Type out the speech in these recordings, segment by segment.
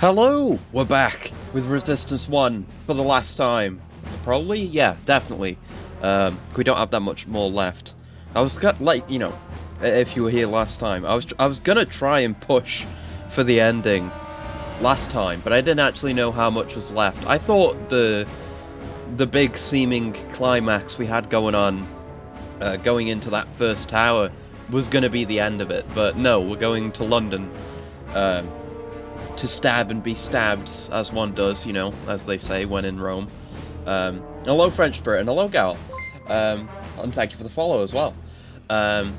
Hello! We're back with Resistance 1 for the last time. Probably? Yeah, definitely. We don't have that much more left. I was if you were here last time, I was gonna try and push for the ending last time, but I didn't actually know how much was left. I thought the big seeming climax we had going on, going into that first tower, was gonna be the end of it, but no, we're going to London, to stab and be stabbed, as one does, as they say when in Rome. Hello, French Spirit, and hello, Gal. And thank you for the follow as well. But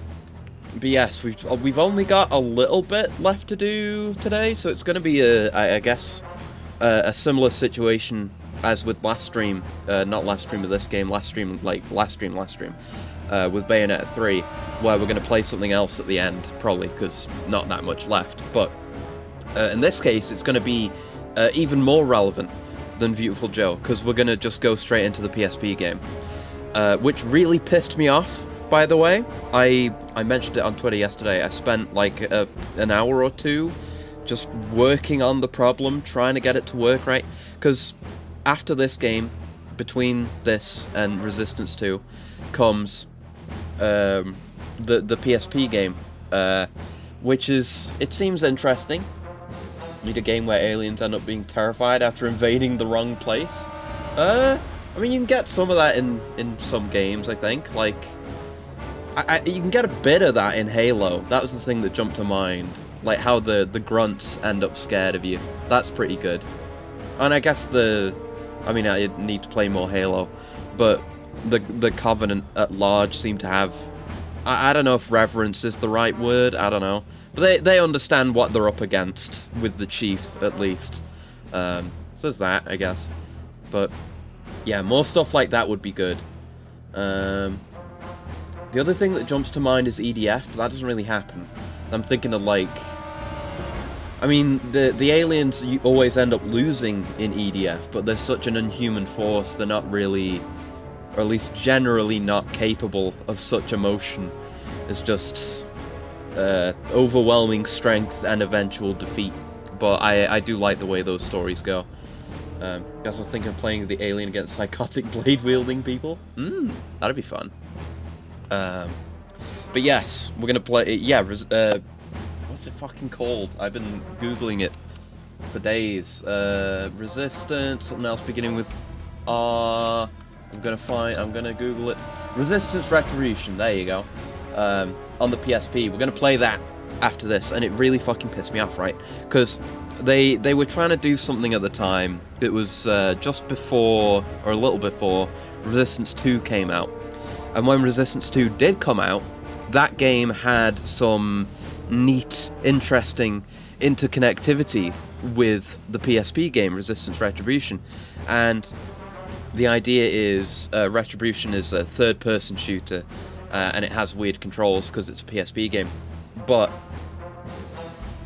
yes, we've only got a little bit left to do today, so it's going to be I guess a similar situation as with last stream. Not last stream of this game, last stream with Bayonetta 3, where we're going to play something else at the end, probably, because not that much left. But in this case, it's going to be even more relevant than Beautiful Joe, because we're going to just go straight into the PSP game, which really pissed me off, by the way. I mentioned it on Twitter yesterday. I spent like an hour or two just working on the problem, trying to get it to work right, because after this game, between this and Resistance 2, comes the PSP game, which is, it seems interesting. Need a game where aliens end up being terrified after invading the wrong place. I mean, you can get some of that in some games, I think. Like, you can get a bit of that in Halo. That was the thing that jumped to mind. Like how the grunts end up scared of you. That's pretty good. And I guess I need to play more Halo, but the Covenant at large seem to have, I don't know if reverence is the right word, I don't know. But they understand what they're up against, with the Chief, at least. So there's that, I guess. But, yeah, more stuff like that would be good. The other thing that jumps to mind is EDF, but that doesn't really happen. I'm thinking of, like... I mean, the aliens you always end up losing in EDF, but they're such an unhuman force, they're not really... or at least generally not capable of such emotion. It's just... overwhelming strength and eventual defeat. But I do like the way those stories go. I was thinking of playing the alien against psychotic blade-wielding people. That'd be fun. But yes, we're gonna play... what's it fucking called? I've been googling it for days. Resistance, something else beginning with R. I'm gonna Google it. Resistance Retribution, there you go. On the PSP. We're going to play that after this, and it really fucking pissed me off, right? Because they were trying to do something at the time. It was just before, or a little before, Resistance 2 came out. And when Resistance 2 did come out, that game had some neat, interesting interconnectivity with the PSP game, Resistance Retribution. And the idea is, Retribution is a third-person shooter, and it has weird controls because it's a PSP game. But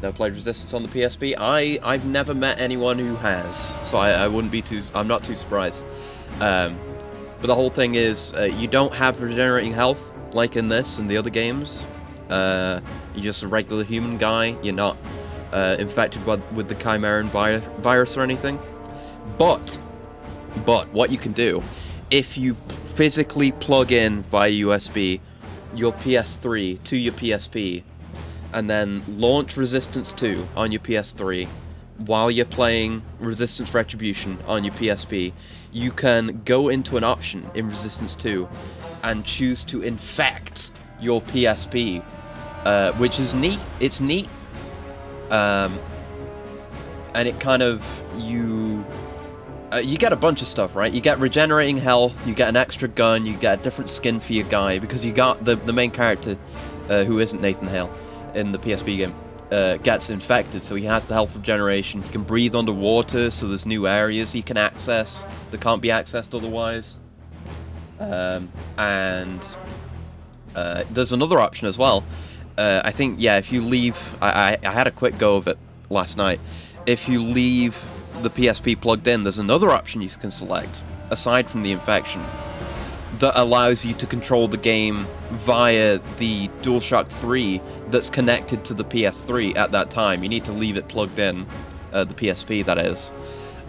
never played Resistance on the PSP. I've never met anyone who has, so I'm not too surprised. But the whole thing is, you don't have regenerating health like in this and the other games. You're just a regular human guy. You're not infected with the Chimeran virus or anything. But what you can do, if you physically plug in via USB your PS3 to your PSP and then launch Resistance 2 on your PS3 while you're playing Resistance Retribution on your PSP, you can go into an option in Resistance 2 and choose to infect your PSP, which is neat. It's neat. And it kind of, you get a bunch of stuff, right? You get regenerating health, you get an extra gun, you get a different skin for your guy, because you got the main character, who isn't Nathan Hale in the PSP game, gets infected, so he has the health regeneration. He can breathe underwater, so there's new areas he can access that can't be accessed otherwise. And there's another option as well. I think, yeah, if you leave... I had a quick go of it last night. If you leave the PSP plugged in, there's another option you can select, aside from the infection, that allows you to control the game via the DualShock 3 that's connected to the PS3 at that time. You need to leave it plugged in the PSP, that is.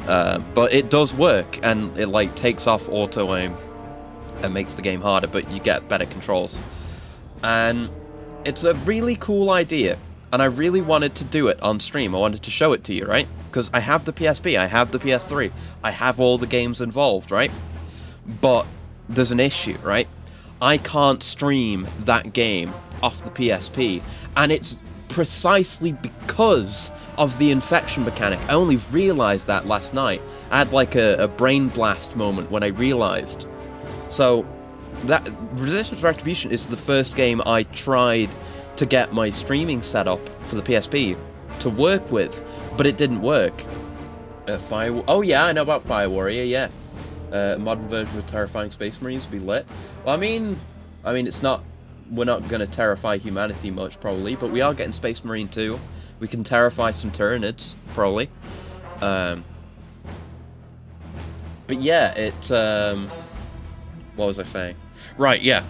But it does work, and it like takes off auto aim and makes the game harder, but you get better controls. And it's a really cool idea, and I really wanted to do it on stream. I wanted to show it to you, right? Because I have the PSP, I have the PS3, I have all the games involved, right? But there's an issue, right? I can't stream that game off the PSP, and it's precisely because of the infection mechanic. I only realized that last night. I had like a brain blast moment when I realized. So that Resistance Retribution is the first game I tried to get my streaming setup for the PSP to work with, but it didn't work. Oh yeah, I know about Fire Warrior, yeah. Modern version of Terrifying Space Marines would be lit. Well, I mean, it's not. We're not going to terrify humanity much, probably, but we are getting Space Marine 2. We can terrify some Tyranids, probably. But yeah, it. What was I saying? Right, yeah.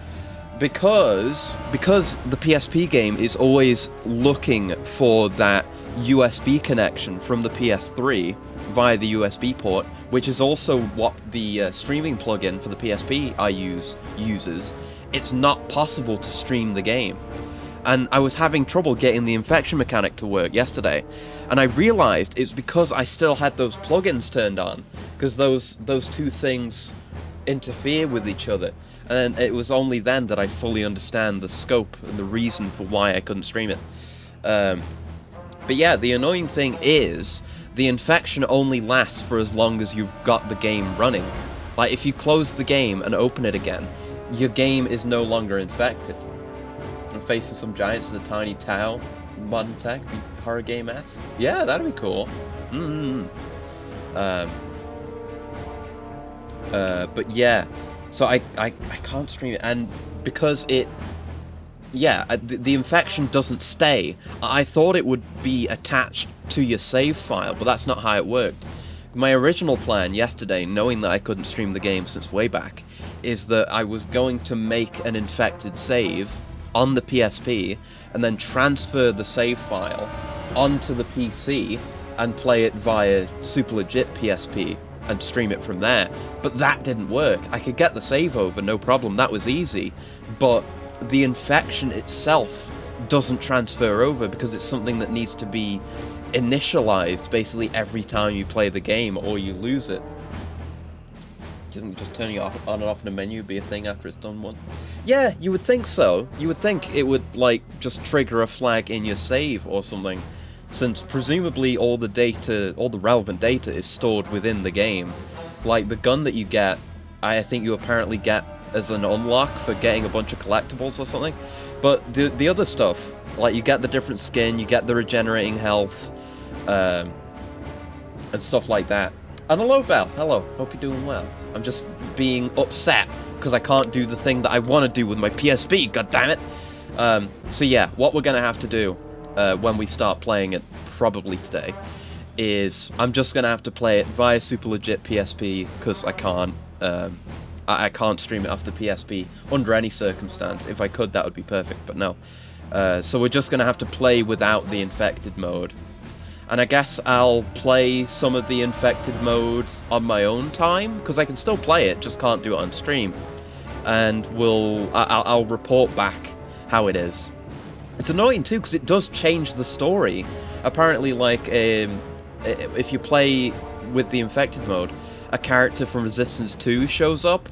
Because the PSP game is always looking for that USB connection from the PS3 via the USB port, which is also what the streaming plugin for the PSP I uses. It's not possible to stream the game. And I was having trouble getting the infection mechanic to work yesterday, and I realized it's because I still had those plugins turned on, because those two things interfere with each other. And it was only then that I fully understand the scope and the reason for why I couldn't stream it. But yeah, the annoying thing is the infection only lasts for as long as you've got the game running. Like, if you close the game and open it again, your game is no longer infected. I'm facing some giants as a tiny Tau. Modern tech, the horror game ass. Yeah, that'd be cool. But yeah, so I can't stream it, and because it, yeah, the infection doesn't stay. I thought it would be attached to your save file, but that's not how it worked. My original plan yesterday, knowing that I couldn't stream the game since way back, is that I was going to make an infected save on the PSP and then transfer the save file onto the PC and play it via super legit PSP and stream it from there. But that didn't work. I could get the save over, no problem, that was easy, but the infection itself doesn't transfer over because it's something that needs to be initialized basically every time you play the game or you lose it. Doesn't just turning it off, on and off in a menu be a thing after it's done once? Yeah, you would think so. You would think it would, like, just trigger a flag in your save or something, since presumably all the data, all the relevant data is stored within the game. Like, the gun that you get, I think you apparently get as an unlock for getting a bunch of collectibles or something. But the other stuff, like, you get the different skin, you get the regenerating health, and stuff like that. And hello, Val. Hello. Hope you're doing well. I'm just being upset because I can't do the thing that I want to do with my PSP, goddammit. So yeah, what we're going to have to do when we start playing it, probably today, is I'm just going to have to play it via super legit PSP because I can't. I can't stream it off the PSP under any circumstance. If I could, that would be perfect, but no. So we're just going to have to play without the infected mode. And I guess I'll play some of the infected mode on my own time, because I can still play it, just can't do it on stream. And I'll report back how it is. It's annoying too, because it does change the story. Apparently, like, if you play with the infected mode, a character from Resistance 2 shows up,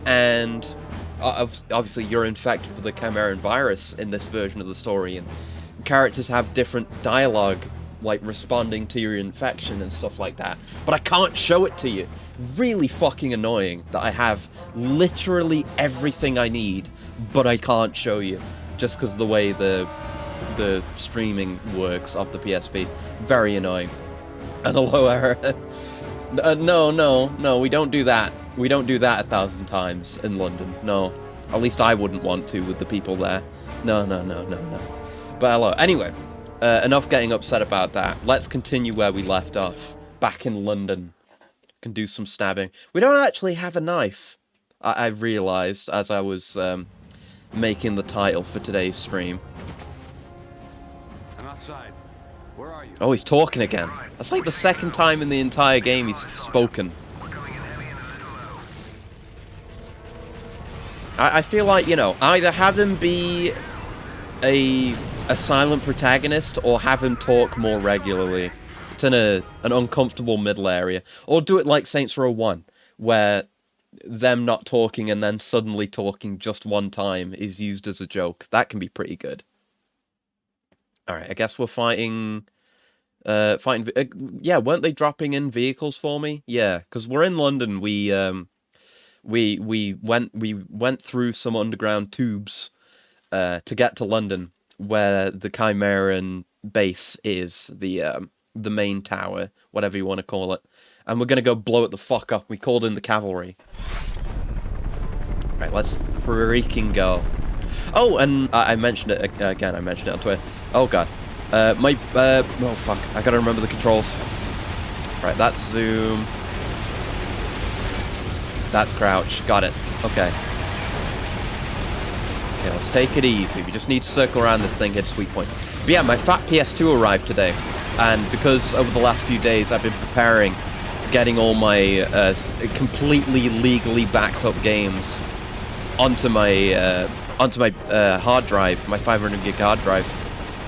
and obviously you're infected with the Chimeran virus in this version of the story, and characters have different dialogue, like responding to your infection and stuff like that. But I can't show it to you. Really fucking annoying that I have literally everything I need, but I can't show you, just because of the way the streaming works off the PSP. Very annoying. And hello, error. No, we don't do that. We don't do that 1,000 times in London. No. At least I wouldn't want to with the people there. No. But hello. Anyway, enough getting upset about that. Let's continue where we left off. Back in London. Can do some stabbing. We don't actually have a knife. I realised as I was making the title for today's stream. I'm outside. Where are you? Oh, he's talking again. That's like the second time in the entire game he's spoken. I feel like, you know, either have him be a silent protagonist or have him talk more regularly. It's in an uncomfortable middle area. Or do it like Saints Row 1, where them not talking and then suddenly talking just one time is used as a joke. That can be pretty good. Alright, I guess we're fighting... yeah, weren't they dropping in vehicles for me? Yeah, because we're in London. We went through some underground tubes to get to London, where the Chimeran base is, the main tower, whatever you want to call it. And we're gonna go blow it the fuck up. We called in the cavalry. Right, let's freaking go. Oh, and I mentioned it again. I mentioned it on Twitter. Oh god. Oh fuck. I gotta remember the controls. Right, that's zoom. That's crouch. Got it. Okay. Okay, let's take it easy. We just need to circle around this thing, hit a sweet point. But yeah, my fat PS2 arrived today. And because over the last few days I've been preparing, getting all my completely legally backed up games onto my hard drive, my 500 gig hard drive,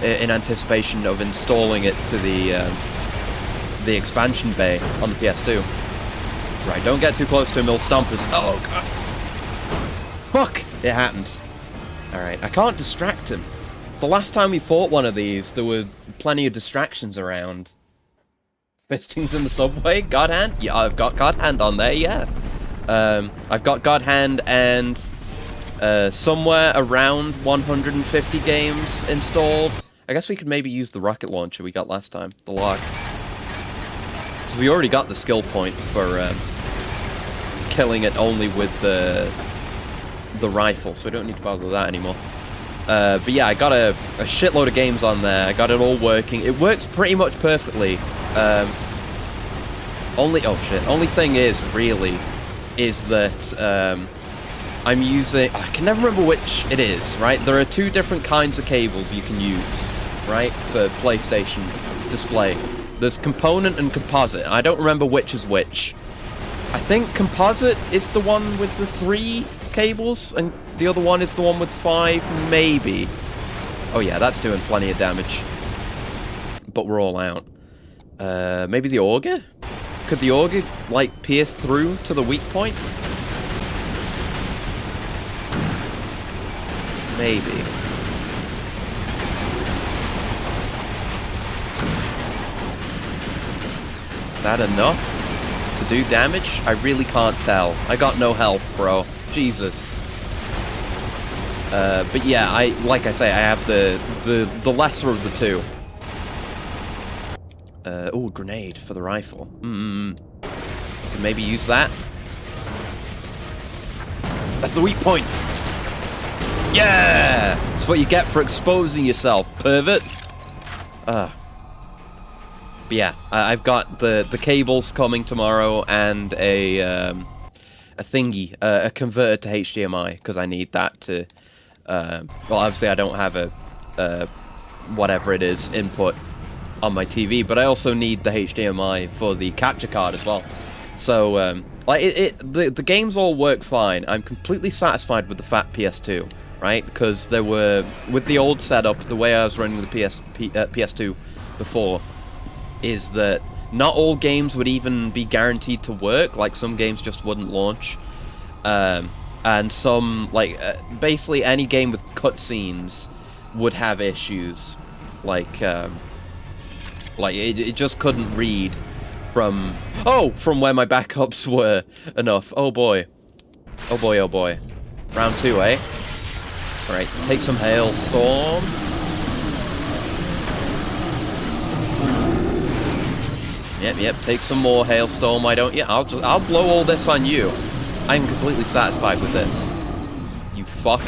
in anticipation of installing it to the expansion bay on the PS2. Right, don't get too close to him, he'll stomp us. Oh god. Fuck! It happened. Alright, I can't distract him. The last time we fought one of these, there were plenty of distractions around. Fistings in the subway? God Hand? Yeah, I've got God Hand on there, yeah. I've got God Hand and somewhere around 150 games installed. I guess we could maybe use the rocket launcher we got last time, the lock. So we already got the skill point for killing it only with the rifle, so we don't need to bother with that anymore. But yeah, I got a shitload of games on there. I got it all working. It works pretty much perfectly. Only thing is, really, is that I'm using... I can never remember which it is, right? There are two different kinds of cables you can use, right, for PlayStation display. There's component and composite. I don't remember which is which. I think composite is the one with the 3 cables, and the other one is the one with 5, maybe. Oh yeah, that's doing plenty of damage. But we're all out. Maybe the auger? Could the auger, like, pierce through to the weak point? Maybe. That enough to do damage? I really can't tell. I got no health, bro. Jesus. But yeah, like I say, I have the lesser of the two. Oh, grenade for the rifle. Can maybe use that. That's the weak point. Yeah! That's what you get for exposing yourself, pervert. But yeah, I've got the cables coming tomorrow and a thingy, a converter to HDMI, because I need that to... well, obviously I don't have a whatever it is input on my TV, but I also need the HDMI for the capture card as well. So like the games all work fine. I'm completely satisfied with the fat PS2, right? Because there were, with the old setup, the way I was running the PS2 before, is that not all games would even be guaranteed to work. Like, some games just wouldn't launch. And some, like, basically any game with cutscenes would have issues. Like it just couldn't read from where my backups were enough. Oh boy. Oh boy, oh boy. Round 2, eh? Alright, take some hailstorm. Yep, take some more hailstorm, why don't you? I'll blow all this on you. I'm completely satisfied with this. You fuck.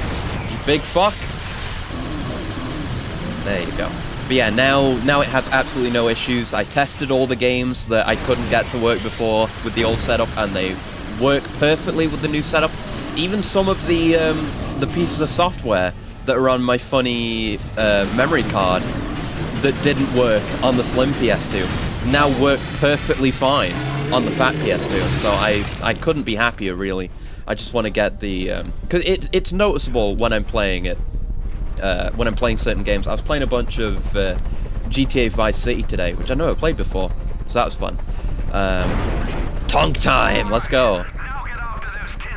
You big fuck. There you go. But yeah, now it has absolutely no issues. I tested all the games that I couldn't get to work before with the old setup, and they work perfectly with the new setup. Even some of the pieces of software that are on my funny memory card that didn't work on the slim PS2 now work perfectly fine on the fat PS2. So I couldn't be happier, really. I just want to get the... because it's noticeable when I'm playing it. When I'm playing certain games. I was playing a bunch of GTA Vice City today, which I never played before. So that was fun. Tonk time! Let's go.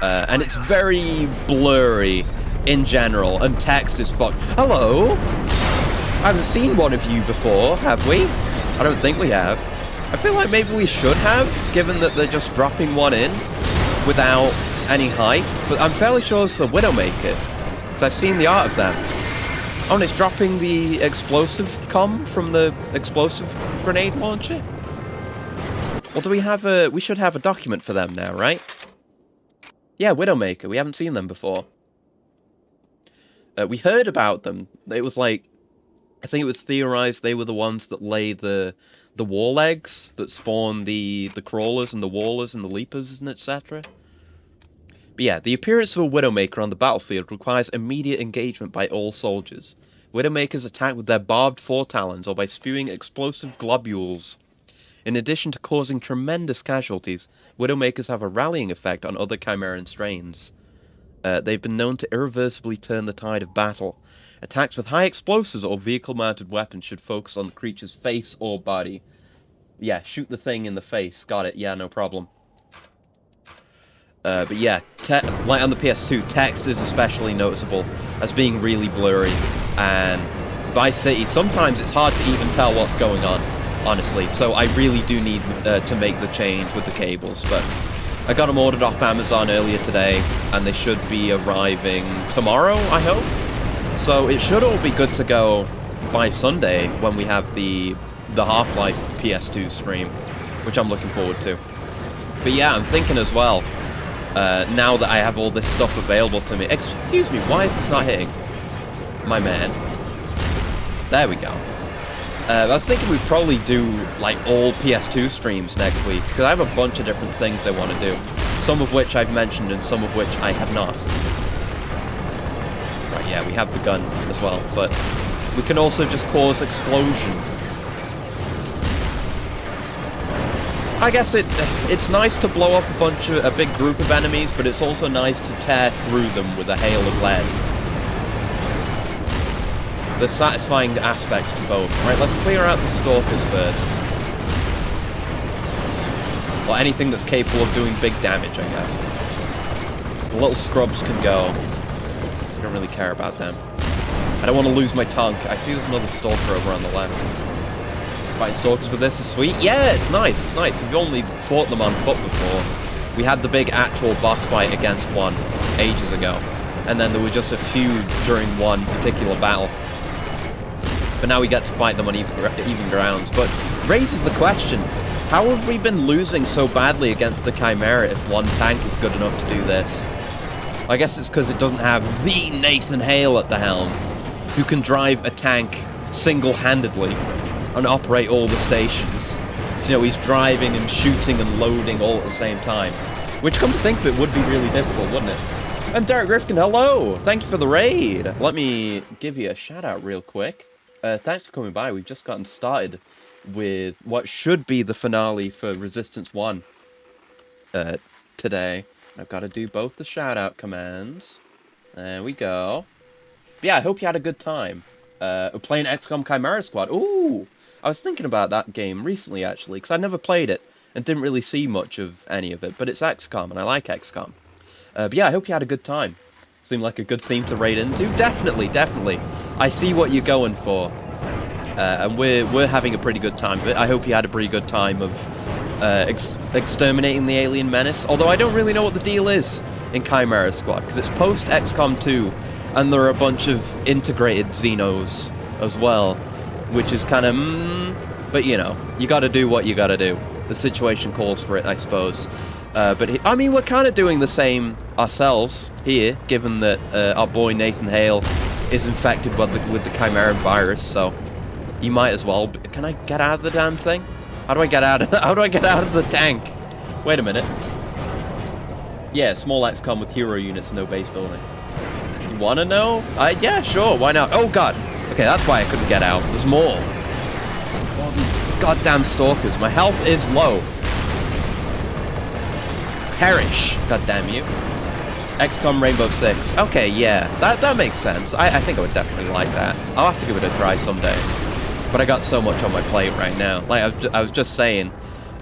And it's very blurry in general, and text is fucked. Hello? I haven't seen one of you before, have we? I don't think we have. I feel like maybe we should have, given that they're just dropping one in without any hype. But I'm fairly sure it's a Widowmaker, because I've seen the art of them. Oh, and it's dropping the explosive comm from the explosive grenade launcher? Well, do we have a... we should have a document for them now, right? Yeah, Widowmaker. We haven't seen them before. We heard about them. It was like... I think it was theorized they were the ones that lay the wall eggs that spawn the crawlers and the wallers and the leapers and etc. But yeah, the appearance of a Widowmaker on the battlefield requires immediate engagement by all soldiers. Widowmakers attack with their barbed foretalons or by spewing explosive globules. In addition to causing tremendous casualties, Widowmakers have a rallying effect on other Chimeran strains. They've been known to irreversibly turn the tide of battle. Attacks with high explosives or vehicle-mounted weapons should focus on the creature's face or body. Yeah, shoot the thing in the face. Got it. Yeah, no problem. But yeah, like on the PS2, text is especially noticeable as being really blurry. And Vice City, sometimes it's hard to even tell what's going on, honestly. So I really do need to make the change with the cables. But I got them ordered off Amazon earlier today, and they should be arriving tomorrow, I hope. So it should all be good to go by Sunday when we have the Half-Life PS2 stream, which I'm looking forward to. But yeah, I'm thinking as well, now that I have all this stuff available to me... Excuse me, why is this not hitting? My man. There we go. I was thinking we'd probably do, like, all PS2 streams next week, because I have a bunch of different things I want to do. Some of which I've mentioned, and some of which I have not. Right, yeah, we have the gun as well, but we can also just cause explosion. I guess it's nice to blow up a big group of enemies, but it's also nice to tear through them with a hail of lead. There's satisfying aspects to both. Right, let's clear out the stalkers first. Or anything that's capable of doing big damage, I guess. The little scrubs can go. I don't really care about them. I don't want to lose my tongue. I see there's another stalker over on the left. Fighting stalkers with this is sweet. Yeah, it's nice, it's nice. We've only fought them on foot before. We had the big actual boss fight against one ages ago. And then there were just a few during one particular battle. But now we get to fight them on even grounds. But raises the question, how have we been losing so badly against the Chimera if one tank is good enough to do this? I guess it's because it doesn't have the Nathan Hale at the helm, who can drive a tank single-handedly and operate all the stations. So, you know, he's driving and shooting and loading all at the same time. Which, come to think of it, would be really difficult, wouldn't it? And Derek Rifkin, hello! Thank you for the raid! Let me give you a shout-out real quick. Thanks for coming by. We've just gotten started with what should be the finale for Resistance 1 today. I've got to do both the shout-out commands. There we go. But yeah, I hope you had a good time. Playing XCOM Chimera Squad. Ooh! I was thinking about that game recently, actually, because I never played it and didn't really see much of any of it, but it's XCOM, and I like XCOM. But yeah, I hope you had a good time. Seemed like a good theme to raid into. Definitely, definitely. I see what you're going for. And we're having a pretty good time of it. I hope you had a pretty good time of exterminating the alien menace. Although I don't really know what the deal is in Chimera Squad, because it's post-XCOM 2, and there are a bunch of integrated Xenos as well, which is kind of, but you know, you gotta do what you gotta do. The situation calls for it, I suppose. But I mean, we're kind of doing the same ourselves here, given that our boy Nathan Hale is infected with the Chimera virus, so you might as well. Can I get out of the damn thing? How do I get out of the tank? Wait a minute. Yeah, small XCOM with hero units, no base building. You wanna know? Yeah, sure, why not? Oh god! Okay, that's why I couldn't get out. There's more. Goddamn stalkers. My health is low. Perish. God damn you. XCOM Rainbow Six. Okay, yeah. That makes sense. I think I would definitely like that. I'll have to give it a try someday. But I got so much on my plate right now. Like, I was just saying...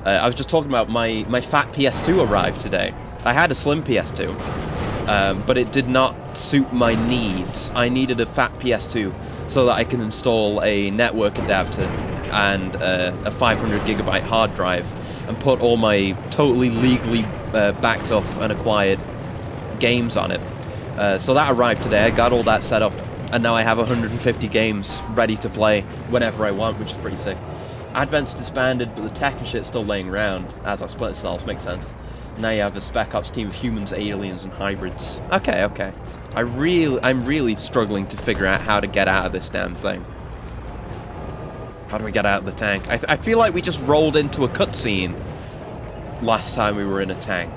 I was just talking about my fat PS2 arrived today. I had a slim PS2. But it did not suit my needs. I needed a fat PS2 so that I can install a network adapter and a 500GB hard drive and put all my totally legally backed up and acquired games on it. So that arrived today. I got all that set up, and now I have 150 games ready to play whenever I want, which is pretty sick. Advent's disbanded, but the tech and shit's still laying around, as our Splinter Cells, makes sense. Now you have a Spec Ops team of humans, aliens, and hybrids. Okay, okay. I'm really struggling to figure out how to get out of this damn thing. How do we get out of the tank? I feel like we just rolled into a cutscene last time we were in a tank.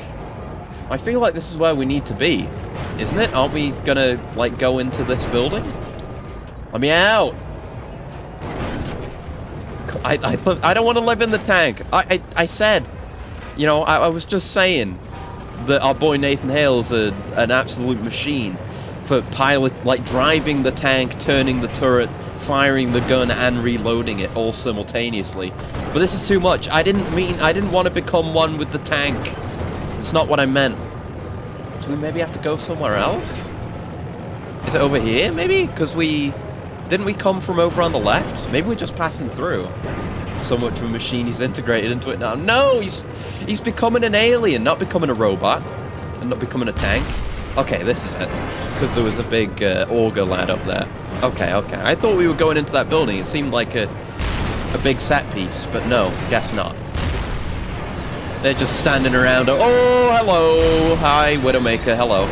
I feel like this is where we need to be, isn't it? Aren't we gonna, like, go into this building? Let me out! I don't want to live in the tank. I said... You know, I was just saying that our boy Nathan Hale's an absolute machine for driving the tank, turning the turret, firing the gun, and reloading it all simultaneously. But this is too much. I didn't want to become one with the tank. It's not what I meant. Do we maybe have to go somewhere else? Is it over here, maybe? Because didn't we come from over on the left? Maybe we're just passing through. So much of a machine, he's integrated into it now. No, he's becoming an alien, not becoming a robot, and not becoming a tank. Okay, this is it. Because there was a big auger lad up there. Okay, okay. I thought we were going into that building. It seemed like a big set piece, but no, guess not. They're just standing around. Oh, hello. Hi, Widowmaker. Hello.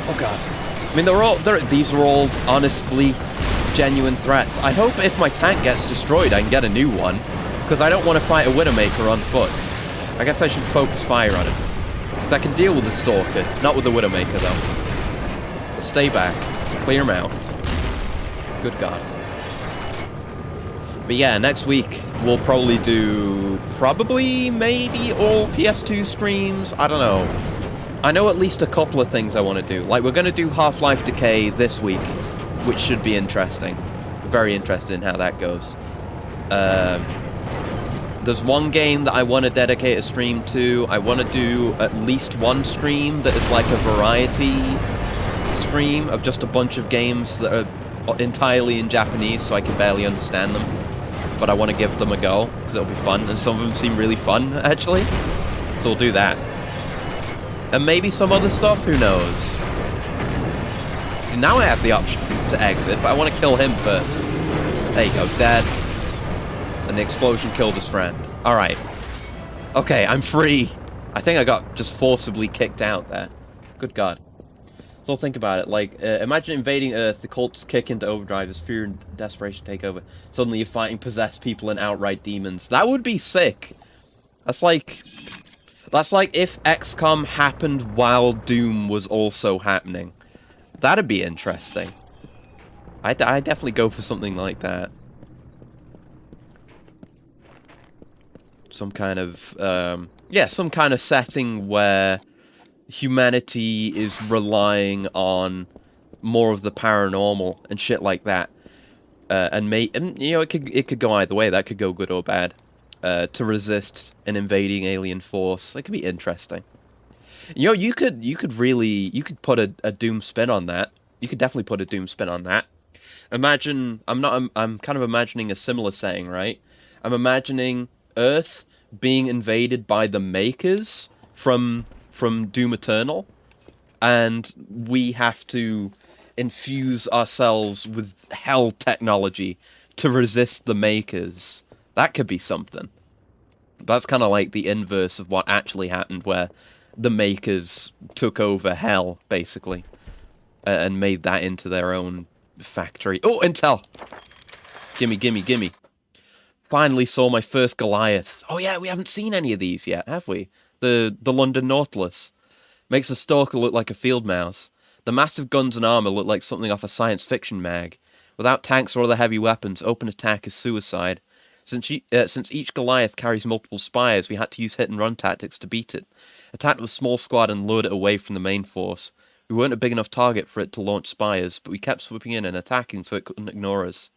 Oh, God. I mean, these are all honestly... genuine threats. I hope if my tank gets destroyed, I can get a new one, because I don't want to fight a Widowmaker on foot. I guess I should focus fire on it. Because I can deal with the Stalker, not with the Widowmaker, though. Stay back. Clear him out. Good God. But yeah, next week, we'll probably do... maybe all PS2 streams? I don't know. I know at least a couple of things I want to do. Like, we're going to do Half-Life Decay this week, which should be interesting. Very interested in how that goes. There's one game that I want to dedicate a stream to. I want to do at least one stream that is like a variety stream of just a bunch of games that are entirely in Japanese, so I can barely understand them. But I want to give them a go, because it'll be fun, and some of them seem really fun, actually. So we'll do that. And maybe some other stuff, who knows? Now I have the option to exit, but I want to kill him first. There you go, dead. And the explosion killed his friend. Alright. Okay, I'm free. I think I got just forcibly kicked out there. Good God. So think about it. Like, imagine invading Earth, the cults kick into overdrive as fear and desperation take over. Suddenly you're fighting possessed people and outright demons. That would be sick. That's like if XCOM happened while Doom was also happening. That'd be interesting. I'd definitely go for something like that. Some kind of, yeah, some kind of setting where humanity is relying on more of the paranormal and shit like that. And you know, it could go either way. That could go good or bad. To resist an invading alien force. That could be interesting. You know, you could put a Doom spin on that. You could definitely put a Doom spin on that. Imagine, I'm kind of imagining a similar setting, right? I'm imagining Earth being invaded by the Makers from Doom Eternal, and we have to infuse ourselves with hell technology to resist the Makers. That could be something. That's kind of like the inverse of what actually happened, where the Makers took over hell, basically, and made that into their own factory. Oh, intel! Gimme, gimme, gimme. Finally saw my first Goliath. Oh yeah, we haven't seen any of these yet, have we? The London Nautilus. Makes a stalker look like a field mouse. The massive guns and armor look like something off a science fiction mag. Without tanks or other heavy weapons, open attack is suicide. Since each Goliath carries multiple spires, we had to use hit-and-run tactics to beat it. Attacked with a small squad and lured it away from the main force. We weren't a big enough target for it to launch spires, but we kept swooping in and attacking so it couldn't ignore us.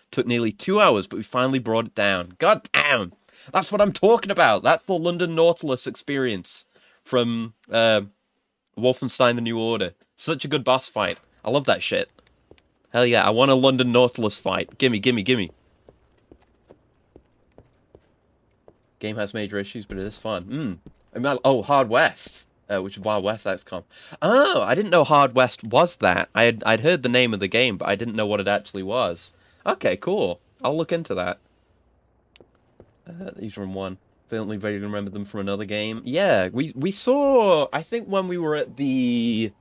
Took nearly 2 hours, but we finally brought it down. God damn! That's what I'm talking about! That's the London Nautilus experience from Wolfenstein: The New Order. Such a good boss fight. I love that shit. Hell yeah, I want a London Nautilus fight. Gimme, gimme, gimme. Game has major issues, but it is fun. Oh, Hard West, which is Wild West XCOM. Oh, I didn't know Hard West was that. I'd heard the name of the game, but I didn't know what it actually was. Okay, cool. I'll look into that. These are from one. Faintly vaguely remember them from another game. Yeah, we saw. I think when we were at the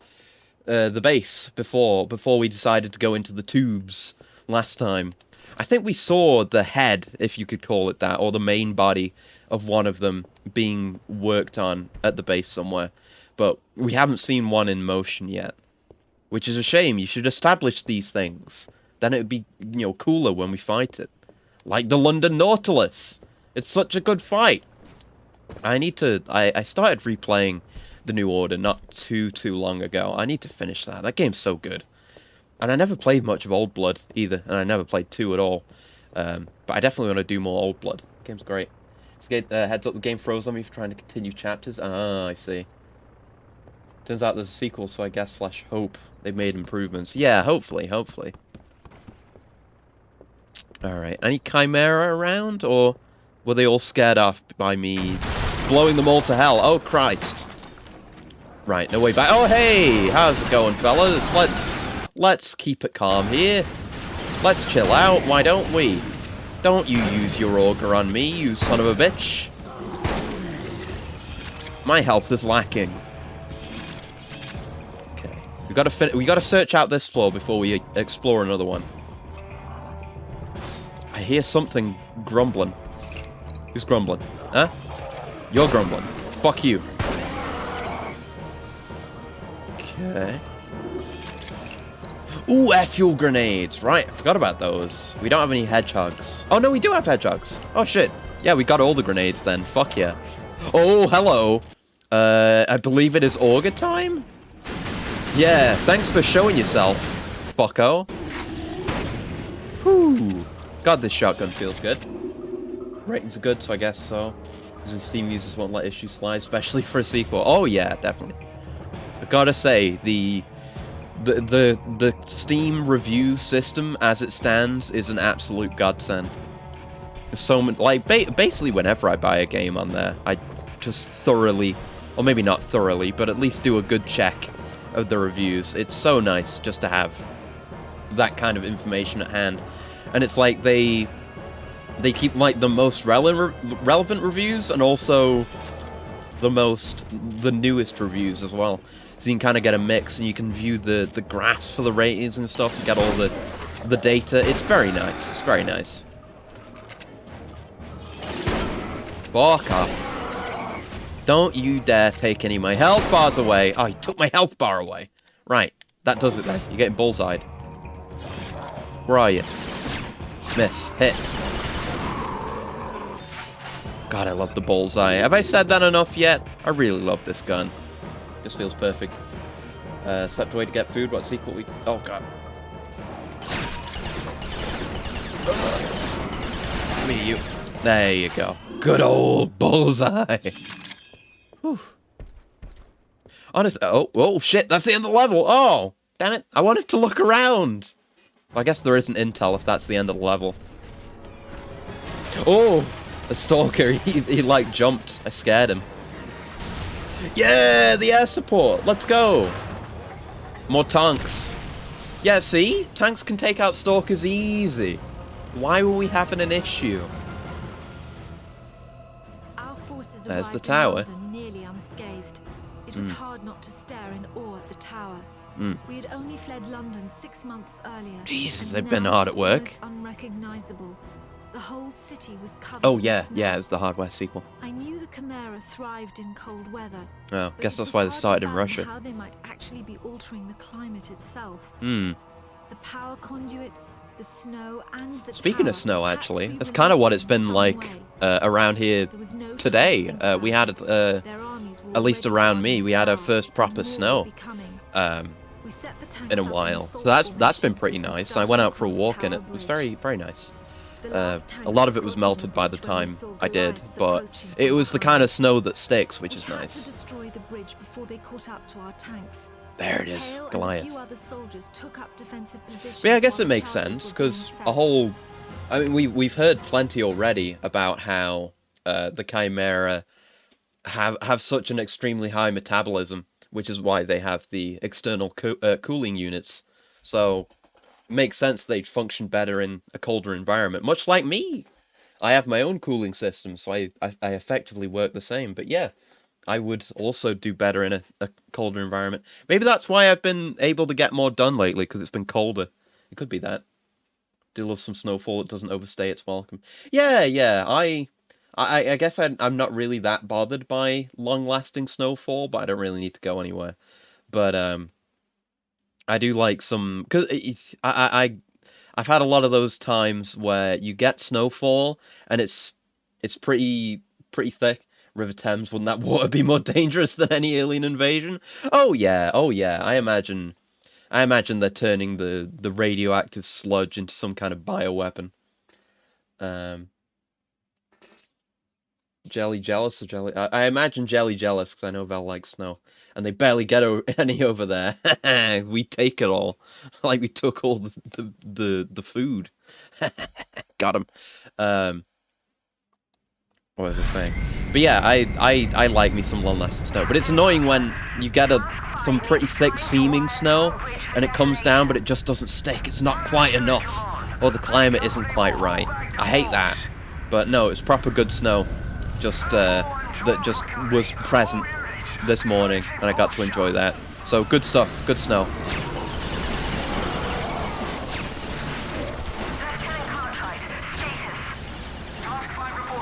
base before we decided to go into the tubes last time. I think we saw the head, if you could call it that, or the main body of one of them being worked on at the base somewhere. But we haven't seen one in motion yet. Which is a shame. You should establish these things. Then it would be, cooler when we fight it. Like the London Nautilus. It's such a good fight. I started replaying The New Order not too long ago. I need to finish that. That game's so good. And I never played much of Old Blood, either. And I never played 2 at all. But I definitely want to do more Old Blood. The game's great. Heads up, the game froze on me for trying to continue chapters. Ah, I see. Turns out there's a sequel, so I guess / hope they've made improvements. Yeah, hopefully. Alright, any Chimera around? Or were they all scared off by me blowing them all to hell? Oh, Christ. Right, no way back. Oh, hey! How's it going, fellas? Let's keep it calm here. Let's chill out, why don't we? Don't you use your auger on me, you son of a bitch. My health is lacking. Okay. We gotta search out this floor before we explore another one. I hear something grumbling. Who's grumbling? Huh? You're grumbling. Fuck you. Okay. Ooh, air fuel grenades. Right, I forgot about those. We don't have any hedgehogs. Oh, no, we do have hedgehogs. Oh, shit. Yeah, we got all the grenades then. Fuck yeah. Oh, hello. I believe it is auger time? Yeah, thanks for showing yourself, fucko. Whew. God, this shotgun feels good. Ratings are good, so I guess so. The Steam users won't let issues slide, especially for a sequel. Oh, yeah, definitely. I gotta say, the Steam review system as it stands is an absolute godsend. So like basically whenever I buy a game on there, I just thoroughly, or maybe not thoroughly, but at least do a good check of the reviews. It's so nice just to have that kind of information at hand, and it's like they keep like the most relevant reviews and also the newest reviews as well. So you can kind of get a mix, and you can view the graphs for the ratings and stuff, and get all the data. It's very nice. It's very nice. Fuck off. Don't you dare take any of my health bars away. Oh, he took my health bar away. Right. That does it then. You're getting bullseyed. Where are you? Miss. Hit. God, I love the bullseye. Have I said that enough yet? I really love this gun. Just feels perfect. Stepped away to get food. What sequel we... Oh, God. Give me you. There you go. Good old bullseye. Whew. Honestly... Oh, shit. That's the end of the level. Oh, damn it. I wanted to look around. Well, I guess there isn't intel if that's the end of the level. Oh, the stalker. He like, jumped. I scared him. Yeah, the air support. Let's go. More tanks. Yeah, see? Tanks can take out stalkers easy. Why were we having an issue? Our forces There's the tower. Nearly unscathed. It was hard not to stare in awe at the tower. We had only fled London 6 months earlier. Jesus, they've been hard at work. Unrecognizable. The whole city was covered Oh, in yeah, snow. yeah, it was the Hard West sequel. I knew the Chimera thrived in cold weather. Oh, but guess it that's was why they hard to started in fathom Russia. How they might actually be altering the climate itself. Hmm. The power conduits, The snow and the Speaking of tower snow, had to actually, be that's kind of what related it's been in some like way. around here There was no time to today. think about We it. had, Their armies were at least already around guarding me, the we had our tower, first proper and more snow would be coming. We set the tanks in a up while. assault So that's been formation pretty and nice. I started went out for a across walk in Tower it. It was Bridge. very, very nice. The last A tanks lot were of it was crossing melted by the bridge when they time saw I did, Goliaths but approaching it from was the behind. kind of snow that sticks, which We is had nice. to destroy the bridge before they caught up to our tanks. There it is, Hale Goliath. and a few other soldiers took up defensive positions. But yeah, I guess while it the makes charges sense were because being a set. whole. I mean, we've heard plenty already about how the Chimera have such an extremely high metabolism, which is why they have the external cooling units. So it makes sense they'd function better in a colder environment, much like me. I have my own cooling system, so I effectively work the same. But yeah, I would also do better in a colder environment. Maybe that's why I've been able to get more done lately, because it's been colder. It could be that. Do love some snowfall. It doesn't overstay its welcome. Yeah. I guess I'm not really that bothered by long-lasting snowfall, but I don't really need to go anywhere. But I do like some, because I've had a lot of those times where you get snowfall and it's pretty thick. River Thames, wouldn't that water be more dangerous than any alien invasion? Oh yeah. I imagine they're turning the radioactive sludge into some kind of bioweapon. Jelly jealous or jelly? I imagine jelly jealous because I know Val likes snow, and they barely get any over there. We take it all, like we took all the food. Got him. What was I saying? But yeah, I like me some long-lasting snow. But it's annoying when you get some pretty thick seeming snow, and it comes down, but it just doesn't stick. It's not quite enough, or the climate isn't quite right. I hate that. But no, it's proper good snow. That just was present this morning, and I got to enjoy that. So good stuff, good snow.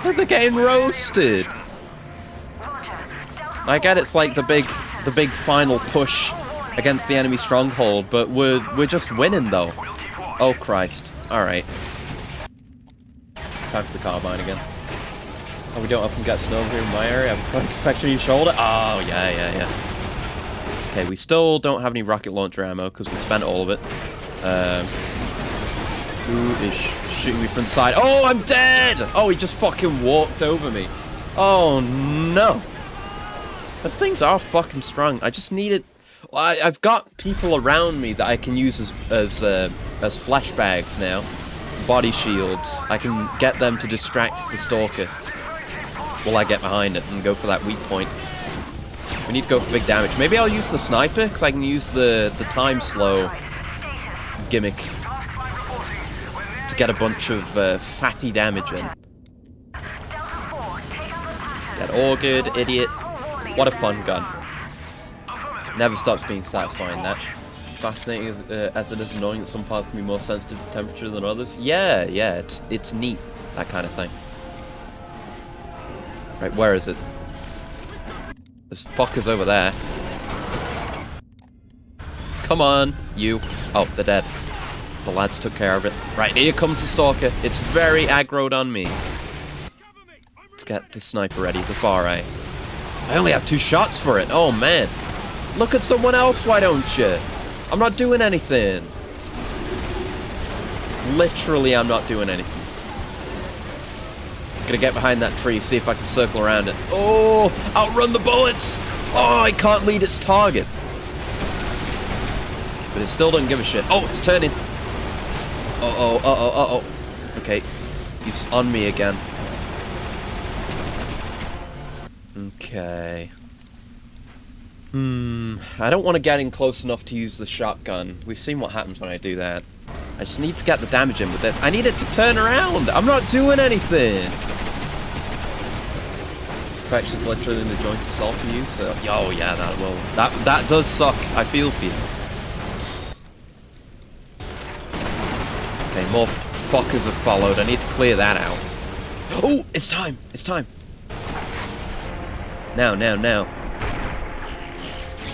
They're getting roasted. I get it's like the big final push against the enemy stronghold, but we're just winning though. Oh Christ! All right, time for the carbine again. Oh, we don't often get snow here in my area. I'm affecting your shoulder. Oh yeah. Okay, we still don't have any rocket launcher ammo because we spent all of it. Who is shooting me from the side? Oh, I'm dead! Oh, he just fucking walked over me. Oh no. Those things are fucking strong. I just need it. Well, I've got people around me that I can use as flashbangs now. Body shields. I can get them to distract the stalker while I get behind it and go for that weak point. We need to go for big damage. Maybe I'll use the sniper, because I can use the time slow gimmick to get a bunch of fatty damage in. Get augured, idiot. What a fun gun. Never stops being satisfying, that. Fascinating as it is annoying that some parts can be more sensitive to temperature than others. Yeah, it's neat, that kind of thing. Right, where is it? There's fuckers over there. Come on, you. Oh, they're dead. The lads took care of it. Right, here comes the stalker. It's very aggroed on me. Let's get the sniper ready, the far right. I only have 2 shots for it. Oh, man. Look at someone else, why don't you? I'm not doing anything. Literally, I'm not doing anything. Gonna get behind that tree, see if I can circle around it. Oh, outrun the bullets! Oh, I can't lead its target. But it still doesn't give a shit. Oh, it's turning. Uh-oh. Okay, he's on me again. Okay. I don't want to get in close enough to use the shotgun. We've seen what happens when I do that. I just need to get the damage in with this. I need it to turn around. I'm not doing anything. Infection's literally in the joint itself for you, so... Oh, yeah, that will... That does suck. I feel for you. Okay, more fuckers have followed. I need to clear that out. Oh, it's time. It's time. Now.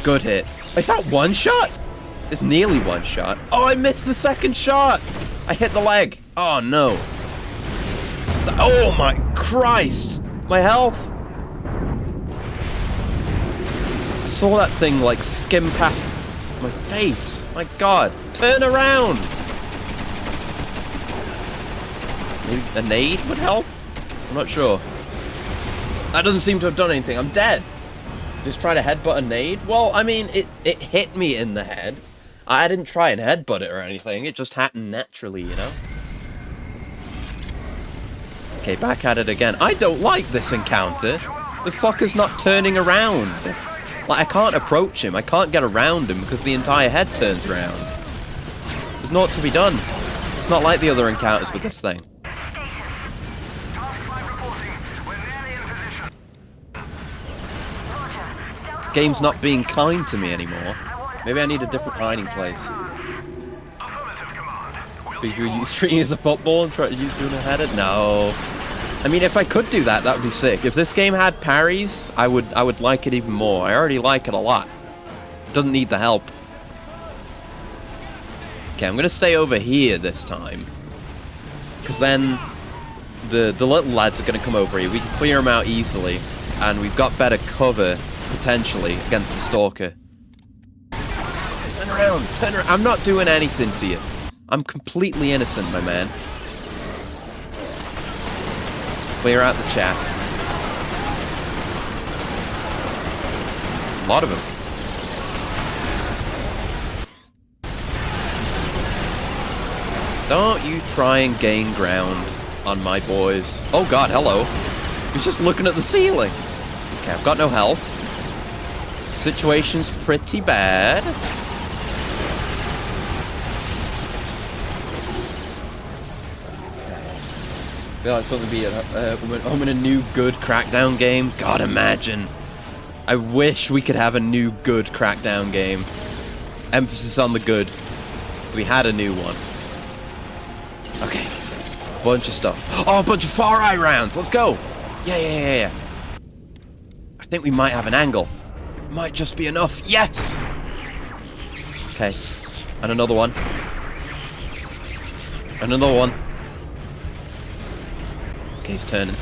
Good hit. Is that one shot? It's nearly one shot. Oh, I missed the second shot! I hit the leg. Oh, no. Oh, my Christ! My health! I saw that thing, like, skim past my face. My God. Turn around! Maybe a nade would help? I'm not sure. That doesn't seem to have done anything. I'm dead. Just try to headbutt a nade? Well, I mean, it hit me in the head. I didn't try and headbutt it or anything. It just happened naturally, you know? Okay, back at it again. I don't like this encounter. The fucker's not turning around. Like, I can't approach him. I can't get around him because the entire head turns around. There's naught to be done. It's not like the other encounters with this thing. Game's not being kind to me anymore. Maybe I need a different hiding place. Did you use string as a football and try to use doing a header? No. I mean, if I could do that, that would be sick. If this game had parries, I would like it even more. I already like it a lot. It doesn't need the help. Okay, I'm gonna stay over here this time. Because then the little lads are gonna come over here. We can clear them out easily. And we've got better cover, potentially, against the stalker. Turn around, turn around. I'm not doing anything to you. I'm completely innocent, my man. Just clear out the chaff. A lot of them. Don't you try and gain ground on my boys. Oh God, hello. He's just looking at the ceiling. Okay, I've got no health. Situation's pretty bad. I feel like something be I'm in a new good Crackdown game. God, imagine. I wish we could have a new good Crackdown game. Emphasis on the good. We had a new one. Okay. Bunch of stuff. Oh, a bunch of Far Eye rounds. Let's go. Yeah. I think we might have an angle. Might just be enough. Yes! Okay. And another one. Another one. Okay, he's turning.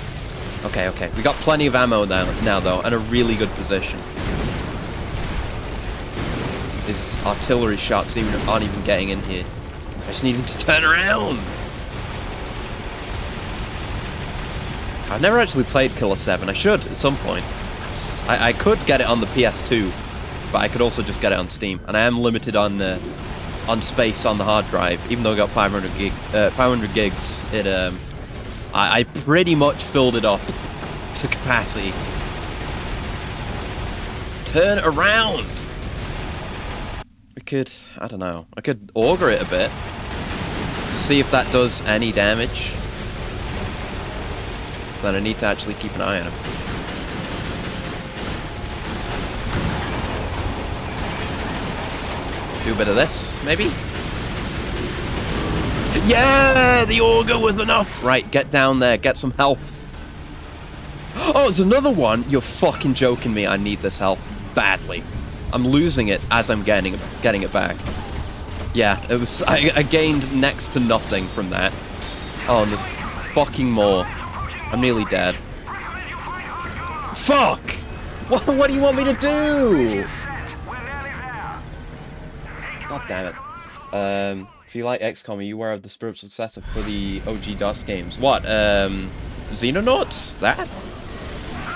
Okay. We got plenty of ammo now though, and a really good position. His artillery shots aren't even getting in here. I just need him to turn around! I've never actually played Killer 7. I should, at some point. I could get it on the PS2, but I could also just get it on Steam. And I am limited on space on the hard drive, even though I got 500 gigs. I pretty much filled it up to capacity. Turn around! I don't know. I could auger it a bit. See if that does any damage. Then I need to actually keep an eye on him. Do a bit of this, maybe? Yeah! The auger was enough! Right, get down there, get some health. Oh, it's another one! You're fucking joking me, I need this health badly. I'm losing it as I'm getting it back. Yeah, it was. I gained next to nothing from that. Oh, and there's fucking more. I'm nearly dead. Fuck! What do you want me to do? God damn it. If you like XCOM, are you aware of the spiritual successor for the OG DOS games? What? Xenonauts? That?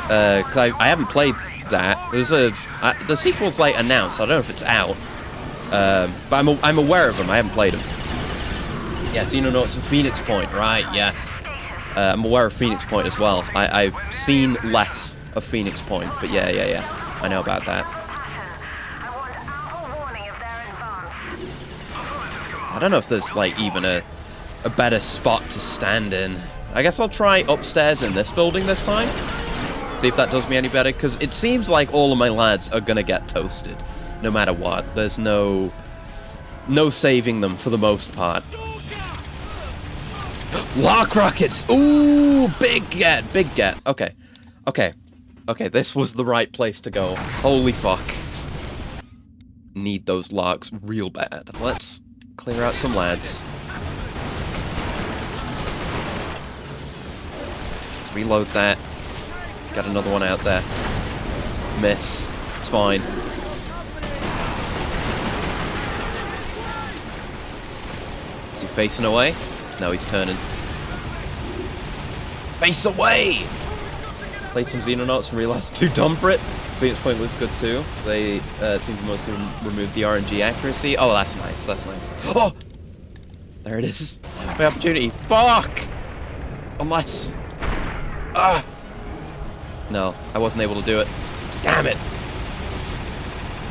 'Cause I haven't played that. There's the sequel's like announced. I don't know if it's out. But I'm aware of them. I haven't played them. Yeah, Xenonauts and Phoenix Point. Right? Yes. I'm aware of Phoenix Point as well. I've seen less of Phoenix Point, but yeah. I know about that. I don't know if there's like even a better spot to stand in. I guess I'll try upstairs in this building this time. See if that does me any better, because it seems like all of my lads are gonna get toasted, no matter what. There's no saving them for the most part. Lark rockets! Ooh, big get. Okay, this was the right place to go. Holy fuck. need those larks real bad. Let's clear out some lads. Reload that. Got another one out there. Miss. It's fine. Is he facing away? No, he's turning. Face away! Played some Xenonauts and realized too dumb for it. Phoenix Point was good too. They seem to mostly remove the RNG accuracy. Oh, that's nice. That's nice. Oh! There it is. My opportunity. Fuck! Unless... Ah! No, I wasn't able to do it. Damn it!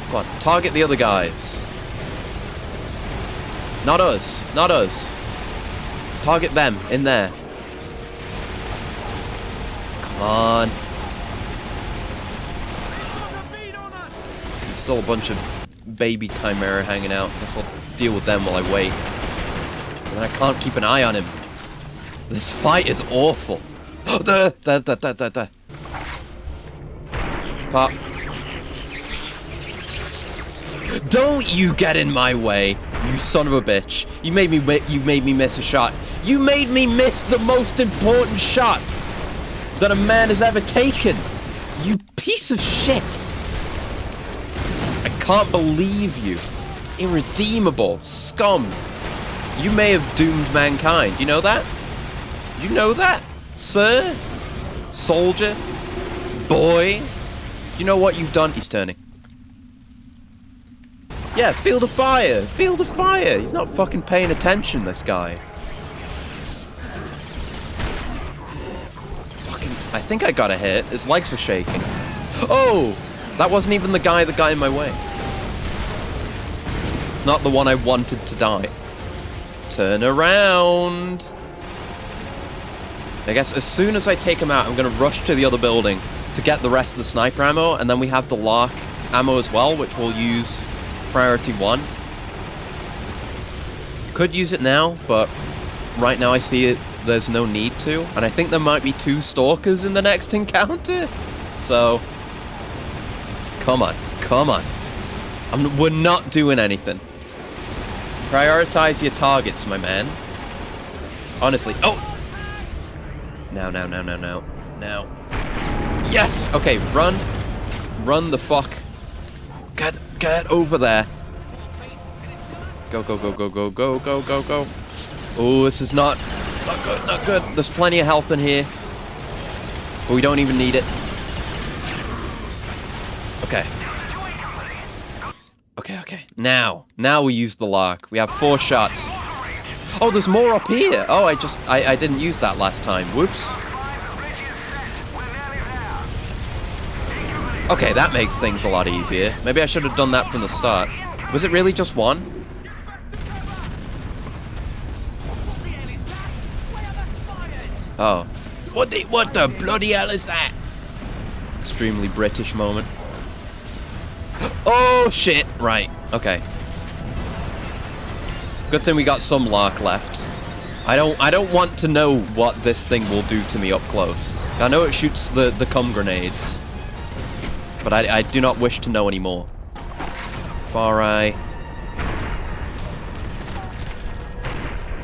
Come on, target the other guys. Not us. Not us. Target them, in there. Come on. There's still a bunch of baby Chimera hanging out. Guess I'll deal with them while I wait. And I can't keep an eye on him. This fight is awful. There. Pop. Don't you get in my way, you son of a bitch. You made me miss a shot. You made me miss the most important shot that a man has ever taken. You piece of shit. I can't believe you. Irredeemable scum. You may have doomed mankind. You know that? You know that, sir? Soldier? Boy? You know what you've done? He's turning. Yeah, field of fire! Field of fire! He's not fucking paying attention, this guy. Fucking... I think I got a hit. His legs were shaking. Oh! That wasn't even the guy that got in my way. Not the one I wanted to die. Turn around! I guess as soon as I take him out, I'm gonna rush to the other building to get the rest of the sniper ammo, and then we have the Lark ammo as well, which we'll use priority 1. Could use it now, but right now I see it, there's no need to, and I think there might be 2 stalkers in the next encounter, so come on, come on. We're not doing anything. Prioritize your targets, my man. Honestly. Oh! Now. Yes! Okay, run. Run the fuck. Get over there. Go. Oh, this is not good. There's plenty of health in here. But we don't even need it. Okay. Okay. Now we use the Lark. We have 4 shots. Oh, there's more up here. Oh, I didn't use that last time. Whoops. Okay, that makes things a lot easier. Maybe I should have done that from the start. Was it really just 1? Oh. What the bloody hell is that? Extremely British moment. Oh, shit. Right. Okay. Good thing we got some Lark left. I don't want to know what this thing will do to me up close. I know it shoots the cum grenades. But I do not wish to know anymore. Far eye.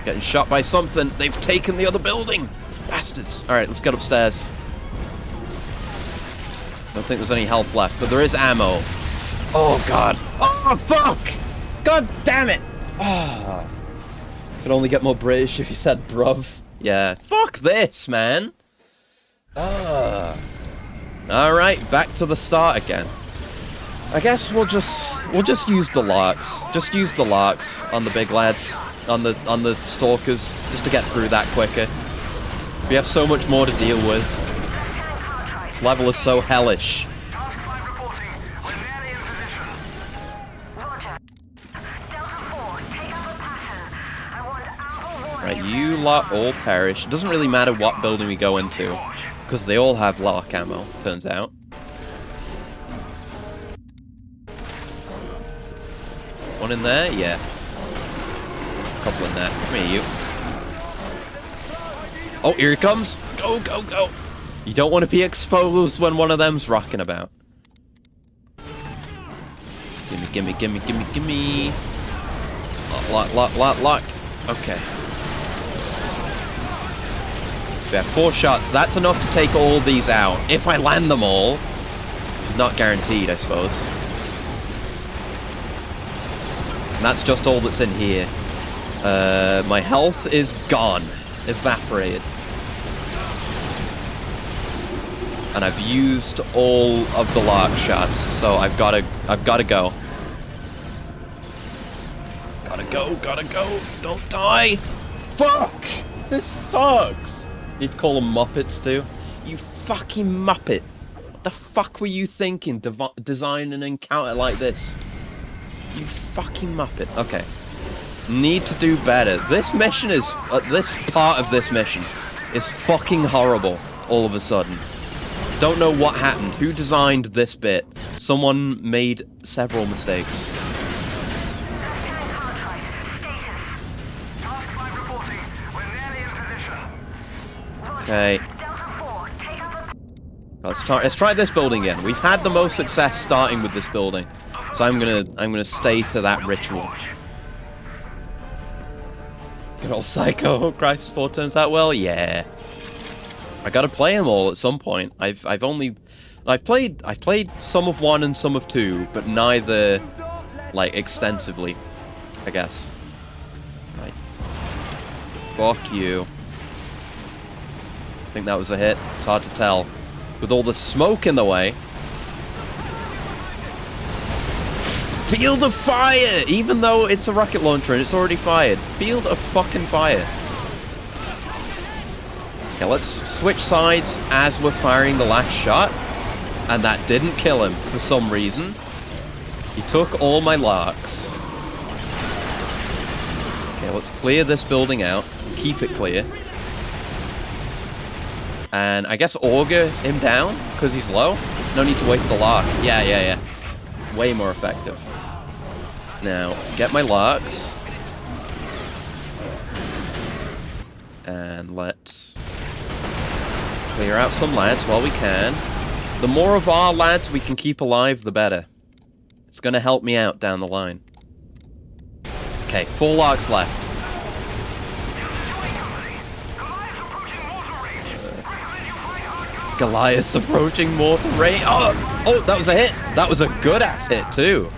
Getting shot by something. They've taken the other building. Bastards. Alright, let's get upstairs. Don't think there's any health left, but there is ammo. Oh, God. Oh, fuck! God damn it! Ah. Could only get more British if you said bruv. Yeah. Fuck this, man. Ah. Alright, back to the start again. I guess we'll just use the Larks. Just use the Larks on the big lads, on the stalkers, just to get through that quicker. We have so much more to deal with. This level is so hellish. Right, you lot all perish. It doesn't really matter what building we go into, because they all have Lark ammo, turns out. One in there? Yeah. A couple in there. Come here, you. Oh, here he comes! Go! You don't want to be exposed when one of them's rocking about. Gimme, gimme, gimme, gimme, gimme. Lock. Okay. We have 4 shots. That's enough to take all these out. If I land them all. Not guaranteed, I suppose. And that's just all that's in here. My health is gone. Evaporated. And I've used all of the lark shots, so I've gotta go. Gotta go. Don't die. Fuck! This sucks. Need to call them Muppets too. You fucking Muppet. What the fuck were you thinking? Design an encounter like this. You fucking Muppet. Okay. Need to do better. This mission is... this part of this mission is fucking horrible all of a sudden. Don't know what happened. Who designed this bit? Someone made several mistakes. Okay. Let's try this building again. We've had the most success starting with this building, so I'm gonna stay to that ritual. Good old Psycho Crisis 4 turns out well. Yeah. I gotta play them all at some point. I've played some of 1 and some of 2, but neither like extensively, I guess. Right. Fuck you. I think that was a hit. It's hard to tell. With all the smoke in the way. Field of fire! Even though it's a rocket launcher and it's already fired. Field of fucking fire. Okay, let's switch sides as we're firing the last shot. And that didn't kill him for some reason. He took all my larks. Okay, let's clear this building out. Keep it clear. And I guess auger him down because he's low. No need to waste the lark. Yeah. Way more effective. Now, get my larks. And let's clear out some lads while we can. The more of our lads we can keep alive, the better. It's going to help me out down the line. Okay, 4 larks left. Goliath's approaching mortal range. Oh, that was a hit. That was a good ass hit too.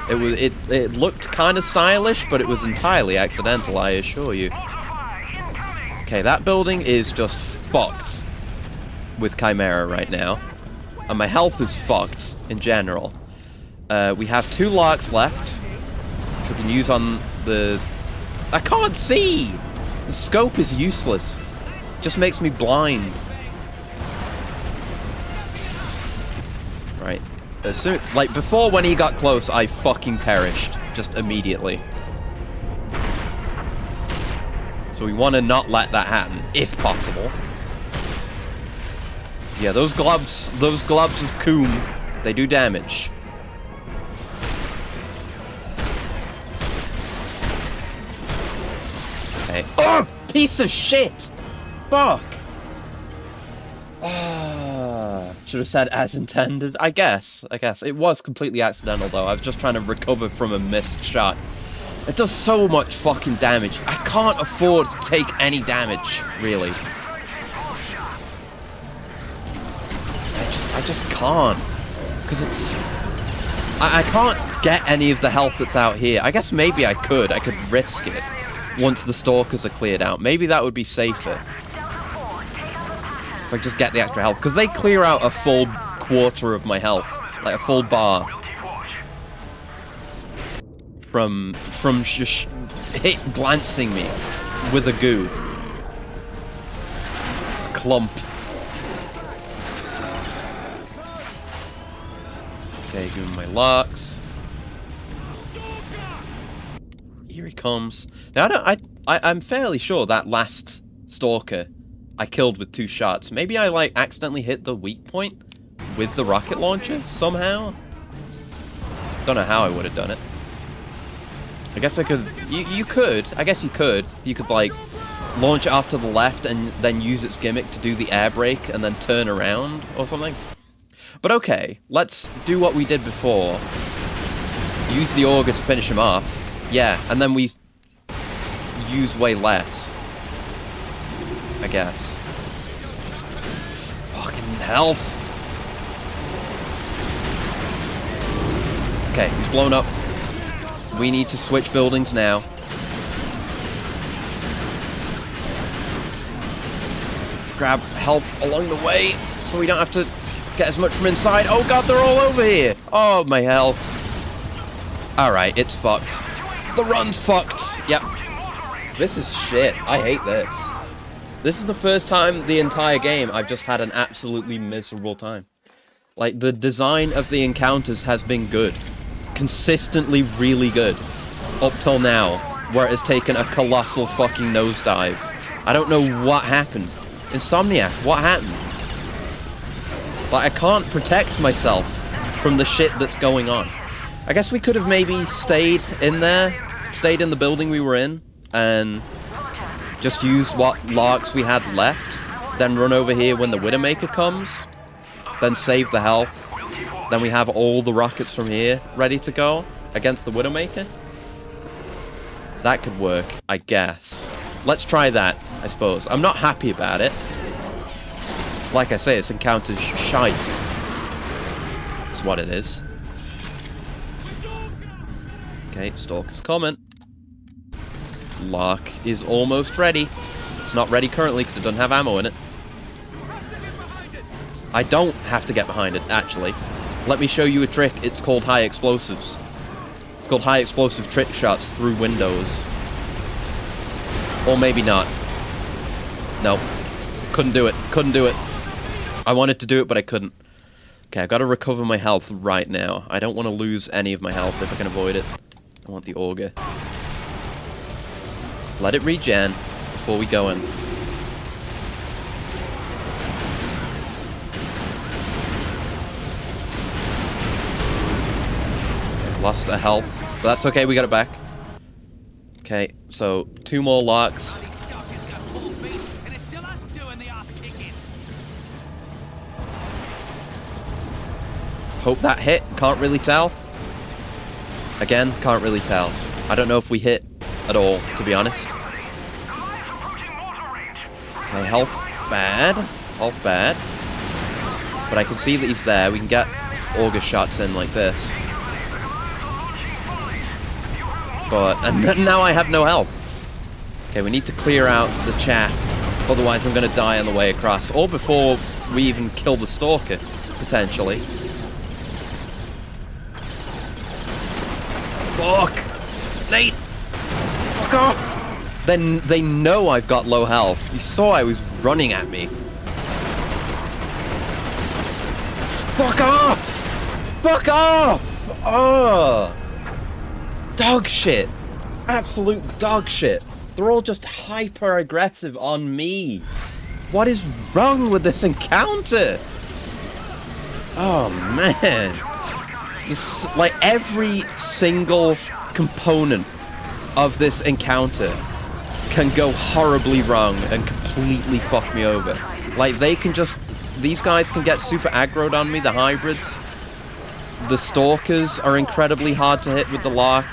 It looked kind of stylish, but it was entirely accidental, I assure you. Okay, that building is just fucked with Chimera right now, and my health is fucked in general. We have 2 larks left, which we can use on the... I can't see. The scope is useless. Just makes me blind. Right. As soon, like, before when he got close, I fucking perished. Just immediately. So we want to not let that happen, if possible. Yeah, those globs of coom, they do damage. Okay. Oh! Piece of shit! Fuck! Should have said as intended. I guess. It was completely accidental, though. I was just trying to recover from a missed shot. It does so much fucking damage. I can't afford to take any damage, really. I just can't. Because it's... I can't get any of the health that's out here. I guess maybe I could. I could risk it once the stalkers are cleared out. Maybe that would be safer. If I just get the extra health. Because they clear out a full quarter of my health. Like a full bar. From just glancing me with a goo. A clump. Okay, give him my larks. Here he comes. Now I'm fairly sure that last stalker I killed with 2 shots. Maybe I like accidentally hit the weak point with the rocket launcher somehow. Don't know how I would have done it. I guess I could. You could. I guess you could. You could like launch it off to the left and then use its gimmick to do the air brake and then turn around or something. But okay, let's do what we did before use the auger to finish him off. Yeah, and then we use way less, I guess. Fucking health. Okay, he's blown up. We need to switch buildings now. Grab help along the way so we don't have to get as much from inside. Oh god, they're all over here. Oh, my health. Alright, it's fucked. The run's fucked. Yep. This is shit. I hate this. This is the first time the entire game I've just had an absolutely miserable time. Like, the design of the encounters has been good. Consistently really good. Up till now, where it has taken a colossal fucking nosedive. I don't know what happened. Insomniac, what happened? Like, I can't protect myself from the shit that's going on. I guess we could have maybe stayed in there, stayed in the building we were in, and just used what larks we had left, then run over here when the Widowmaker comes, then save the health, then we have all the rockets from here ready to go against the Widowmaker. That could work, I guess. Let's try that, I suppose. I'm not happy about it. Like I say, it's encountered shite. That's what it is. Okay, Stalker's coming. Lark is almost ready. It's not ready currently because it doesn't have ammo in it. I don't have to get behind it, actually. Let me show you a trick. It's called high explosives. It's called high explosive trick shots through windows. Or maybe not. Nope. Couldn't do it. Couldn't do it. I wanted to do it, but I couldn't. Okay, I've got to recover my health right now. I don't want to lose any of my health if I can avoid it. I want the auger. Let it regen before we go in. Lost a health, but that's okay, we got it back. Okay, so 2 more larks. Hope that hit, can't really tell. Again, can't really tell. I don't know if we hit at all, to be honest. Okay, health bad. Health bad. But I can see that he's there. We can get auger shots in like this. But, and now I have no health. Okay, we need to clear out the chaff. Otherwise I'm going to die on the way across. Or before we even kill the Stalker, potentially. Fuck! Nate! Fuck off! Then they know I've got low health. You saw I was running at me. Fuck off! Fuck off! Oh! Dog shit. Absolute dog shit. They're all just hyper aggressive on me. What is wrong with this encounter? Oh man. It's like every single component of this encounter can go horribly wrong and completely fuck me over. Like they can just, these guys can get super aggroed on me, the hybrids. The Stalkers are incredibly hard to hit with the Lark.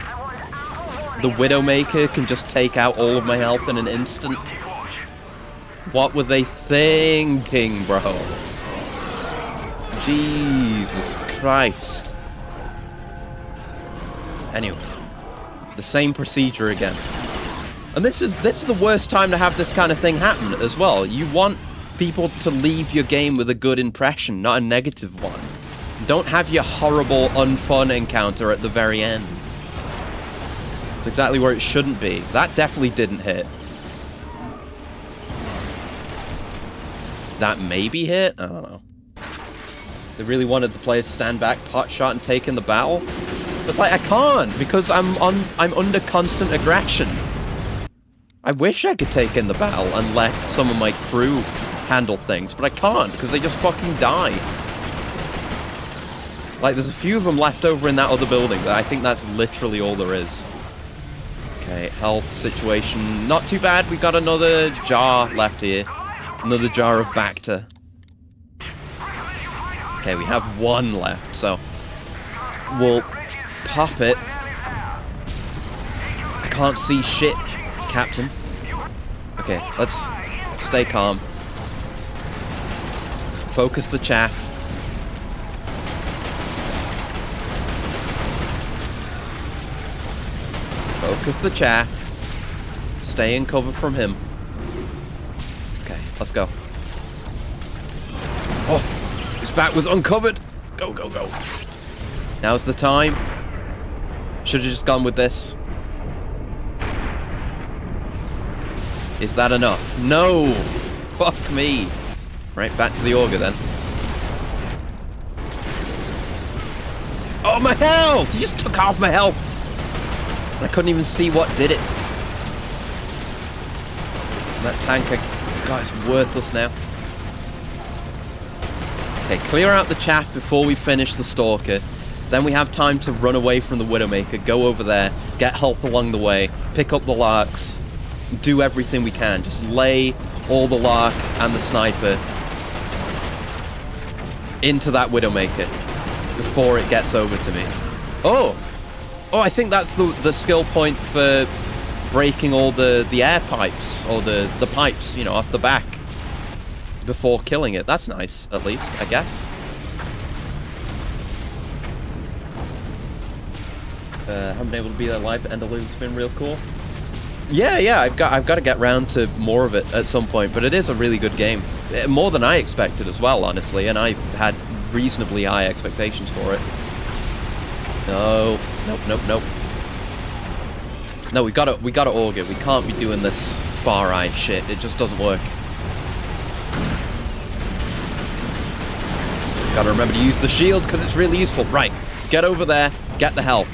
The Widowmaker can just take out all of my health in an instant. What were they thinking, bro? Jesus Christ. Anyway, the same procedure again. And this is the worst time to have this kind of thing happen as well. You want people to leave your game with a good impression, not a negative one. Don't have your horrible, unfun encounter at the very end. It's exactly where it shouldn't be. That definitely didn't hit. That maybe hit? I don't know. They really wanted the players to stand back, pot shot, and take in the battle. It's like I can't because I'm under constant aggression. I wish I could take in the battle and let some of my crew handle things, but I can't because they just fucking die. Like there's a few of them left over in that other building, but I think that's literally all there is. Okay, health situation not too bad. We got another jar left here. Another jar of Bacta. Okay, we have 1 left, so we'll Pop it. I can't see shit, Captain. Okay, let's stay calm. Focus the chaff. Focus the chaff. Stay in cover from him. Okay, let's go. Oh, his back was uncovered. Go, go, go. Now's the time. Should have just gone with this. Is that enough? No! Fuck me. Right, back to the auger then. Oh, my health! You just took half my health. I couldn't even see what did it. That tanker, God, it's worthless now. Okay, clear out the chaff before we finish the Stalker. Then we have time to run away from the Widowmaker, go over there, get health along the way, pick up the Larks, do everything we can. Just lay all the Lark and the Sniper into that Widowmaker before it gets over to me. Oh! Oh, I think that's the skill point for breaking all the air pipes, or the pipes, you know, off the back before killing it. That's nice, at least, I guess. Haven't been able to be there live at Enderloon's been real cool. Yeah, I've got to get round to more of it at some point, but it is a really good game. More than I expected as well, honestly, and I had reasonably high expectations for it. No, nope. No, we gotta auger. We can't be doing this Far Eye shit. It just doesn't work. Gotta remember to use the shield because it's really useful. Right, get over there, get the health.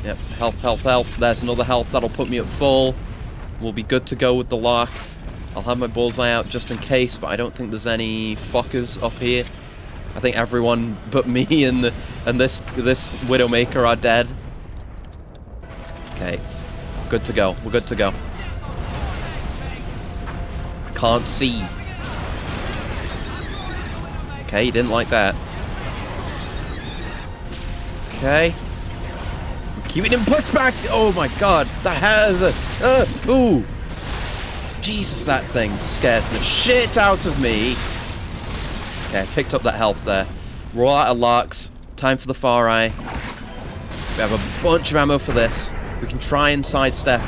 Yep, health. There's another health that'll put me at full. We'll be good to go with the Lark. I'll have my bullseye out just in case, but I don't think there's any fuckers up here. I think everyone but me and this Widowmaker are dead. Okay, good to go. We're good to go. Can't see. Okay, you didn't like that. Okay. Keeping him pushed back. Oh my god, that has ooh. Jesus, that thing scares the shit out of me. Okay, I picked up that health there. We're all out of Larks. Time for the Far Eye. We have a bunch of ammo for this. We can try and sidestep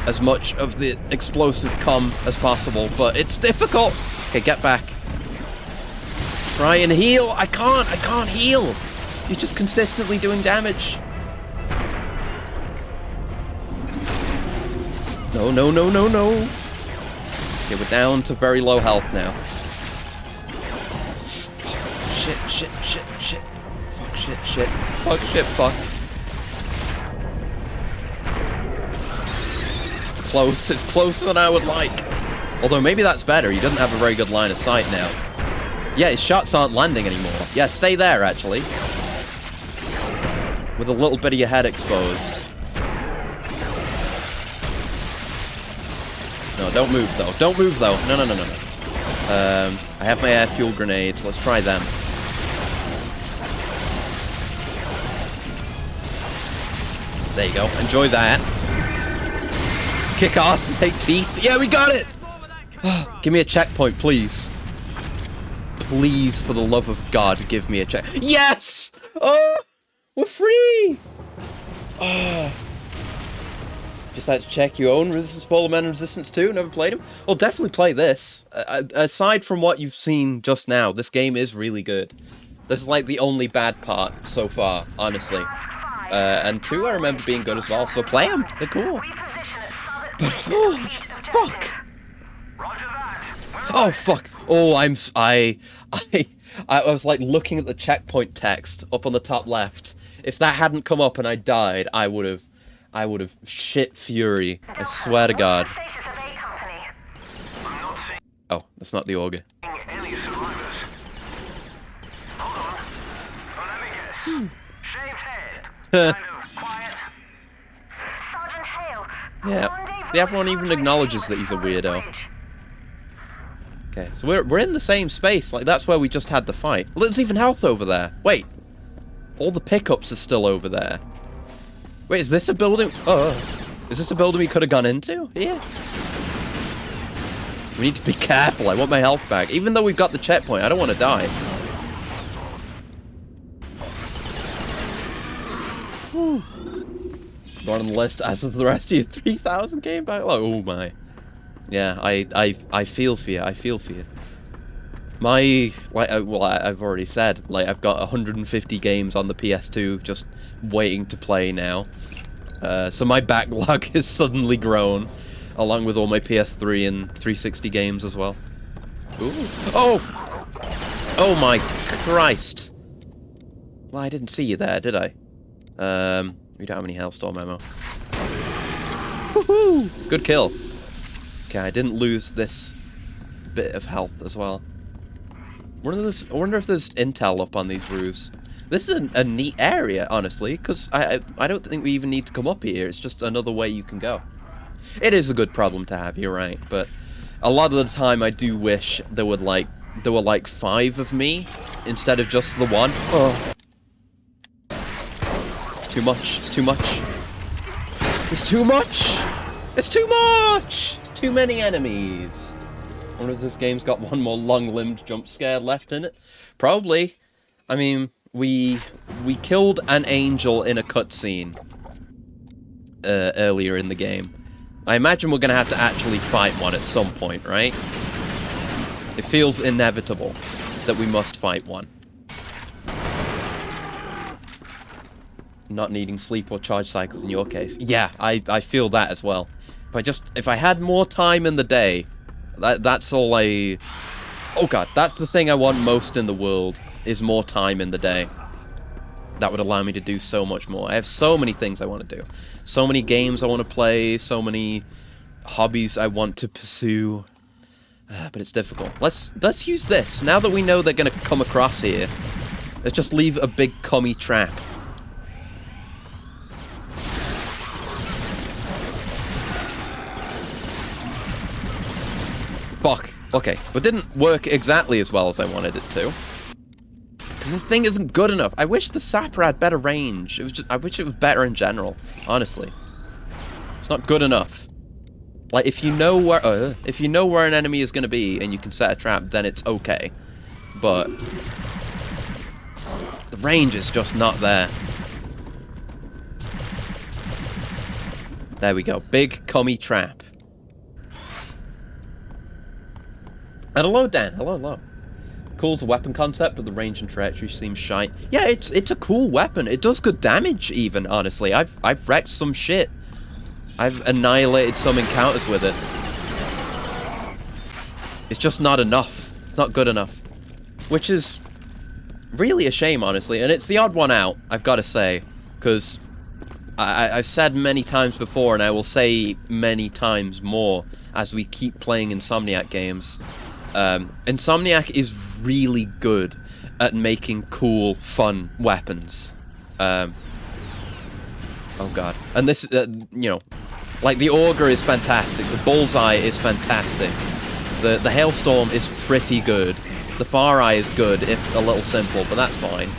as much of the explosive cum as possible, but it's difficult. Okay, get back. Try and heal. I can't heal. He's just consistently doing damage. No. Okay, we're down to very low health now. Shit. Fuck. It's close. It's closer than I would like. Although maybe that's better. He doesn't have a very good line of sight now. Yeah, his shots aren't landing anymore. Yeah, stay there, actually. With a little bit of your head exposed. No, don't move, though. Don't move, though. No. I have my air fuel grenades. Let's try them. There you go. Enjoy that. Kick ass and take teeth. Yeah, we got it! Give me a checkpoint, please. Please, for the love of God, give me a check. Yes! Oh! We're free! Oh. Just had to check your own Resistance Fallen Man and Resistance 2. Never played them? Well, definitely play this. Aside from what you've seen just now, this game is really good. This is like the only bad part so far, honestly. And 2 I remember being good as well, so play them. They're cool. But, oh, fuck! Oh, fuck! Oh, I was like looking at the checkpoint text up on the top left. If that hadn't come up and I died, I would have shit fury. I swear to God. Oh, that's not the auger. Yeah, everyone even acknowledges that he's a weirdo. Okay, so we're in the same space. Like, that's where we just had the fight. Well, there's even health over there. Wait. All the pickups are still over there. Wait, is this a building? Oh, is this a building we could have gone into? Yeah. We need to be careful. I want my health back. Even though we've got the checkpoint, I don't want to die. Whew. Not on the list as of the rest of your 3,000 game back. Oh my. Yeah, I feel for you. I feel for you. I've already said, like, I've got 150 games on the PS2 just waiting to play now. So my backlog has suddenly grown, along with all my PS3 and 360 games as well. Ooh. Oh! Oh my Christ! Well, I didn't see you there, did I? We don't have any Hellstorm ammo. Woohoo! Good kill. Okay, I didn't lose this bit of health as well. I wonder if there's intel up on these roofs. This is a neat area, honestly, because I don't think we even need to come up here. It's just another way you can go. It is a good problem to have, you're right, but a lot of the time I do wish there were like 5 of me instead of just the one. Oh. It's too much. It's too much. It's too much! It's too much! Too many enemies. I wonder if this game's got one more long-limbed jump scare left in it. Probably. I mean, we killed an angel in a cutscene earlier in the game. I imagine we're going to have to actually fight one at some point, right? It feels inevitable that we must fight one. Not needing sleep or charge cycles in your case. Yeah, I feel that as well. If I had more time in the day, that's all I... Oh god, that's the thing I want most in the world, is more time in the day. That would allow me to do so much more. I have so many things I want to do. So many games I want to play, so many hobbies I want to pursue. But it's difficult. Let's use this. Now that we know they're going to come across here, let's just leave a big commie trap. Fuck. Okay, but didn't work exactly as well as I wanted it to. Because the thing isn't good enough. I wish the sapper had better range. I wish it was better in general, honestly. It's not good enough. Like, if you know where an enemy is going to be and you can set a trap, then it's okay. But the range is just not there. There we go. Big commie trap. And hello, Dan. Hello. Cool as a weapon concept, but the range and trajectory seems shite. Yeah, it's a cool weapon. It does good damage, even, honestly. I've wrecked some shit. I've annihilated some encounters with it. It's just not enough. It's not good enough. Which is really a shame, honestly. And it's the odd one out, I've got to say. Because I've said many times before, and I will say many times more as we keep playing Insomniac games. Insomniac is really good at making cool, fun weapons. Oh god. And this, you know, like the Augur is fantastic, the Bullseye is fantastic, the Hailstorm is pretty good, the Far Eye is good, if a little simple, but that's fine.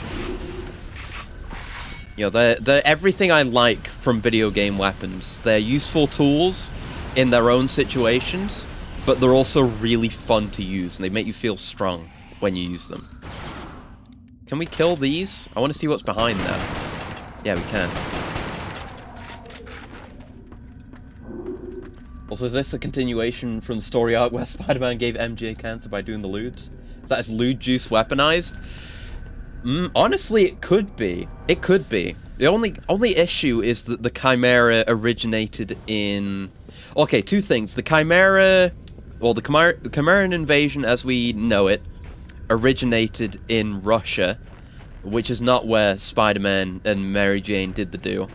You know, they're everything I like from video game weapons. They're useful tools in their own situations, but they're also really fun to use, and they make you feel strong when you use them. Can we kill these? I want to see what's behind them. Yeah, we can. Also, is this a continuation from the story arc where Spider-Man gave MJ cancer by doing the lewds? Is that his lewd juice weaponized? Honestly, it could be. It could be. The only issue is that the Chimera originated in... Okay, two things. The Chimera... Well, the Chimeran invasion, as we know it, originated in Russia, which is not where Spider-Man and Mary Jane did the do.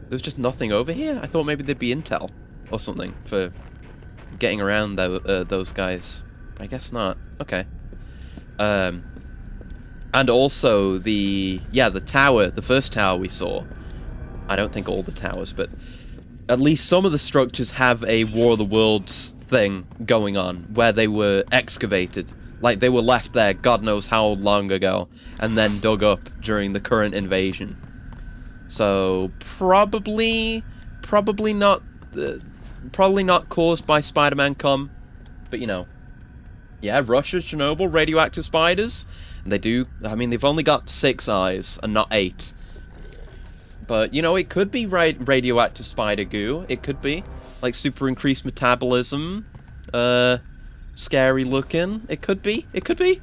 There's just nothing over here? I thought maybe there'd be intel or something for getting around those guys. I guess not. Okay. And also the tower, the first tower we saw. I don't think all the towers, but at least some of the structures have a War of the Worlds thing going on, where they were excavated Like, they were left there God knows how long ago, and then dug up during the current invasion. So, probably not caused by Spider-Man come, but you know. Yeah, Russia, Chernobyl, radioactive spiders. And they do, I mean, they've only got 6 eyes and not 8. But, you know, it could be radioactive spider goo. It could be. Like, super increased metabolism. Scary looking. It could be. It could be.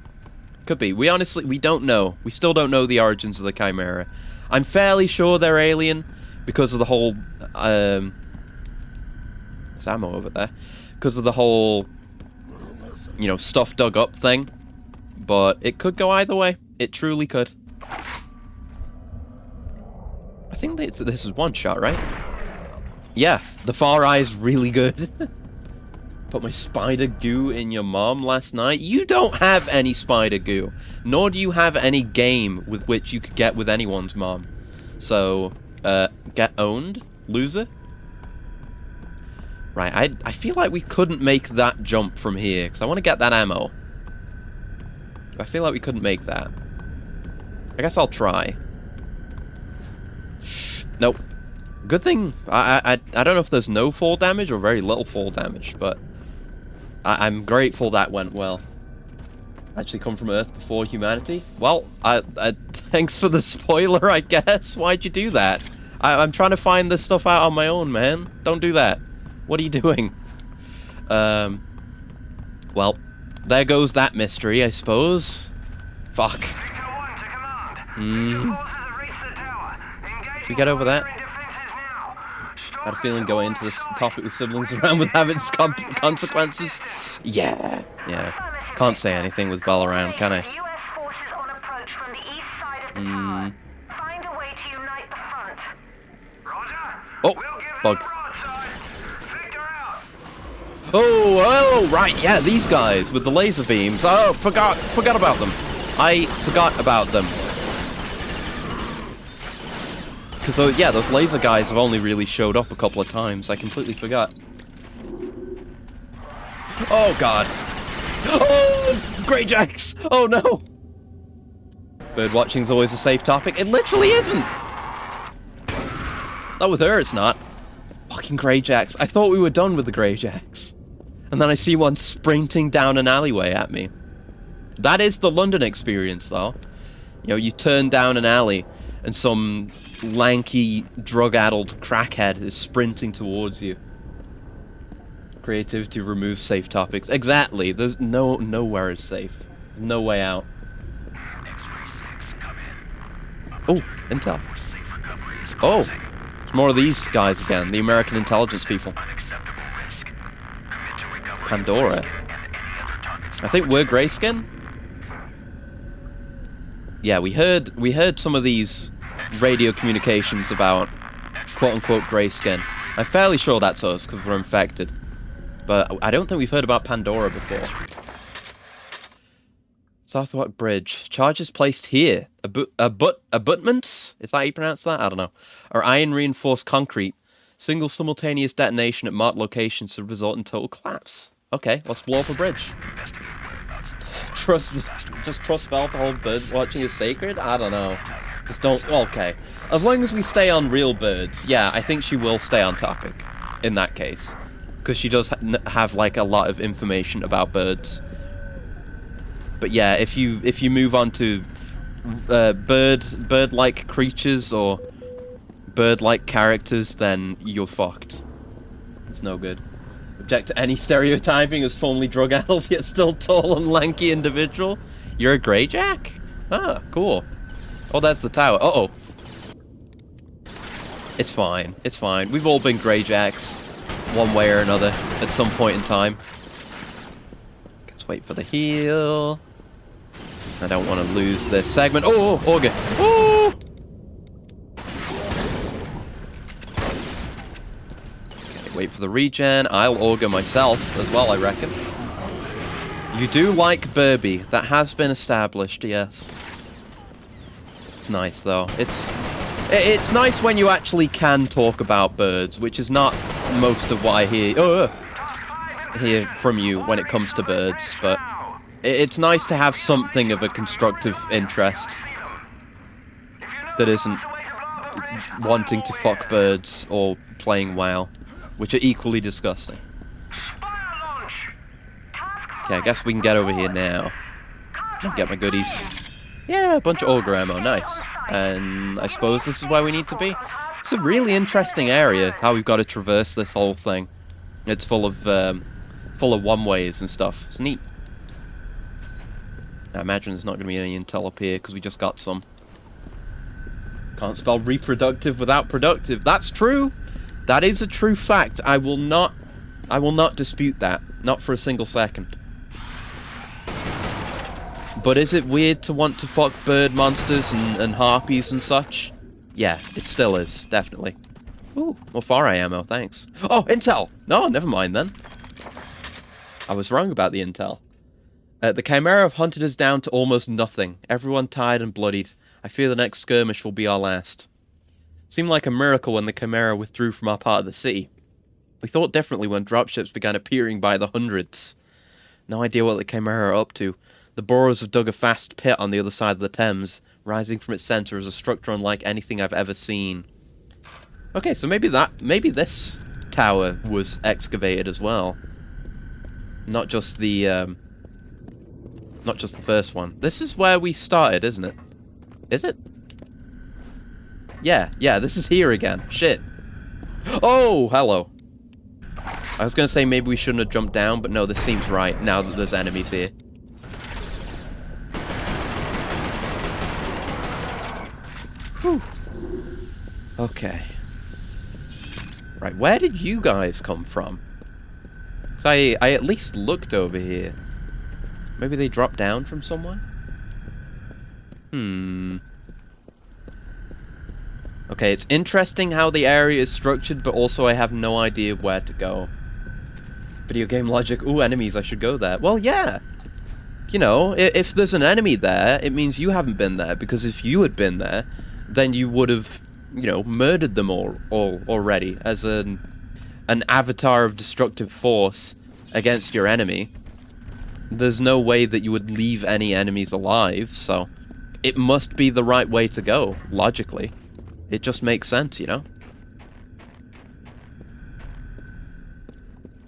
Could be. We don't know. We still don't know the origins of the Chimera. I'm fairly sure they're alien because of the whole, there's ammo over there. Because of the whole, you know, stuff dug up thing. But it could go either way. It truly could. I think this is one shot, right? Yeah, the far eye is really good. Put my spider goo in your mom last night. You don't have any spider goo. Nor do you have any game with which you could get with anyone's mom. So, get owned, loser. Right, I feel like we couldn't make that jump from here, because I want to get that ammo. I feel like we couldn't make that. I guess I'll try. Nope. Good thing, I don't know if there's no fall damage or very little fall damage, but I'm grateful that went well. Actually come from Earth before humanity? Well, thanks for the spoiler, I guess. Why'd you do that? I'm trying to find this stuff out on my own, man. Don't do that. What are you doing? Well, there goes that mystery, I suppose. Fuck. Should we get over that? I had a feeling going into this topic with siblings around would have its consequences. Yeah. Can't say anything with Val around, can I? Oh, bug. Oh, right, yeah, these guys with the laser beams. Oh, forgot about them. I forgot about them. Because, yeah, those laser guys have only really showed up a couple of times. I completely forgot. Oh, God. Oh, Greyjacks! Oh, no! Bird watching's always a safe topic. It literally isn't! Not with her, it's not. Fucking Greyjacks. I thought we were done with the Greyjacks. And then I see one sprinting down an alleyway at me. That is the London experience, though. You know, you turn down an alley, and some lanky, drug-addled crackhead is sprinting towards you. Creativity removes safe topics. Exactly. There's nowhere is safe. No way out. Oh, intel. Oh, there's more of these guys again. The American intelligence people. Pandora. I think we're Grayskin. Yeah, we heard some of these radio communications about quote-unquote Grayskin. I'm fairly sure that's us because we're infected. But I don't think we've heard about Pandora before. Southwark Bridge. Charges placed here. Abutments? Is that how you pronounce that? I don't know. Or iron-reinforced concrete. Single simultaneous detonation at marked locations to result in total collapse. Okay, let's blow up a bridge. Just trust Val to hold bird watching is sacred? I don't know. Just don't... Okay. As long as we stay on real birds, yeah, I think she will stay on topic. In that case. Because she does have, like, a lot of information about birds. But yeah, if you move on to bird-like creatures or bird-like characters, then you're fucked. It's no good. Object to any stereotyping as formerly drug-addled yet still tall and lanky individual. You're a Greyjack? Ah, cool. Oh, that's the tower. Uh-oh. It's fine. It's fine. We've all been Greyjacks, one way or another, at some point in time. Let's wait for the heal. I don't want to lose this segment. Oh, Auger. Oh! Okay, wait for the regen. I'll Auger myself as well, I reckon. You do like Burby. That has been established, yes. It's nice, though. It's nice when you actually can talk about birds, which is not most of what I hear from you when it comes to birds, but It's nice to have something of a constructive interest that isn't wanting to fuck birds or playing WoW, which are equally disgusting. Okay, I guess we can get over here now. I'll get my goodies. Yeah, a bunch of auger ammo, nice. And I suppose this is where we need to be. It's a really interesting area, how we've got to traverse this whole thing. It's full of one-ways and stuff. It's neat. I imagine there's not going to be any intel up here, because we just got some. Can't spell reproductive without productive. That's true! That is a true fact. I will not dispute that. Not for a single second. But is it weird to want to fuck bird monsters and harpies and such? Yeah, it still is, definitely. Ooh, more far ammo, thanks. Oh, intel! No, never mind then. I was wrong about the intel. The Chimera have hunted us down to almost nothing. Everyone tired and bloodied. I fear the next skirmish will be our last. Seemed like a miracle when the Chimera withdrew from our part of the city. We thought differently when dropships began appearing by the hundreds. No idea what the Chimera are up to. The Boros have dug a vast pit on the other side of the Thames. Rising from its center is a structure unlike anything I've ever seen. Okay, so maybe this tower was excavated as well. Not just the first one. This is where we started, isn't it? Is it? Yeah, this is here again. Shit. Oh, hello. I was gonna say maybe we shouldn't have jumped down, but no, this seems right now that there's enemies here. Whew. Okay. Right, where did you guys come from? So I at least looked over here. Maybe they dropped down from somewhere? Okay, it's interesting how the area is structured, but also I have no idea where to go. Video game logic. Ooh, enemies, I should go there. Well, yeah. You know, if there's an enemy there, it means you haven't been there, because if you had been there, then you would have, you know, murdered them all already as an avatar of destructive force against your enemy. There's no way that you would leave any enemies alive, so it must be the right way to go, logically. It just makes sense, you know?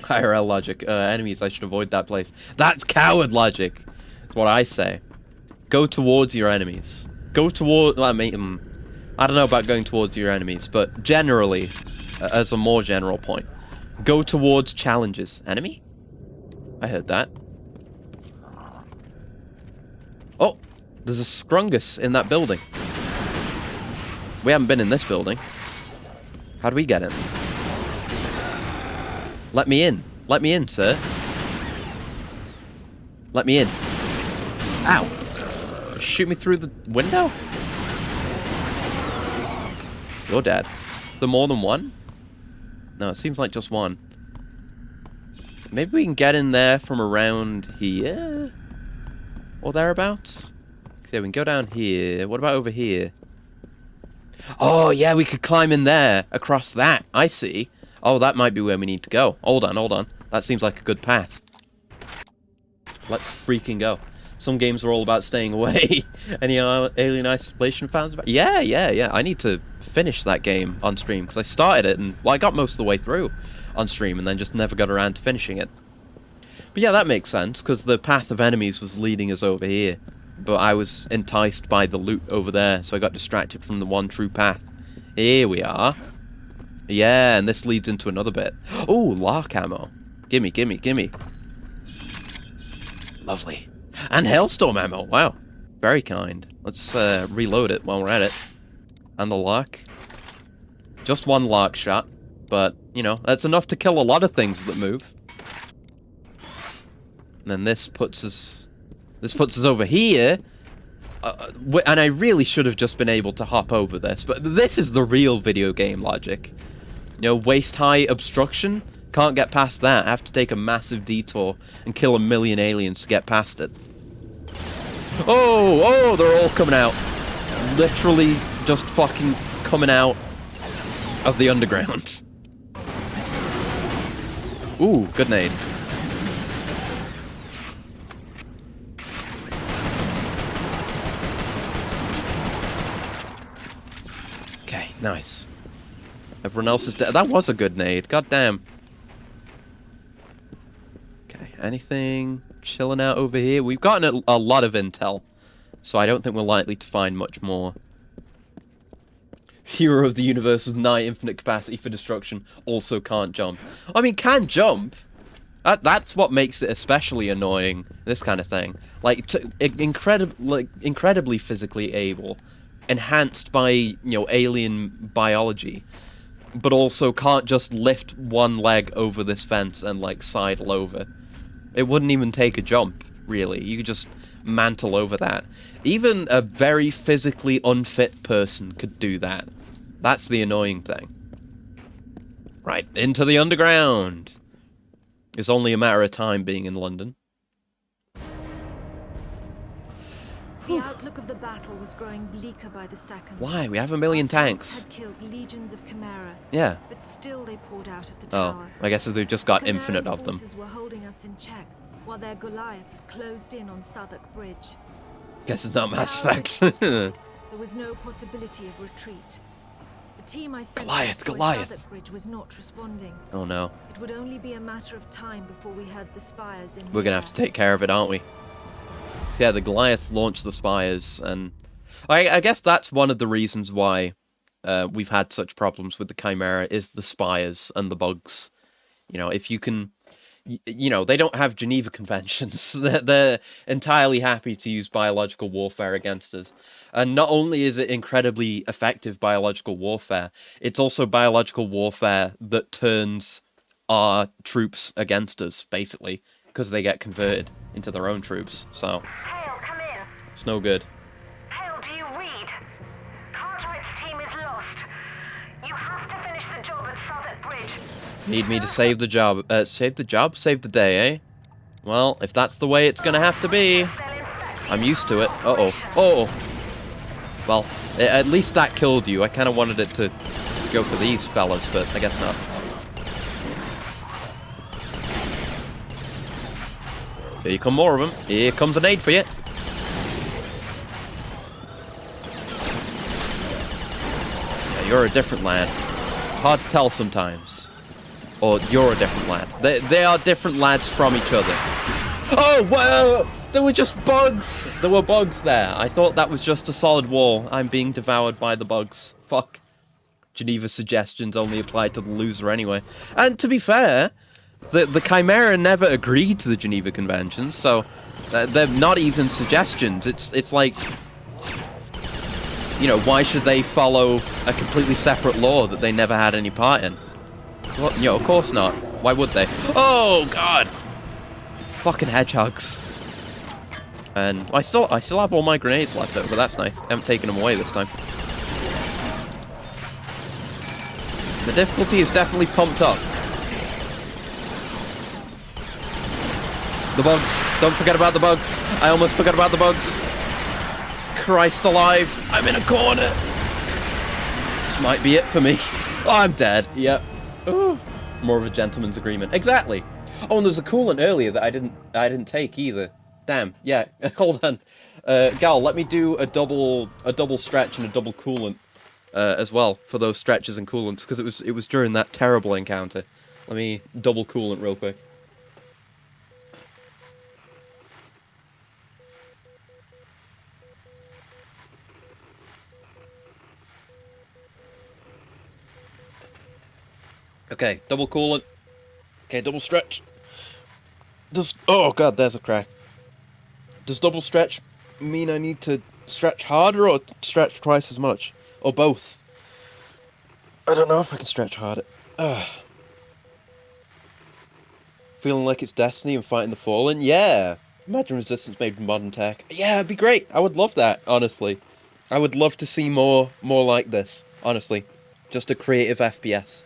IRL logic. Enemies, I should avoid that place. That's coward logic! That's what I say. Go towards your enemies. Go toward... I mean, I don't know about going towards your enemies, but generally, as a more general point, go towards challenges. Enemy? I heard that. Oh! There's a Scrungus in that building. We haven't been in this building. How do we get in? Let me in. Let me in, sir. Let me in. Ow! Shoot me through the window? You're dead. Is there more than one? No, it seems like just one. Maybe we can get in there from around here? Or thereabouts? Yeah, we can go down here. What about over here? Oh, yeah, we could climb in there. Across that. I see. Oh, that might be where we need to go. Hold on, hold on. That seems like a good path. Let's freaking go. Some games are all about staying away. Any Alien Isolation fans? Yeah. I need to finish that game on stream, because I started it, and, well, I got most of the way through on stream, and then just never got around to finishing it. But yeah, that makes sense, because the path of enemies was leading us over here. But I was enticed by the loot over there, so I got distracted from the one true path. Here we are. Yeah, and this leads into another bit. Oh, lark ammo. Gimme. Lovely. And hailstorm ammo. Wow. Very kind. Let's reload it while we're at it. And the lark. Just one lark shot. But, you know, that's enough to kill a lot of things that move. And then this puts us over here. And I really should have just been able to hop over this. But this is the real video game logic. You know, waist-high obstruction. Can't get past that. I have to take a massive detour and kill 1 million aliens to get past it. Oh, they're all coming out. Literally just fucking coming out of the underground. Ooh, good nade. Nice. Everyone else is dead. That was a good nade. God damn. Okay, anything chilling out over here? We've gotten a lot of intel, so I don't think we're likely to find much more. Hero of the universe with nigh infinite capacity for destruction also can't jump. I mean, can jump. That's what makes it especially annoying, this kind of thing. Like, incredibly physically able, enhanced by, you know, alien biology, but also can't just lift one leg over this fence and, like, sidle over. It wouldn't even take a jump, really. You could just mantle over that. Even a very physically unfit person could do that. That's the annoying thing. Right, into the underground! It's only a matter of time being in London. The outlook of the battle was growing bleaker by the second. Why? We have a million tanks. Had killed legions of Chimera. Yeah. But still they poured out of the tower. Oh, I guess they've just got infinite of them. Forces were holding us in check, while their Goliaths closed in on Southwark Bridge. Guess it's not Mass Effect. There was no possibility of retreat. The team I sent Goliath. Southwark Bridge was not responding. Oh no. It would only be a matter of time before we had the spires in. We're gonna have to take care of it, aren't we? So yeah, the Goliath launched the spires, and I guess that's one of the reasons why we've had such problems with the Chimera, is the spires and the bugs. You know, if you can... You know, they don't have Geneva Conventions. They're entirely happy to use biological warfare against us. And not only is it incredibly effective biological warfare, it's also biological warfare that turns our troops against us, basically, because they get converted into their own troops. So, Hale, come in. It's no good. Hale, do you read? Cartwright's team is lost. You have to finish the job at Southwark Bridge. Need me to save the job. Save the job? Save the day, eh? Well, if that's the way it's gonna have to be, I'm used to it. Uh-oh. Oh! Well, at least that killed you. I kind of wanted it to go for these fellas, but I guess not. Here come more of them. Here comes an aid for you. Yeah, you're a different lad. Hard to tell sometimes. Or you're a different lad. They are different lads from each other. Oh, wow! There were just bugs! There were bugs there. I thought that was just a solid wall. I'm being devoured by the bugs. Fuck. Geneva suggestions only applied to the loser anyway. And to be fair, the Chimera never agreed to the Geneva Conventions, so they're not even suggestions. It's like, you know, why should they follow a completely separate law that they never had any part in? Well, you know, of course not. Why would they? Oh, God! Fucking hedgehogs. And I still have all my grenades left over. That's nice. I haven't taken them away this time. The difficulty is definitely pumped up. The bugs. Don't forget about the bugs. I almost forgot about the bugs. Christ alive. I'm in a corner. This might be it for me. Oh, I'm dead. Yep. Ooh. More of a gentleman's agreement. Exactly. Oh, and there's a coolant earlier that I didn't take either. Damn. Yeah. Hold on. Gal, let me do a double stretch and a double coolant as well for those stretches and coolants, because it was during that terrible encounter. Let me double coolant real quick. Okay, double coolant. Okay, double stretch. Oh god, there's a crack. Does double stretch mean I need to stretch harder or stretch twice as much? Or both? I don't know if I can stretch harder. Feeling like it's Destiny and fighting the Fallen? Yeah! Imagine Resistance made with modern tech. Yeah, it'd be great! I would love that, honestly. I would love to see more like this, honestly. Just a creative FPS.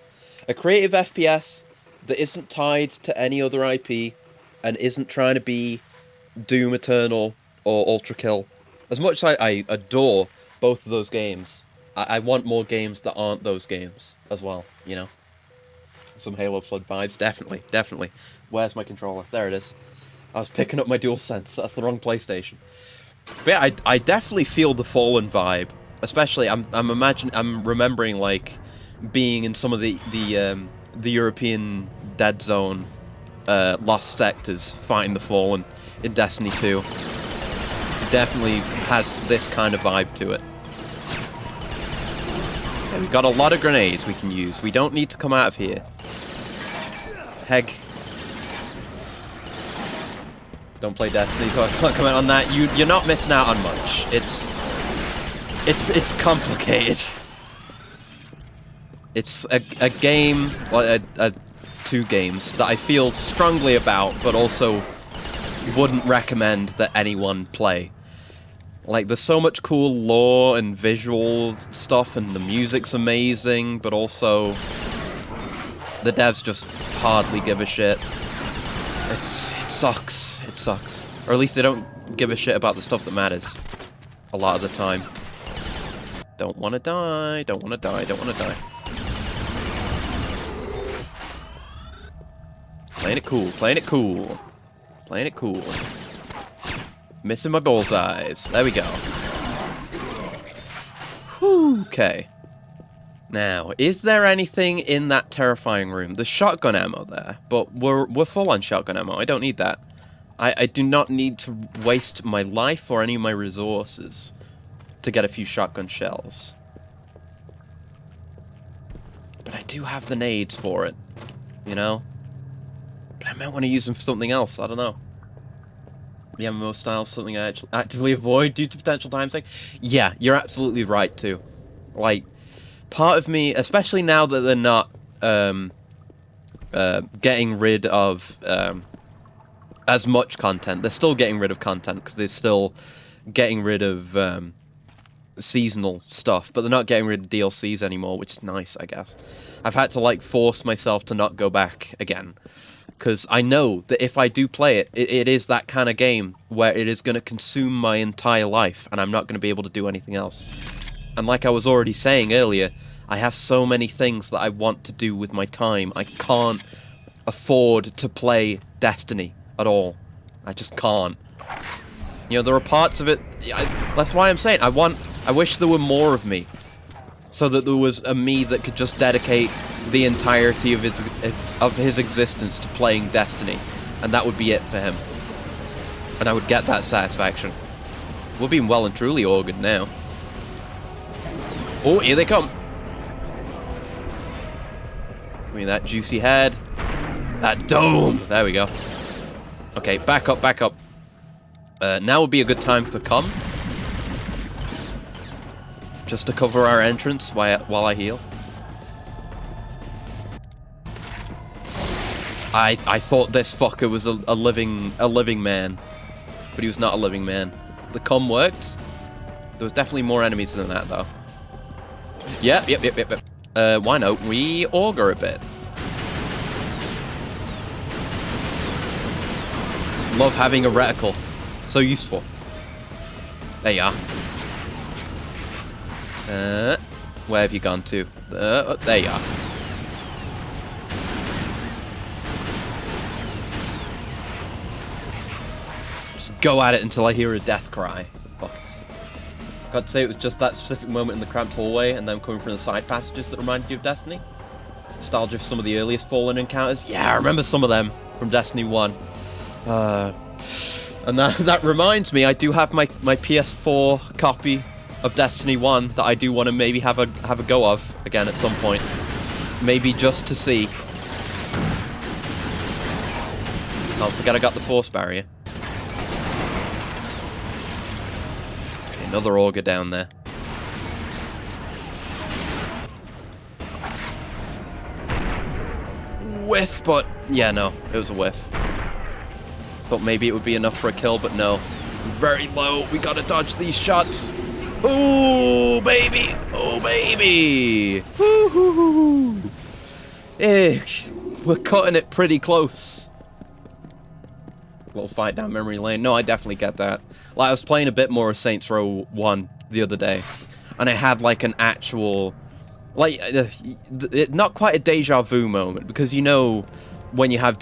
A creative FPS that isn't tied to any other IP and isn't trying to be Doom Eternal or Ultra Kill. As much as I adore both of those games, I want more games that aren't those games as well, you know? Some Halo Flood vibes, definitely. Where's my controller? There it is. I was picking up my DualSense, that's the wrong PlayStation. But yeah, I definitely feel the Fallen vibe especially I'm remembering like being in some of the European dead zone lost sectors fighting the Fallen in Destiny 2. It definitely has this kind of vibe to it. Okay, we've got a lot of grenades we can use. We don't need to come out of here. Heck. Don't play Destiny, so I can't comment on that. You're not missing out on much. It's complicated. It's a game, well, two games that I feel strongly about, but also wouldn't recommend that anyone play. Like, there's so much cool lore and visual stuff, and the music's amazing, but also the devs just hardly give a shit. It sucks. It sucks. Or at least they don't give a shit about the stuff that matters. A lot of the time. Don't wanna die, don't wanna die, don't wanna die. Playing it cool, playing it cool. Playing it cool. Missing my bullseyes. There we go. Whew, okay. Now, is there anything in that terrifying room? There's shotgun ammo there, but we're full on shotgun ammo. I don't need that. I do not need to waste my life or any of my resources to get a few shotgun shells. But I do have the nades for it, you know? But I might want to use them for something else, I don't know. The MMO style is something I actively avoid due to potential time sink. Yeah, you're absolutely right too. Like, part of me, especially now that they're not getting rid of as much content. They're still getting rid of content because they're still getting rid of seasonal stuff, but they're not getting rid of DLCs anymore, which is nice, I guess. I've had to like force myself to not go back again. Because I know that if I do play it, it is that kind of game where it is going to consume my entire life, and I'm not going to be able to do anything else. And like I was already saying earlier, I have so many things that I want to do with my time. I can't afford to play Destiny at all. I just can't. You know, there are parts of it... that's why I'm saying, I wish there were more of me. So that there was a me that could just dedicate the entirety of his existence to playing Destiny, and that would be it for him. And I would get that satisfaction. We're being well and truly ordered now. Oh, here they come! Give me that juicy head. That dome! There we go. Okay, back up, back up. Now would be a good time for come. Just to cover our entrance while I heal. I thought this fucker was a living man, but he was not a living man. The comm worked. There was definitely more enemies than that though. Yep. Why not? We augur a bit. Love having a reticle. So useful. There you are. Where have you gone to? There you are. Just go at it until I hear a death cry. Fuck. Got to say it was just that specific moment in the cramped hallway and them coming from the side passages that reminded you of Destiny. Nostalgia for some of the earliest Fallen encounters. Yeah, I remember some of them from Destiny 1. And that reminds me, I do have my PS4 copy of Destiny 1 that I do want to maybe have a go of again at some point. Maybe just to see. Don't forget I got the force barrier. Okay, another augur down there. Whiff, but yeah, no, it was a whiff. Thought maybe it would be enough for a kill, but no. Very low. We gotta dodge these shots. Oh, baby! Oh, baby! Woo-hoo-hoo! We're cutting it pretty close. Little fight down memory lane. No, I definitely get that. Like, I was playing a bit more of Saints Row 1 the other day, and I had, like, an actual... Like, not quite a deja vu moment, because you know when you have,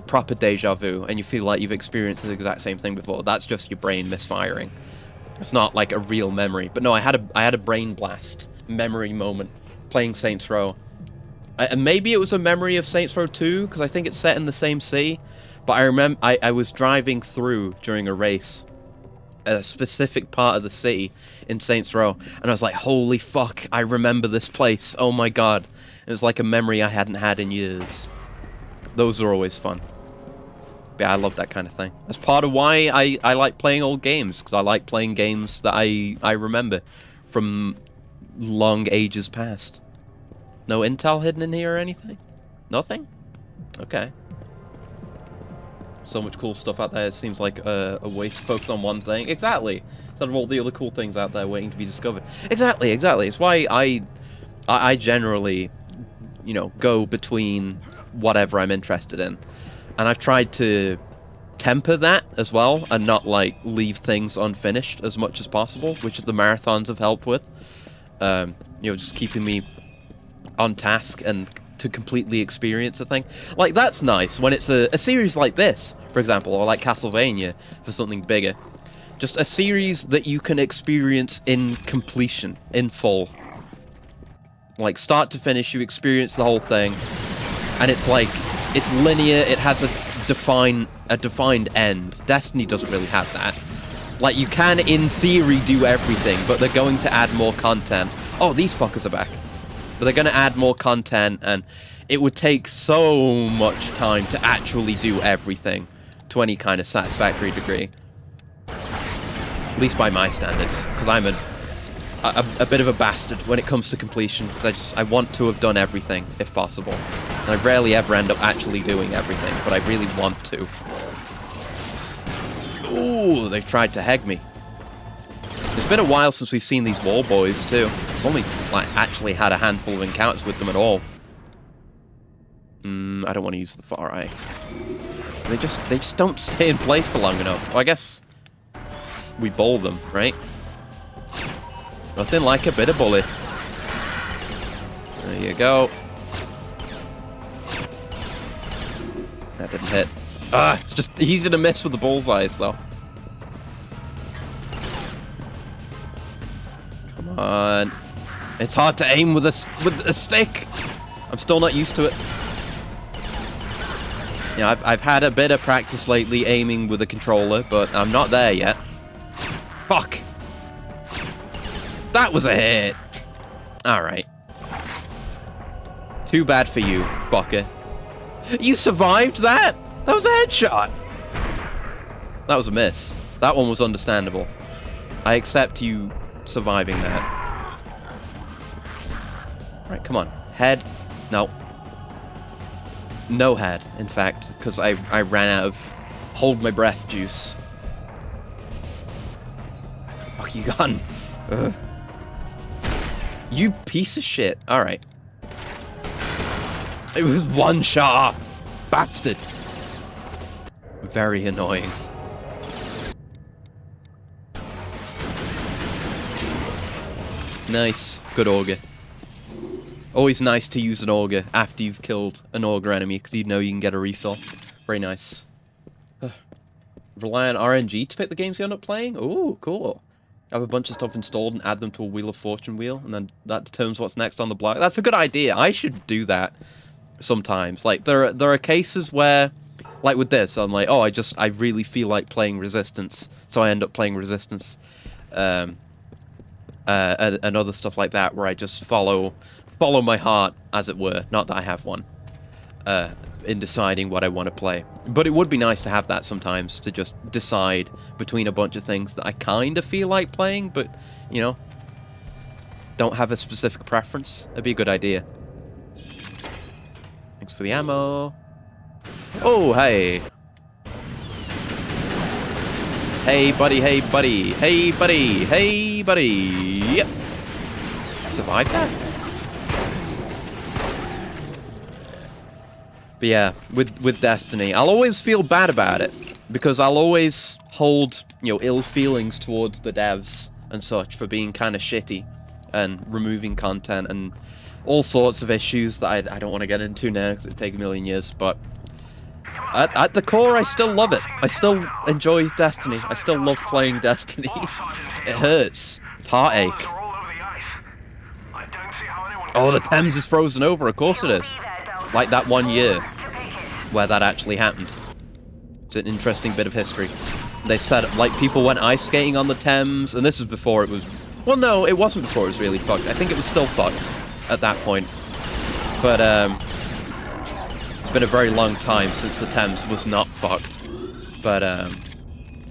proper deja vu, and you feel like you've experienced the exact same thing before. That's just your brain misfiring. It's not like a real memory. But no, I had a brain blast memory moment playing Saints Row. And maybe it was a memory of Saints Row 2, because I think it's set in the same sea. But I remember I was driving through during a race a specific part of the city in Saints Row, and I was like, holy fuck, I remember this place. Oh my god. It was like a memory I hadn't had in years. Those are always fun. But yeah, I love that kind of thing. That's part of why I like playing old games, because I like playing games that I remember from long ages past. No intel hidden in here or anything? Nothing? Okay. So much cool stuff out there. It seems like a waste to focus on one thing. Exactly. Instead of all the other cool things out there waiting to be discovered. Exactly, exactly. It's why I generally, you know, go between whatever I'm interested in. And I've tried to temper that as well, and not, like, leave things unfinished as much as possible, which the marathons have helped with. You know, just keeping me on task and to completely experience a thing. Like, that's nice when it's a series like this, for example, or like Castlevania for something bigger. Just a series that you can experience in completion, in full. Like, start to finish, you experience the whole thing, and it's like, it's linear, it has a defined end. Destiny doesn't really have that. Like, you can, in theory, do everything, but they're going to add more content. Oh, these fuckers are back. But they're going to add more content, and it would take so much time to actually do everything to any kind of satisfactory degree. At least by my standards, because I'm a bit of a bastard when it comes to completion, because I want to have done everything, if possible. And I rarely ever end up actually doing everything, but I really want to. Ooh, they've tried to heg me. It's been a while since we've seen these wall boys, too. I've only, like, actually had a handful of encounters with them at all. I don't want to use the far eye. They just don't stay in place for long enough. Well, I guess we bowl them, right? Nothing like a bit of bully. There you go. That didn't hit. Ah, it's just easy to miss with the bullseyes, though. Come on. It's hard to aim with a stick. I'm still not used to it. Yeah, I've had a bit of practice lately aiming with a controller, but I'm not there yet. Fuck. That was a hit. Alright. Too bad for you, fucker. You survived that? That was a headshot. That was a miss. That one was understandable. I accept you surviving that. Right, come on. Head. No. No head, in fact, because I ran out of hold my breath juice. Fuck you gone. Ugh. You piece of shit. Alright. It was one shot. Bastard. Very annoying. Nice. Good auger. Always nice to use an auger after you've killed an auger enemy, because you know you can get a refill. Very nice. Rely on RNG to pick the games you end up playing? Ooh, cool. Have a bunch of stuff installed and add them to a Wheel of Fortune wheel, and then that determines what's next on the block. That's a good idea. I should do that sometimes. Like, there are cases where, like with this, I'm like, oh, I really feel like playing Resistance, so I end up playing Resistance. And other stuff like that, where I just follow my heart, as it were. Not that I have one. In deciding what I want to play. But it would be nice to have that sometimes, to just decide between a bunch of things that I kind of feel like playing, but, you know, don't have a specific preference. That'd be a good idea. Thanks for the ammo. Oh, hey. Hey, buddy, hey, buddy. Hey, buddy, hey, buddy. Yep. Survived that? But yeah, with Destiny, I'll always feel bad about it, because I'll always hold, you know, ill feelings towards the devs and such for being kind of shitty and removing content and all sorts of issues that I don't want to get into now because it'd take a million years. But at the core, I still love it. I still enjoy Destiny. I still love playing Destiny. It hurts. It's heartache. Are all over the ice. I don't see how anyone Oh, can the Thames is frozen over. Of course it He'll is. be there, Delta. Like that one year To pick it. where that actually happened. It's an interesting bit of history. They said, like, people went ice skating on the Thames, and this was before it was... Well, no, it wasn't before it was really fucked. I think it was still fucked at that point. But, it's been a very long time since the Thames was not fucked. But,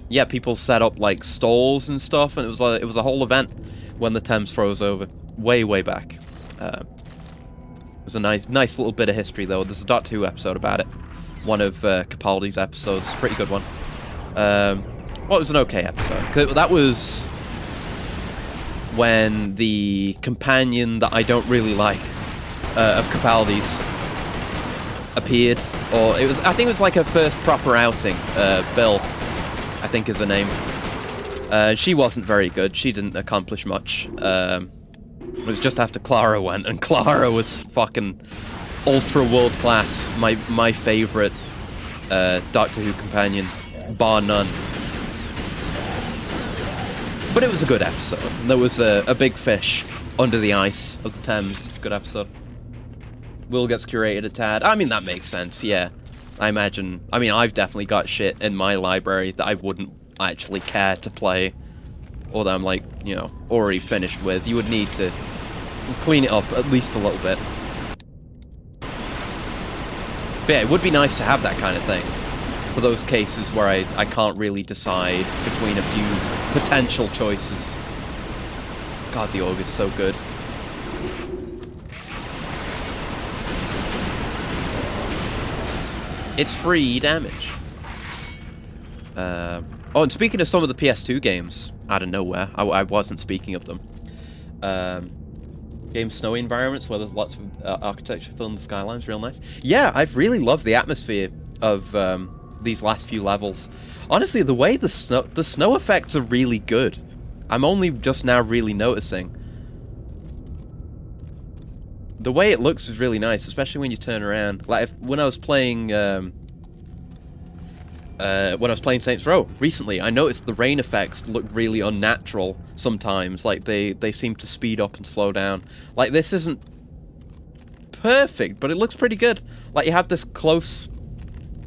yeah, people set up, like, stalls and stuff, and it was a whole event when the Thames froze over. Way, way back. It was a nice little bit of history, though. There's a Doctor Who episode about it. One of Capaldi's episodes. Pretty good one. Well, it was an okay episode. 'Cause that was when the companion that I don't really like of Capaldi's appeared. Or it was, I think it was like her first proper outing. Bill, I think is her name. She wasn't very good. She didn't accomplish much. It was just after Clara went, and Clara was fucking ultra world class. My favorite Doctor Who companion, bar none. But it was a good episode. There was a big fish under the ice of the Thames. Good episode. Will gets curated a tad. I mean, that makes sense, yeah. I imagine... I mean, I've definitely got shit in my library that I wouldn't actually care to play. Or that I'm, like, you know, already finished with. You would need to clean it up at least a little bit. But yeah, it would be nice to have that kind of thing. For those cases where I can't really decide between a few potential choices. God, the Org is so good. It's free damage. Oh, and speaking of some of the PS2 games, out of nowhere, I wasn't speaking of them. Game snowy environments where there's lots of architecture filling the skylines, real nice. Yeah, I've really loved the atmosphere of these last few levels. Honestly, the way the snow effects are really good. I'm only just now really noticing. The way it looks is really nice, especially when you turn around. Like when I was playing Saints Row recently, I noticed the rain effects look really unnatural sometimes. Like they seem to speed up and slow down. Like this isn't perfect, but it looks pretty good. Like you have this close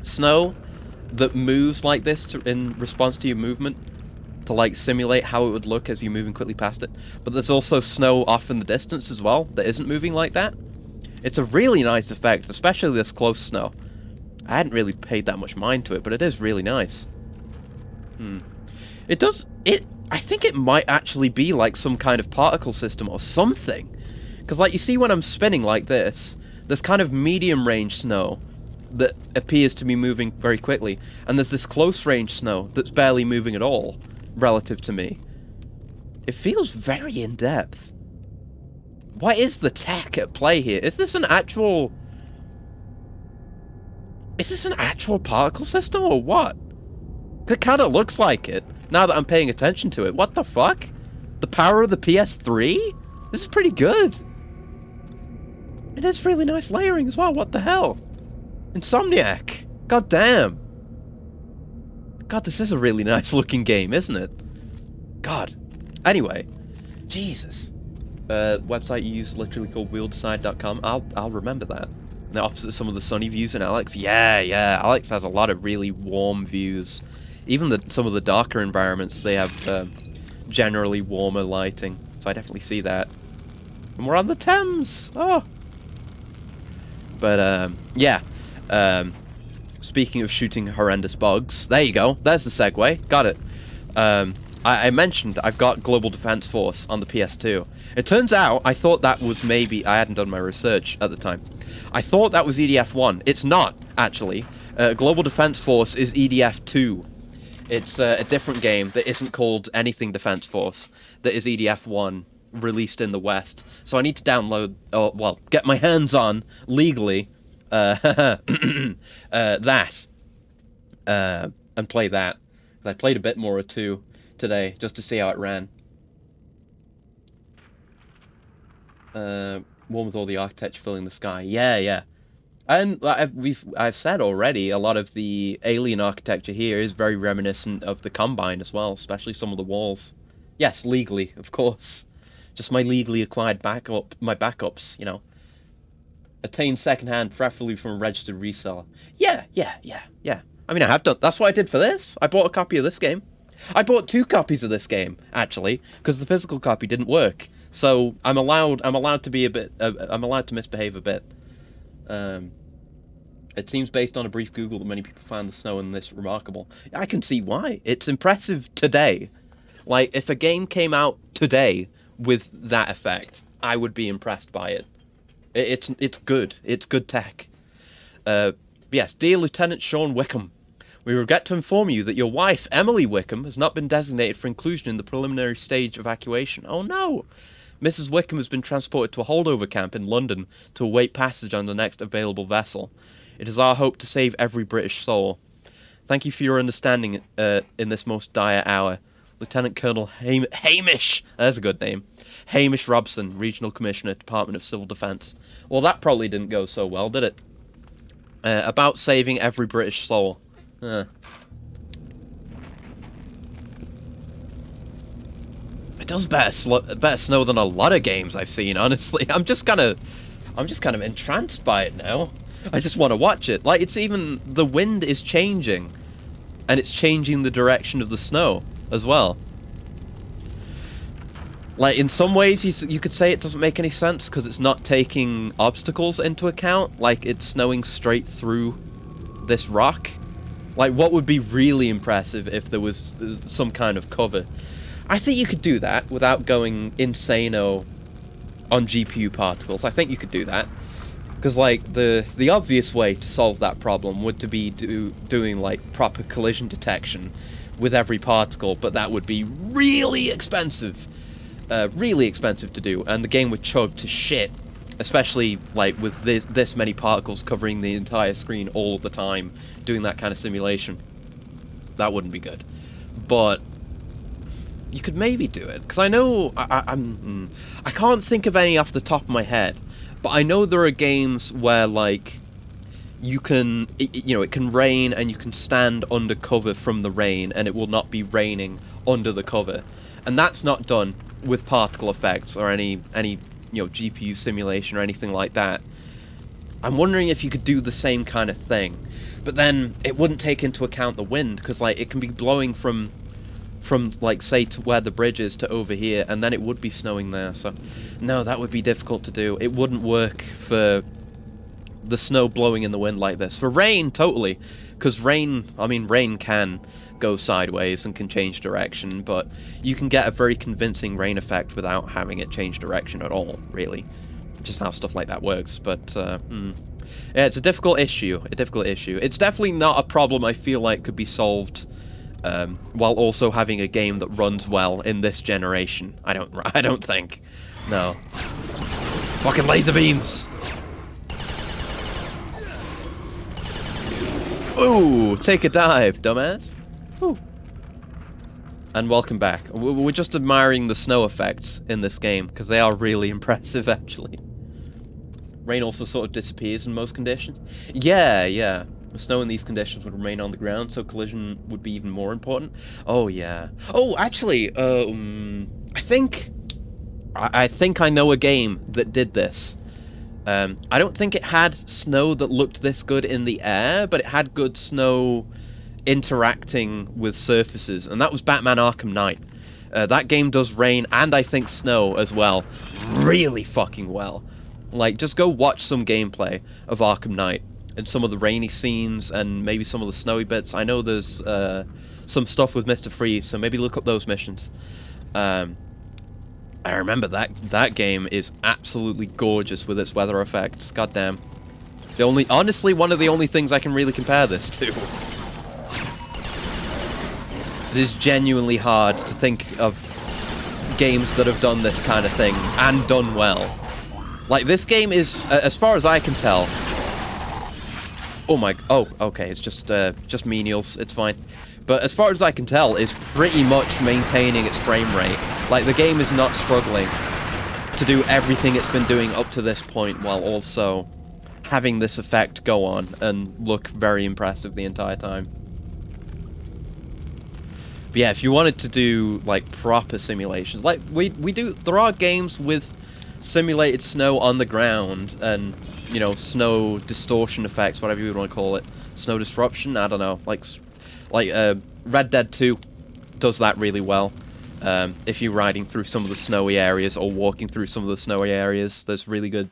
snow that moves like this in response to your movement to like simulate how it would look as you're moving quickly past it. But there's also snow off in the distance as well that isn't moving like that. It's a really nice effect, especially this close snow. I hadn't really paid that much mind to it, but it is really nice. I think it might actually be like some kind of particle system or something. Because like you see when I'm spinning like this, there's kind of medium range snow that appears to be moving very quickly. And there's this close range snow that's barely moving at all, relative to me. It feels very in-depth. What is the tech at play here? Is this an actual particle system or what? It kind of looks like it, now that I'm paying attention to it. What the fuck? The power of the PS3? This is pretty good. It is really nice layering as well, what the hell? Insomniac. God damn. God, this is a really nice looking game, isn't it? God. Anyway. Jesus. Website you use literally called wheeldeside.com. I'll remember that. The opposite of some of the sunny views in Alex. Yeah. Alex has a lot of really warm views. Even some of the darker environments, they have generally warmer lighting. So I definitely see that. And we're on the Thames. Oh. But, yeah. Speaking of shooting horrendous bugs, there you go. There's the segue. Got it. I mentioned I've got Global Defense Force on the PS2. It turns out I thought that was maybe... I hadn't done my research at the time. I thought that was EDF-1. It's not, actually. Global Defense Force is EDF-2. It's a different game that isn't called anything Defense Force. That is EDF-1, released in the West. So I need to download... get my hands on, legally, that. And play that. I played a bit more of 2 today, just to see how it ran. One with all the architecture filling the sky. Yeah. And I've said already, a lot of the alien architecture here is very reminiscent of the Combine as well, especially some of the walls. Yes, legally, of course. Just my legally acquired my backups, you know. Attain secondhand, preferably from a registered reseller. Yeah. I mean, I have done. That's what I did for this. I bought a copy of this game. I bought 2 copies of this game, actually, because the physical copy didn't work. So I'm allowed to be a bit. I'm allowed to misbehave a bit. It seems based on a brief Google that many people found the snow in this remarkable. I can see why. It's impressive today. Like, if a game came out today with that effect, I would be impressed by it. It's good. It's good tech. Yes, dear Lieutenant Sean Wickham, we regret to inform you that your wife, Emily Wickham, has not been designated for inclusion in the preliminary stage evacuation. Oh no! Mrs. Wickham has been transported to a holdover camp in London to await passage on the next available vessel. It is our hope to save every British soul. Thank you for your understanding in this most dire hour. Lieutenant Colonel Hamish, that's a good name, Hamish Robson, Regional Commissioner, Department of Civil Defence. Well, that probably didn't go so well, did it? About saving every British soul. It does better snow than a lot of games I've seen, honestly. I'm just kind of entranced by it now. I just want to watch it. Like, it's even, the wind is changing, and it's changing the direction of the snow as well. Like, in some ways, you could say it doesn't make any sense because it's not taking obstacles into account. Like, it's snowing straight through this rock. Like, what would be really impressive if there was some kind of cover? I think you could do that without going insano on GPU particles. I think you could do that. Because, like, the obvious way to solve that problem would to be doing, like, proper collision detection with every particle, but that would be really expensive. Really expensive to do, and the game would chug to shit. Especially, like, with this many particles covering the entire screen all the time, doing that kind of simulation. That wouldn't be good. But you could maybe do it, because I know... I can't think of any off the top of my head. But I know there are games where, like, you can, it can rain and you can stand under cover from the rain and it will not be raining under the cover. And that's not done with particle effects or any GPU simulation or anything like that. I'm wondering if you could do the same kind of thing. But then it wouldn't take into account the wind, because, like, it can be blowing from like, say, to where the bridge is to over here, and then it would be snowing there. So no, that would be difficult to do. It wouldn't work for the snow blowing in the wind like this. For rain, totally, because rain can go sideways and can change direction, but you can get a very convincing rain effect without having it change direction at all, really. Just how stuff like that works. But yeah, it's a difficult issue. It's definitely not a problem I feel like could be solved while also having a game that runs well in this generation. I don't think. No. Fucking laser beams! Ooh, take a dive, dumbass. Ooh. And welcome back. We're just admiring the snow effects in this game, because they are really impressive, actually. Rain also sort of disappears in most conditions. Yeah. The snow in these conditions would remain on the ground, so collision would be even more important. Oh, yeah. Oh, actually, I think I know a game that did this. I don't think it had snow that looked this good in the air, but it had good snow interacting with surfaces, and that was Batman Arkham Knight. That game does rain and I think snow as well, really fucking well. Like, just go watch some gameplay of Arkham Knight and some of the rainy scenes and maybe some of the snowy bits. I know there's some stuff with Mr. Freeze, so maybe look up those missions. I remember that game is absolutely gorgeous with its weather effects. Goddamn. Honestly, one of the only things I can really compare this to. It is genuinely hard to think of games that have done this kind of thing and done well. Like, this game is, as far as I can tell... Oh, okay, it's just menials, it's fine. But as far as I can tell, it's pretty much maintaining its frame rate. Like, the game is not struggling to do everything it's been doing up to this point, while also having this effect go on and look very impressive the entire time. But yeah, if you wanted to do like proper simulations, like we do, there are games with simulated snow on the ground and, you know, snow distortion effects, whatever you would want to call it, snow disruption. I don't know, like Red Dead 2 does that really well. If you're riding through some of the snowy areas or walking through some of the snowy areas, there's really good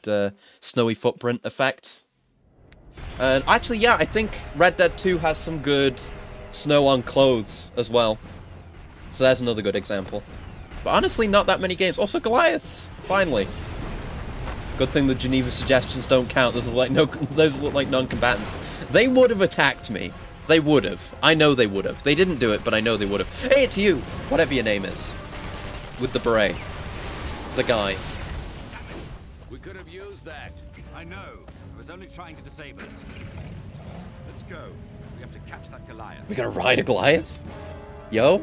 snowy footprint effects. And actually, yeah, I think Red Dead 2 has some good snow on clothes as well. So there's another good example. But honestly, not that many games. Also, Goliaths, finally. Good thing the Geneva suggestions don't count. Those look like non-combatants. They would have attacked me. They would have. I know they would have. They didn't do it, but I know they would have. Hey, it's you! Whatever your name is. With the beret. The guy. We could have used that. I know. I was only trying to disable it. Let's go. We have to catch that Goliath. We're gonna ride a Goliath? Yo?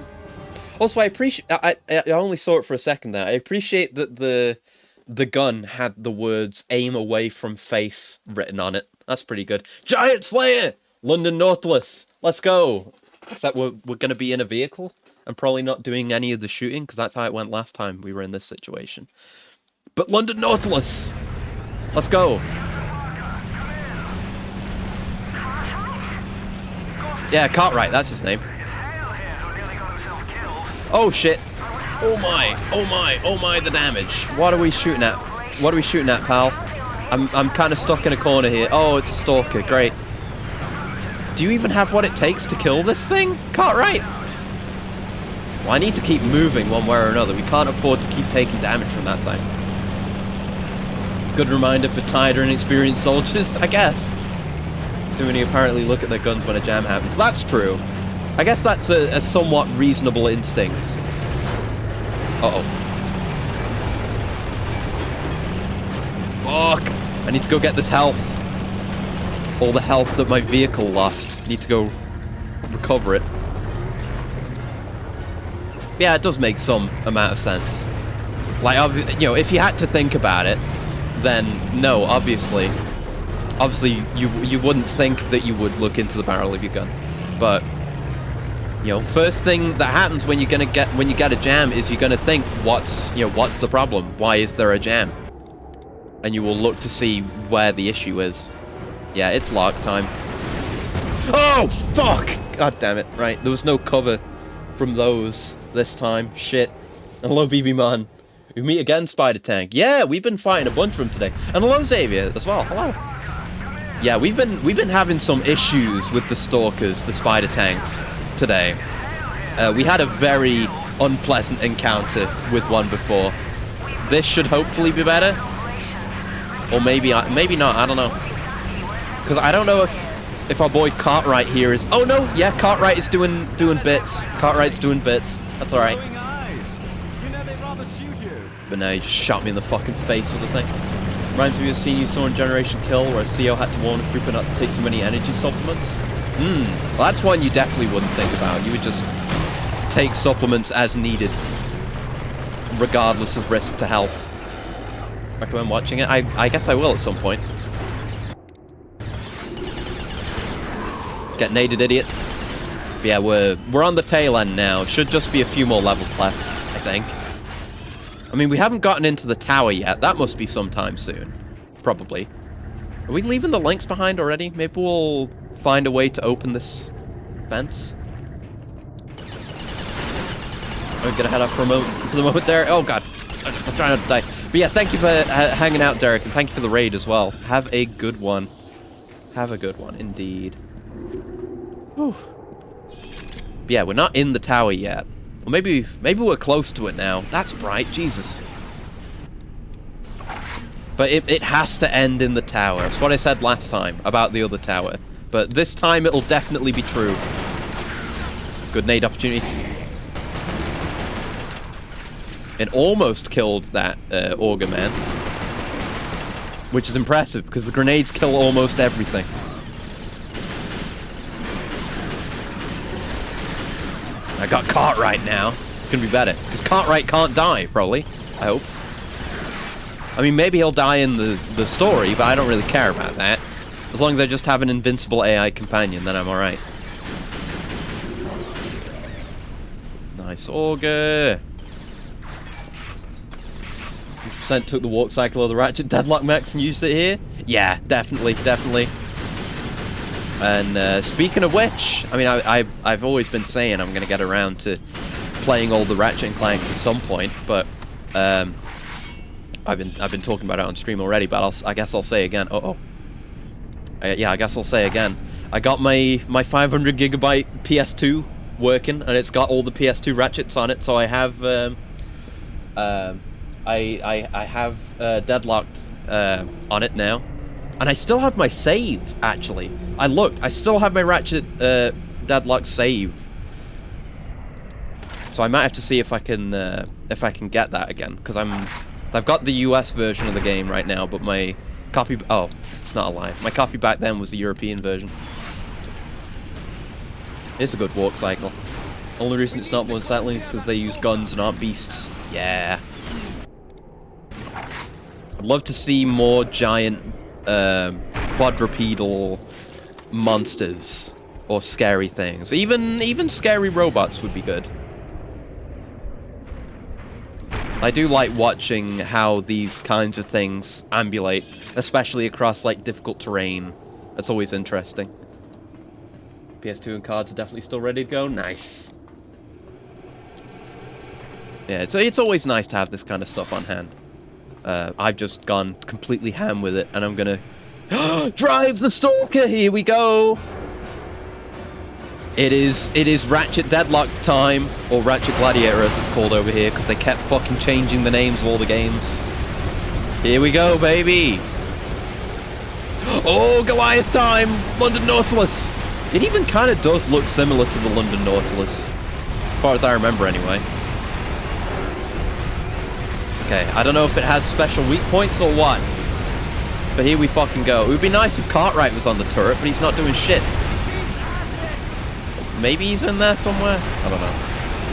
Also, I appreciate... I only saw it for a second there. I appreciate that the gun had the words "aim away from face" written on it. That's pretty good. Giant Slayer! London Nautilus! Let's go! Except we're gonna be in a vehicle and probably not doing any of the shooting, because that's how it went last time we were in this situation. But London Nautilus! Let's go! Yeah, Cartwright, that's his name. Oh shit! Oh my, the damage. What are we shooting at? What are we shooting at, pal? I'm kind of stuck in a corner here. Oh, it's a stalker, great. Do you even have what it takes to kill this thing? Cartwright! Well, I need to keep moving one way or another. We can't afford to keep taking damage from that thing. Good reminder for tired and inexperienced soldiers, I guess. Too many apparently look at their guns when a jam happens. That's true. I guess that's a somewhat reasonable instinct. Uh-oh. Fuck! I need to go get this health. All the health that my vehicle lost. Need to go recover it. Yeah, it does make some amount of sense. Like, you know, if you had to think about it, then no, obviously. Obviously, you wouldn't think that you would look into the barrel of your gun. But, you know, first thing that happens when you get a jam is you're gonna think, what's the problem? Why is there a jam? And you will look to see where the issue is. Yeah, it's log time. Oh, fuck! God damn it. Right, there was no cover from those this time. Shit. Hello, BB Man. We meet again, Spider Tank. Yeah, we've been fighting a bunch of them today. And hello, Xavier, as well. Hello. Yeah, we've been having some issues with the Stalkers, the Spider Tanks, today. We had a very unpleasant encounter with one before. This should hopefully be better. Or maybe not, I don't know. Because I don't know if our boy Cartwright here is... Oh no, yeah, Cartwright is doing bits. Cartwright's doing bits. That's alright. You know they'd rather shoot you. But no, he just shot me in the fucking face with the thing. Reminds me of a scene you saw in Generation Kill where a CO had to warn a trooper not to take too many energy supplements. Well, that's one you definitely wouldn't think about. You would just take supplements as needed, regardless of risk to health. Recommend watching it? I guess I will at some point. Get naded, idiot. But yeah, we're on the tail end now. Should just be a few more levels left, I think. I mean, we haven't gotten into the tower yet. That must be sometime soon. Probably. Are we leaving the links behind already? Maybe we'll find a way to open this fence. I'm gonna head up for the moment there. Oh god, I'm trying not to die. But yeah, thank you for hanging out, Derek, and thank you for the raid as well. Have a good one. Have a good one, indeed. Whew. But yeah, we're not in the tower yet. Or maybe we're close to it now. That's bright, Jesus. But it has to end in the tower. That's what I said last time about the other tower. But this time it'll definitely be true. Good nade opportunity. It almost killed that Augur man. Which is impressive, because the grenades kill almost everything. I got Cartwright now. It's gonna be better. Because Cartwright can't die, probably. I hope. I mean, maybe he'll die in the story, but I don't really care about that. As long as I just have an invincible AI companion, then I'm alright. Nice auger. 100% took the walk cycle of the Ratchet Deadlock mechs and used it here. Yeah, definitely. And speaking of which, I mean, I've always been saying I'm gonna get around to playing all the Ratchet and Clanks at some point, but I've been talking about it on stream already. But I guess I'll say again. Yeah, I guess I'll say again. I got my 500 gigabyte PS2 working, and it's got all the PS2 Ratchets on it. So I have I have Deadlocked on it now, and I still have my save. Actually, I looked. I still have my Ratchet Deadlock save. So I might have to see if I can get that again, because I've got the US version of the game right now, but my copy. Oh, it's not a lie. My copy back then was the European version. It's a good walk cycle. Only reason it's not more unsettling is because they use guns and aren't beasts. Yeah. I'd love to see more giant quadrupedal monsters or scary things. Even scary robots would be good. I do like watching how these kinds of things ambulate, especially across like difficult terrain. That's always interesting. PS2 and cards are definitely still ready to go. Nice. Yeah, it's always nice to have this kind of stuff on hand. I've just gone completely ham with it, and I'm gonna drive the Stalker. Here we go. It is Ratchet Deadlock time, or Ratchet Gladiator as it's called over here, because they kept fucking changing the names of all the games. Here we go, baby. Oh, Goliath time! London Nautilus. It even kind of does look similar to the London Nautilus, as far as I remember anyway. Okay, I don't know if it has special weak points or what, but here we fucking go. It would be nice if Cartwright was on the turret, but he's not doing shit. Maybe he's in there somewhere? I don't know.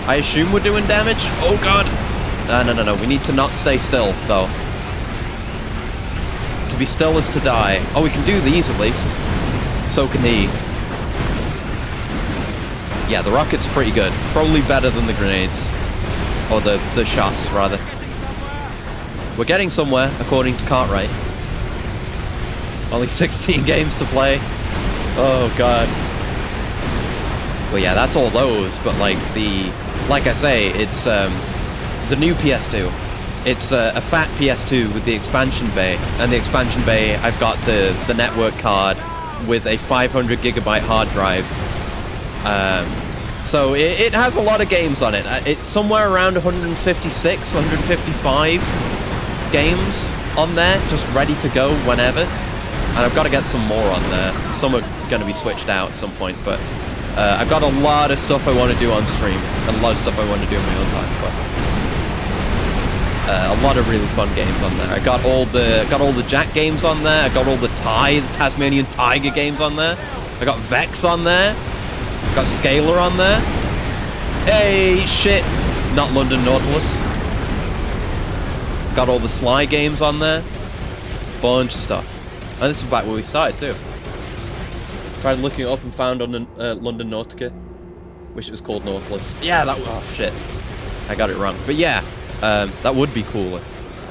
I assume we're doing damage? Oh god! No. We need to not stay still, though. To be still is to die. Oh, we can do these at least. So can he. Yeah, the rocket's pretty good. Probably better than the grenades. Or the shots, rather. We're getting somewhere, according to Cartwright. Only 16 games to play. Oh god. Well, yeah, that's all those, but like I say, it's the new PS2. It's a fat PS2 with the expansion bay, and the expansion bay, I've got the network card with a 500 gigabyte hard drive. So it has a lot of games on it. It's somewhere around 156, 155 games on there, just ready to go whenever. And I've got to get some more on there. Some are going to be switched out at some point, but I've got a lot of stuff I want to do on stream, and a lot of stuff I want to do in my own time. But a lot of really fun games on there. I got all the Jack games on there. I got all the Tasmanian Tiger games on there. I got Vex on there. I got Scalar on there. Hey, shit! Not London Nautilus. Got all the Sly games on there. Bunch of stuff. And this is back where we started too. Tried looking it up and found on London Nautica. Wish it was called Nautilus. Yeah, oh shit. I got it wrong. But yeah, that would be cooler.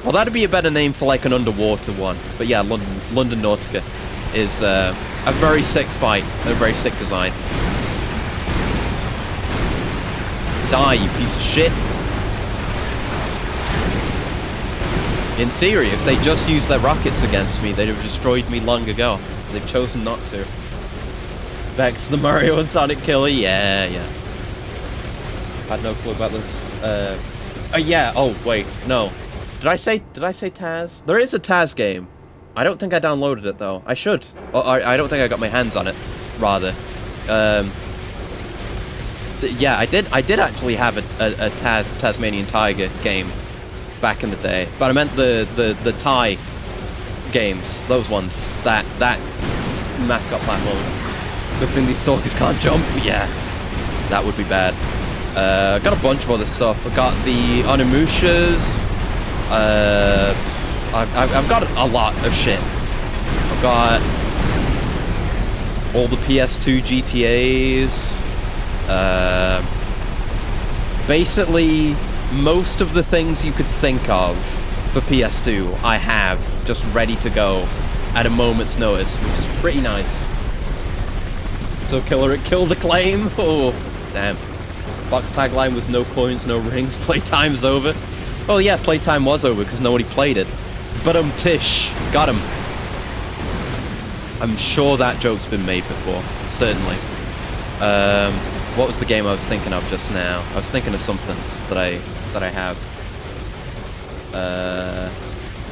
Well, that'd be a better name for like an underwater one. But yeah, London Nautica is a very sick fight. A very sick design. Die, you piece of shit. In theory, if they just used their rockets against me, they'd have destroyed me long ago. They've chosen not to. Vex, the Mario and Sonic killer? Yeah. Had no clue about this. Yeah, oh, wait, no. Did I say Taz? There is a Taz game. I don't think I downloaded it, though. I should. I don't think I got my hands on it, rather. Yeah, I did actually have a Tasmanian Tiger game back in the day. But I meant the Thai games. Those ones. That mascot platform. Good thing these stalkers can't jump. Yeah, that would be bad. Got a bunch of other stuff. I got the Onimushas. I've got a lot of shit. I've got all the PS2 GTAs. Basically, most of the things you could think of for PS2, I have just ready to go at a moment's notice, which is pretty nice. So killer it killed the claim? Oh, damn. Box tagline was no coins, no rings, playtime's over. Oh yeah, playtime was over because nobody played it. But Tish, got him. I'm sure that joke's been made before, certainly. What was the game I was thinking of just now? I was thinking of something that I have.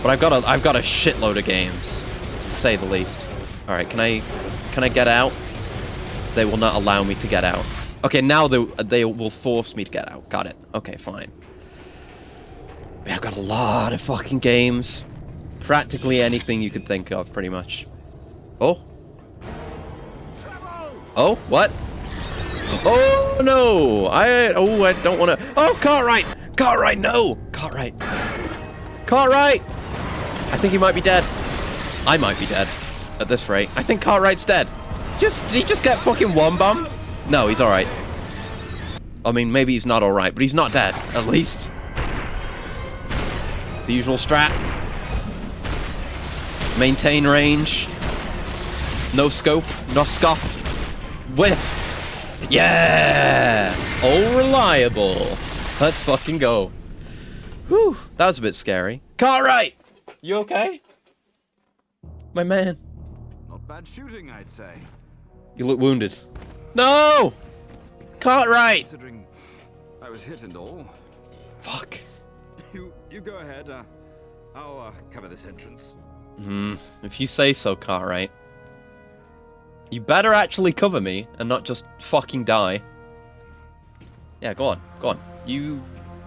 But I've got a shitload of games, to say the least. All right, can I get out? They will not allow me to get out. Okay, now they will force me to get out. Got it. Okay, fine. Yeah, I've got a lot of fucking games. Practically anything you could think of, pretty much. Oh. Oh, what? Oh, no. I don't want to... Oh, Cartwright! Cartwright, no! Cartwright. Cartwright! I think he might be dead. I might be dead at this rate. I think Cartwright's dead. Did he just get fucking one-bomb? No, he's alright. I mean, maybe he's not alright, but he's not dead, at least. The usual strat. Maintain range. No scope. No scope. Whiff. Yeah! All reliable. Let's fucking go. Whew, that was a bit scary. Cartwright! You okay? My man. Not bad shooting, I'd say. You look wounded. No! Cartwright! Considering I was hit and all. Fuck. You go ahead. I'll cover this entrance. If you say so, Cartwright. You better actually cover me and not just fucking die. Yeah, go on. Go on. You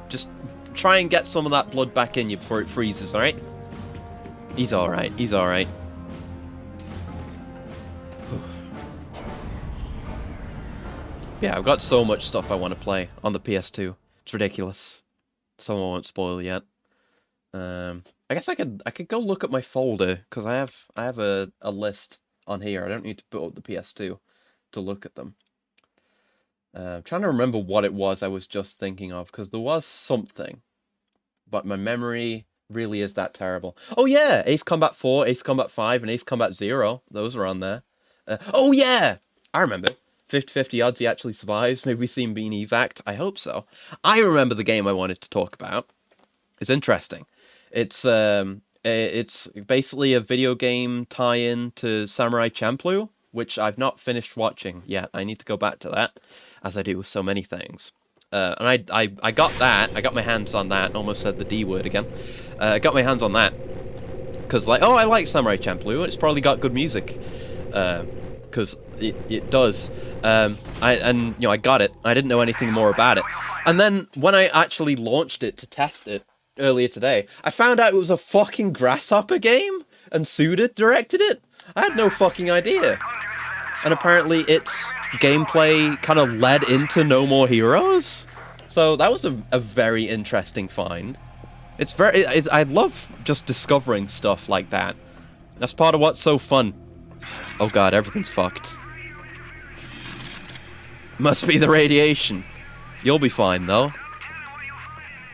just try and get some of that blood back in you before it freezes, alright? He's alright. He's alright. Yeah, I've got so much stuff I want to play on the PS2. It's ridiculous. Someone won't spoil yet. I guess I could go look at my folder because I have a list on here. I don't need to put up the PS2 to look at them. I'm trying to remember what it was I was just thinking of because there was something, but my memory really is that terrible. Oh yeah, Ace Combat 4, Ace Combat 5, and Ace Combat 0. Those are on there. Oh yeah, I remember. 50-50 odds he actually survives. Maybe we see him being evac'd. I hope so. I remember the game I wanted to talk about. It's interesting. It's basically a video game tie-in to Samurai Champloo, which I've not finished watching yet. I need to go back to that, as I do with so many things. And I got that. I got my hands on that. Almost said the D word again. I got my hands on that because, like, oh, I like Samurai Champloo. It's probably got good music. Because it does. I got it. I didn't know anything more about it. And then when I actually launched it to test it earlier today, I found out it was a fucking Grasshopper game, and Suda directed it. I had no fucking idea. And apparently its gameplay kind of led into No More Heroes. So that was a very interesting find. I love just discovering stuff like that. That's part of what's so fun. Oh god, everything's fucked. Must be the radiation. You'll be fine, though.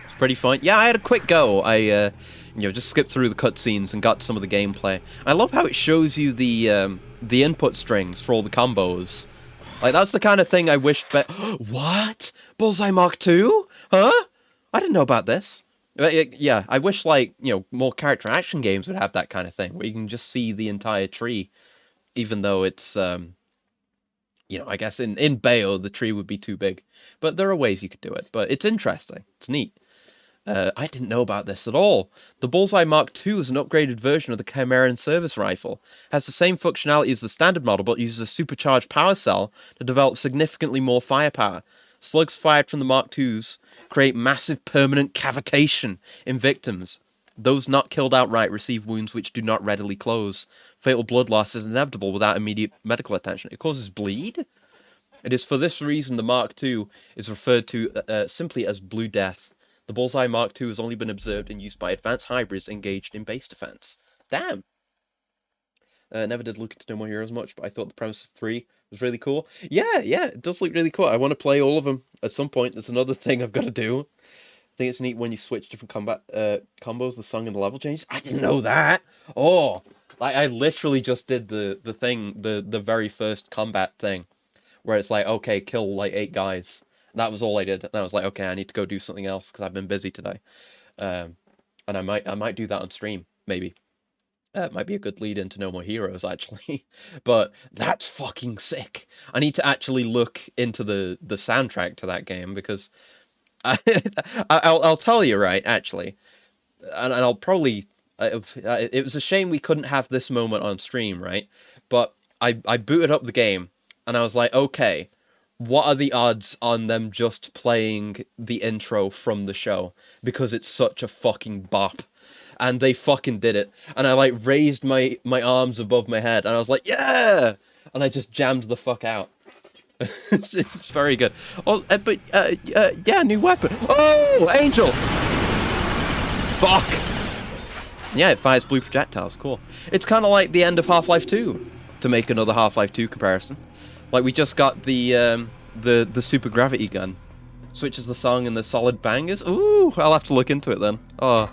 It's pretty fine. Yeah, I had a quick go. I, just skipped through the cutscenes and got some of the gameplay. I love how it shows you the input strings for all the combos. Like, that's the kind of thing I wish... What? Bullseye Mark 2? Huh? I didn't know about this. Yeah, I wish, like, more character action games would have that kind of thing, where you can just see the entire tree. Even though it's, I guess in Bayo, the tree would be too big. But there are ways you could do it. But it's interesting. It's neat. I didn't know about this at all. The Bullseye Mark II is an upgraded version of the Chimeran service rifle. Has the same functionality as the standard model, but uses a supercharged power cell to develop significantly more firepower. Slugs fired from the Mark IIs create massive permanent cavitation in victims. Those not killed outright receive wounds which do not readily close. Fatal blood loss is inevitable without immediate medical attention. It causes bleed? It is for this reason the Mark II is referred to simply as Blue Death. The Bullseye Mark II has only been observed in use by advanced hybrids engaged in base defense. Damn! Never did look into No More Heroes much, but I thought the premise of 3 was really cool. Yeah, it does look really cool. I want to play all of them. at some point, there's another thing I've got to do. I think it's neat when you switch different combat combos, the song and the level changes. I didn't know that. Oh, like I literally just did the thing, the very first combat thing, where it's like, okay, kill like 8 guys. And that was all I did. And I was like, okay, I need to go do something else because I've been busy today. And I might do that on stream, maybe. It might be a good lead into No More Heroes, actually. But that's fucking sick. I need to actually look into the soundtrack to that game, because I'll tell you, right, actually. And I'll probably... it was a shame we couldn't have this moment on stream, right? But I booted up the game, and I was like, okay, what are the odds on them just playing the intro from the show? Because it's such a fucking bop. And they fucking did it. And I, like, raised my arms above my head. And I was like, yeah! And I just jammed the fuck out. it's very good. Oh, but, yeah, new weapon. Oh, Angel! Fuck! Yeah, it fires blue projectiles. Cool. It's kind of like the end of Half-Life 2, to make another Half-Life 2 comparison. Like, we just got the super gravity gun. Switches the song and the solid bangers. Ooh, I'll have to look into it then. Oh...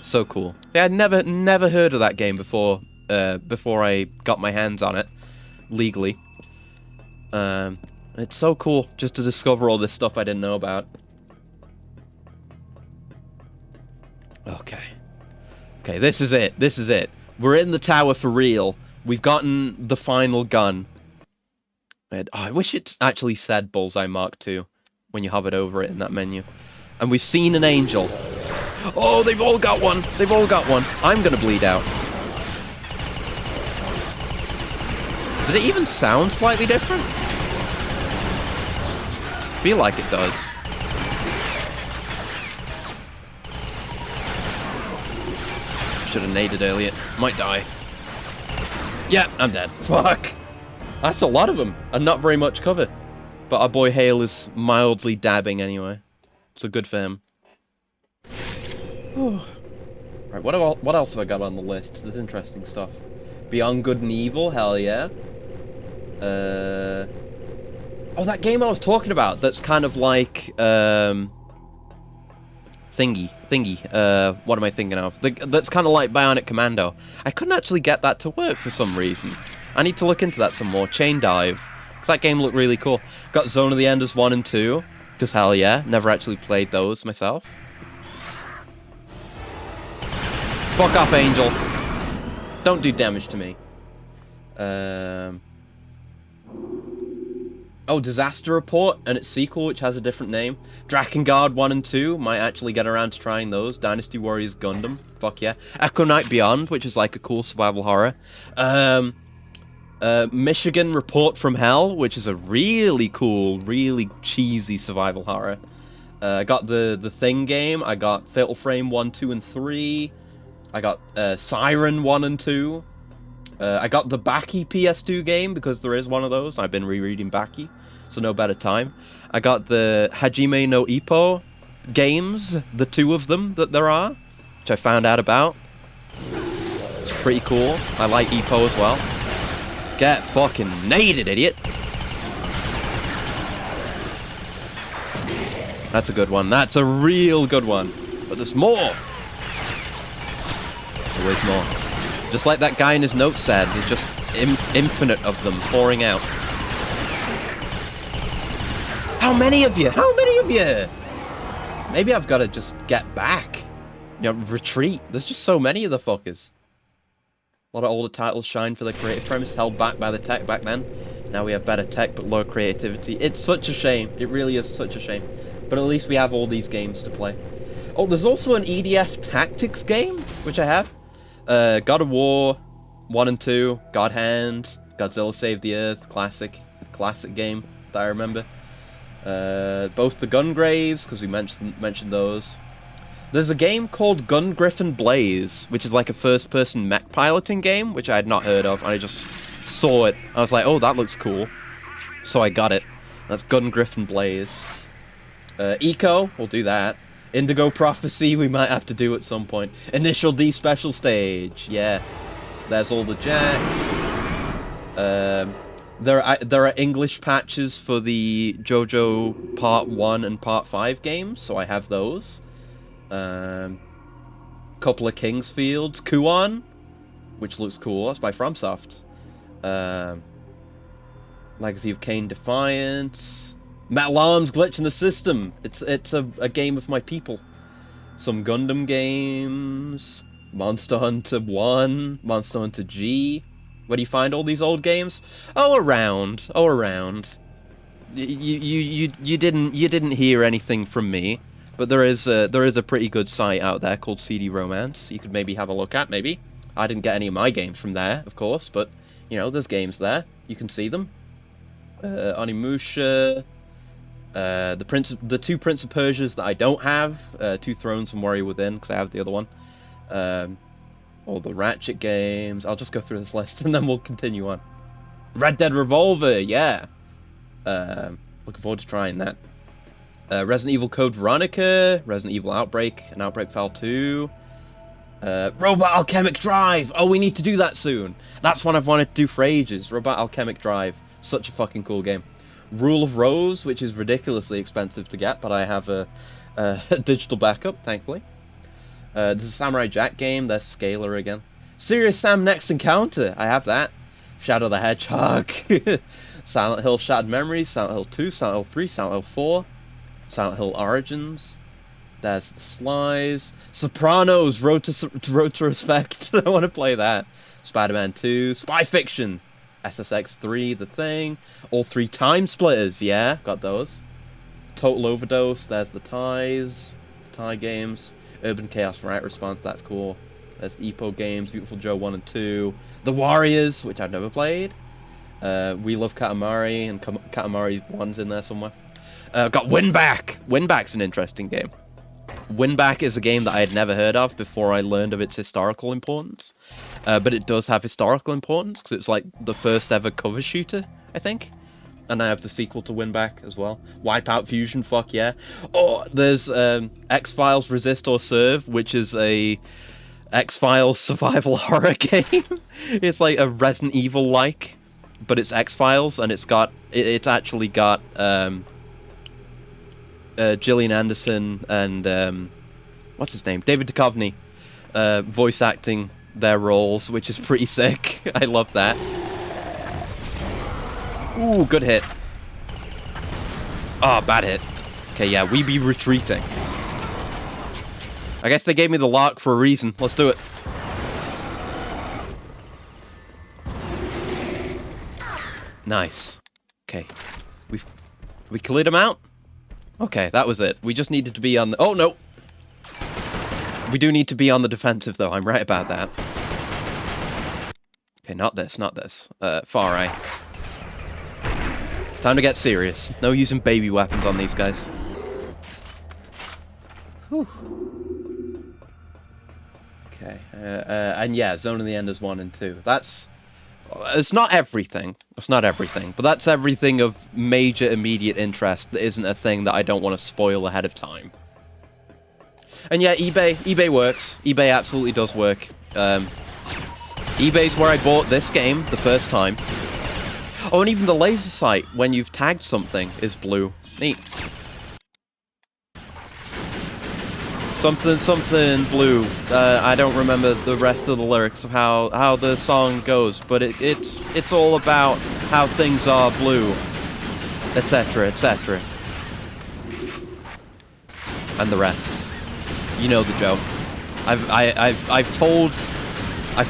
so cool. Yeah, I'd never heard of that game before I got my hands on it legally. It's so cool just to discover all this stuff I didn't know about. Okay, this is it. This is it. We're in the tower for real. We've gotten the final gun. And, oh, I wish it actually said Bullseye Mark II when you hovered over it in that menu. And we've seen an angel. Oh, they've all got one. They've all got one. I'm gonna bleed out. Did it even sound slightly different? I feel like it does. Should have naded earlier. Might die. Yeah, I'm dead. Fuck. That's a lot of them, and not very much cover. But our boy Hale is mildly dabbing anyway. So good for him. Right, what else have I got on the list? There's interesting stuff. Beyond Good and Evil, hell yeah. Oh, that game I was talking about, that's kind of like, Thingy. What am I thinking of? That's kind of like Bionic Commando. I couldn't actually get that to work for some reason. I need to look into that some more. Chain Dive. Because that game looked really cool. Got Zone of the Enders 1 and 2. Because hell yeah, never actually played those myself. Fuck off, Angel. Don't do damage to me. Oh, Disaster Report and its sequel, which has a different name. Drakengard 1 and 2. Might actually get around to trying those. Dynasty Warriors Gundam. Fuck yeah. Echo Night Beyond, which is like a cool survival horror. Michigan Report from Hell, which is a really cool, really cheesy survival horror. I got the Thing game. I got Fatal Frame 1, 2, and 3. I got Siren 1 and 2. I got the Baki PS2 game, because there is one of those. I've been rereading Baki, so no better time. I got the Hajime no Ippo games, the 2 of them that there are, which I found out about. It's pretty cool. I like Ippo as well. Get fucking naded, idiot! That's a good one. That's a real good one. But there's more! Always more. Just like that guy in his notes said, there's just infinite of them pouring out. How many of you? How many of you? Maybe I've got to just get back. You know, retreat. There's just so many of the fuckers. A lot of older titles shine for their creative premise, held back by the tech back then. Now we have better tech, but lower creativity. It's such a shame. It really is such a shame. But at least we have all these games to play. Oh, there's also an EDF Tactics game, which I have. God of War 1 and 2, God Hand, Godzilla Save the Earth, classic game that I remember. Both the Gungraves, because we mentioned those. There's a game called Gun Griffin Blaze, which is like a first-person mech piloting game, which I had not heard of, and I just saw it. I was like, oh, that looks cool. So I got it. That's Gun Griffin Blaze. Eco, we'll do that. Indigo Prophecy, we might have to do at some point. Initial D Special Stage, yeah. There's all the jacks. There are English patches for the JoJo Part 1 and Part 5 games, so I have those. Couple of Kingsfields. Kuon, which looks cool. That's by FromSoft. Legacy of Kain Defiance. Metal Arms Glitch in the System. It's a game of my people. Some Gundam games. Monster Hunter 1. Monster Hunter G. Where do you find all these old games? Oh, around. Oh, around. You didn't hear anything from me, but there is a pretty good site out there called CD Romance. You could maybe have a look at. Maybe I didn't get any of my games from there, of course, but you know, there's games there. You can see them. Onimusha. The two Prince of Persias that I don't have. Two Thrones and Warrior Within, because I have the other one. All the Ratchet games. I'll just go through this list and then we'll continue on. Red Dead Revolver, yeah. Looking forward to trying that. Resident Evil Code Veronica, Resident Evil Outbreak, and Outbreak File 2. Robot Alchemic Drive! Oh, we need to do that soon. That's one I've wanted to do for ages. Robot Alchemic Drive. Such a fucking cool game. Rule of Rose, which is ridiculously expensive to get, but I have a digital backup, thankfully. This is a Samurai Jack game. There's Scalar again. Serious Sam Next Encounter. I have that. Shadow the Hedgehog. Silent Hill Shattered Memories. Silent Hill 2. Silent Hill 3. Silent Hill 4. Silent Hill Origins. There's the Slice. Sopranos. Road to Respect. I want to play that. Spider-Man 2. Spy Fiction. SSX 3. The Thing. All 3 Time Splitters. Yeah, got those. Total Overdose. There's the Ties. The Tie games. Urban Chaos Right Response, that's cool. There's the Epo games, Beautiful Joe 1 and 2. The Warriors, which I've never played. We Love Katamari, and Katamari 1's in there somewhere. Got Winback! Winback's an interesting game. Winback is a game that I had never heard of before I learned of its historical importance. But it does have historical importance, because it's like the first ever cover shooter, I think. And I have the sequel to Winback as well. Wipeout Fusion, fuck yeah. Oh, there's X-Files Resist or Serve, which is a X-Files survival horror game. It's like a Resident Evil-like, but it's X-Files, and it's actually got Gillian Anderson and what's his name? David Duchovny voice acting their roles, which is pretty sick. I love that. Ooh, good hit. Oh, bad hit. Okay, yeah, we be retreating. I guess they gave me the lark for a reason. Let's do it. Nice. Okay. We cleared him out? Okay, that was it. We just needed to be on the... Oh, no! We do need to be on the defensive, though. I'm right about that. Okay, not this, not this. Far Eye. Time to get serious. No using baby weapons on these guys. Whew. Okay. And yeah, Zone of the Enders 1 and 2. That's... It's not everything. It's not everything. But that's everything of major immediate interest that isn't a thing that I don't want to spoil ahead of time. And yeah, eBay works. eBay absolutely does work. eBay's where I bought this game the first time. Oh, and even the laser sight, when you've tagged something, is blue. Neat. Something, something blue. I don't remember the rest of the lyrics of how the song goes, but it's all about how things are blue, etc., etc. And the rest. You know the joke. I've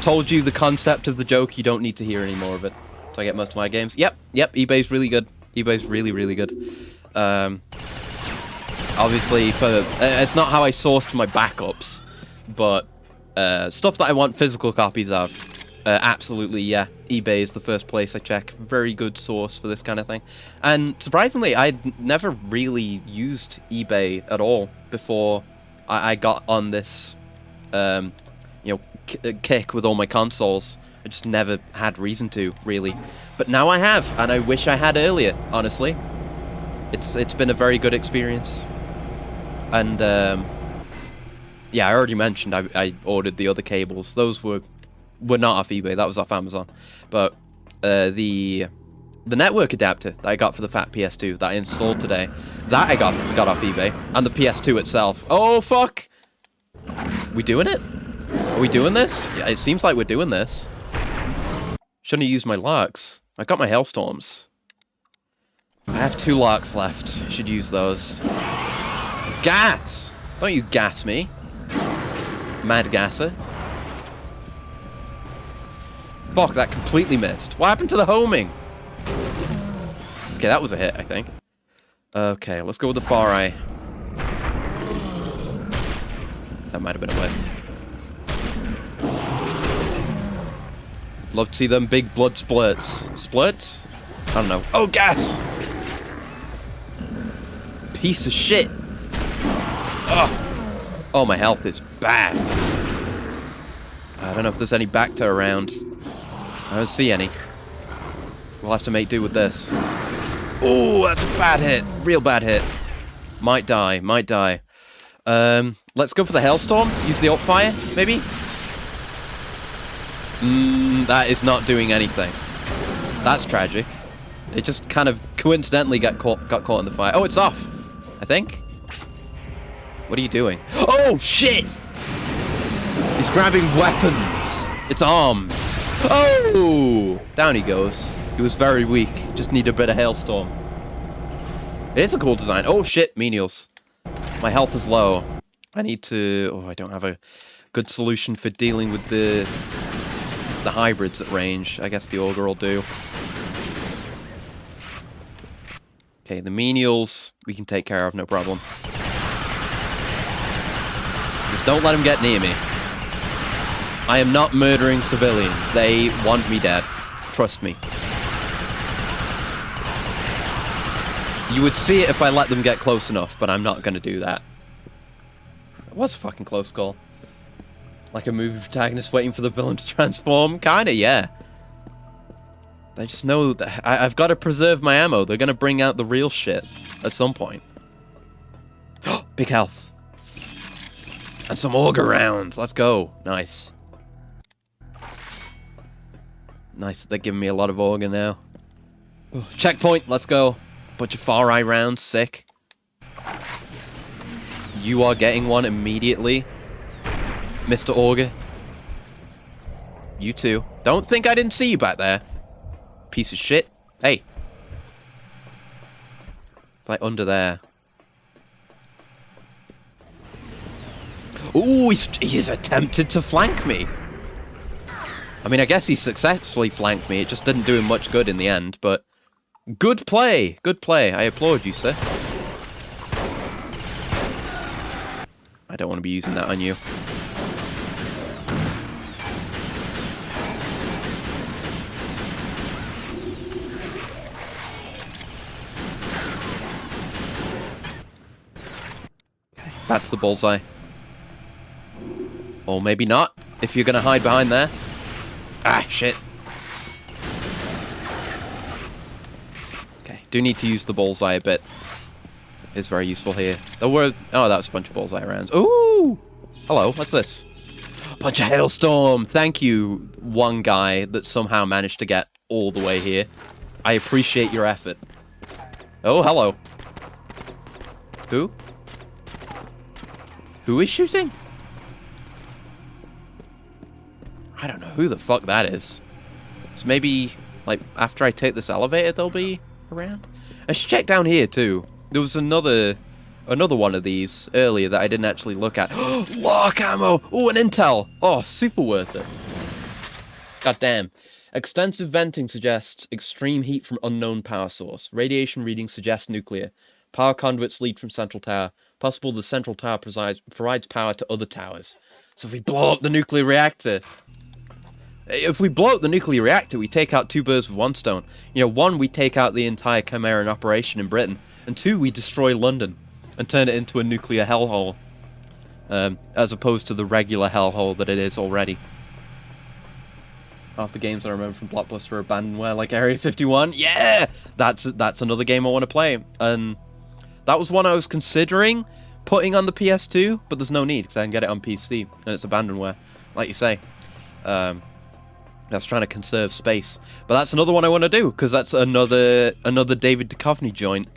told you the concept of the joke. You don't need to hear any more of it. So I get most of my games. Yep. eBay's really good. eBay's really good. Obviously, it's not how I sourced my backups, but stuff that I want physical copies of, absolutely, yeah. eBay is the first place I check. Very good source for this kind of thing. And surprisingly, I'd never really used eBay at all before I got on this, kick with all my consoles. I just never had reason to, really. But now I have, and I wish I had earlier, honestly. It's been a very good experience. And, yeah, I already mentioned I ordered the other cables. Those were not off eBay, that was off Amazon. But the The network adapter that I got for the fat PS2 that I installed today, that I got off eBay, and the PS2 itself. Oh, fuck! We doing it? Are we doing this? Yeah, it seems like we're doing this. Shouldn't have used my larks. I got my hailstorms. I have 2 larks left. Should use those. There's gas! Don't you gas me. Mad gasser. Fuck, that completely missed. What happened to the homing? Okay, that was a hit, I think. Okay, let's go with the far eye. That might have been a whiff. Love to see them big blood splurts. Splurts? I don't know. Oh, gas! Piece of shit. Oh, my health is bad. I don't know if there's any Bacta around. I don't see any. We'll have to make do with this. Oh, that's a bad hit. Real bad hit. Might die, might die. Let's go for the Hailstorm. Use the Upfire, maybe? That is not doing anything. That's tragic. It just kind of coincidentally got caught in the fire. Oh, it's off, I think. What are you doing? Oh, shit! He's grabbing weapons. It's armed. Oh! Down he goes. He was very weak. Just need a bit of Hailstorm. It is a cool design. Oh, shit, menials. My health is low. I need to... Oh, I don't have a good solution for dealing with the hybrids at range. I guess the Augur will do. Okay, the menials we can take care of, no problem. Just don't let them get near me. I am not murdering civilians. They want me dead. Trust me. You would see it if I let them get close enough, but I'm not going to do that. It was a fucking close call. Like a movie protagonist waiting for the villain to transform? Kinda, yeah. I just know that I've got to preserve my ammo. They're going to bring out the real shit at some point. Big health. And some Augur rounds. Let's go. Nice. Nice that they're giving me a lot of Augur now. Checkpoint. Let's go. Bunch of far eye rounds. Sick. You are getting one immediately, Mr. Augur. You too. Don't think I didn't see you back there. Piece of shit. Hey. It's like under there. Ooh, he's attempted to flank me. I mean, I guess he successfully flanked me. It just didn't do him much good in the end, but... Good play! Good play. I applaud you, sir. I don't want to be using that on you. Okay, that's the bullseye. Or maybe not, if you're going to hide behind there. Ah, shit. Okay, do need to use the bullseye a bit. It's very useful here. There were... Oh, that was a bunch of bullseye rounds. Ooh! Hello, what's this? Bunch of hailstorm! Thank you, one guy that somehow managed to get all the way here. I appreciate your effort. Oh, hello. Who? Who is shooting? I don't know who the fuck that is. So maybe, like, after I take this elevator, they'll be around? I should check down here, too. There was another one of these earlier that I didn't actually look at. Lock ammo! Oh, an intel! Oh, super worth it. God damn. Extensive venting suggests extreme heat from unknown power source. Radiation readings suggest nuclear. Power conduits lead from central tower. Possible the central tower provides power to other towers. So if we blow up the nuclear reactor... If we blow up the nuclear reactor, we take out 2 birds with 1 stone. You know, 1, we take out the entire Chimera in operation in Britain. And 2, we destroy London and turn it into a nuclear hellhole. As opposed to the regular hellhole that it is already. Half the games I remember from Blockbuster are abandonware, like Area 51. Yeah! That's another game I want to play. And that was one I was considering putting on the PS2, but there's no need, because I can get it on PC, and it's abandonware, like you say. That's trying to conserve space. But that's another one I want to do, because that's another David Duchovny joint.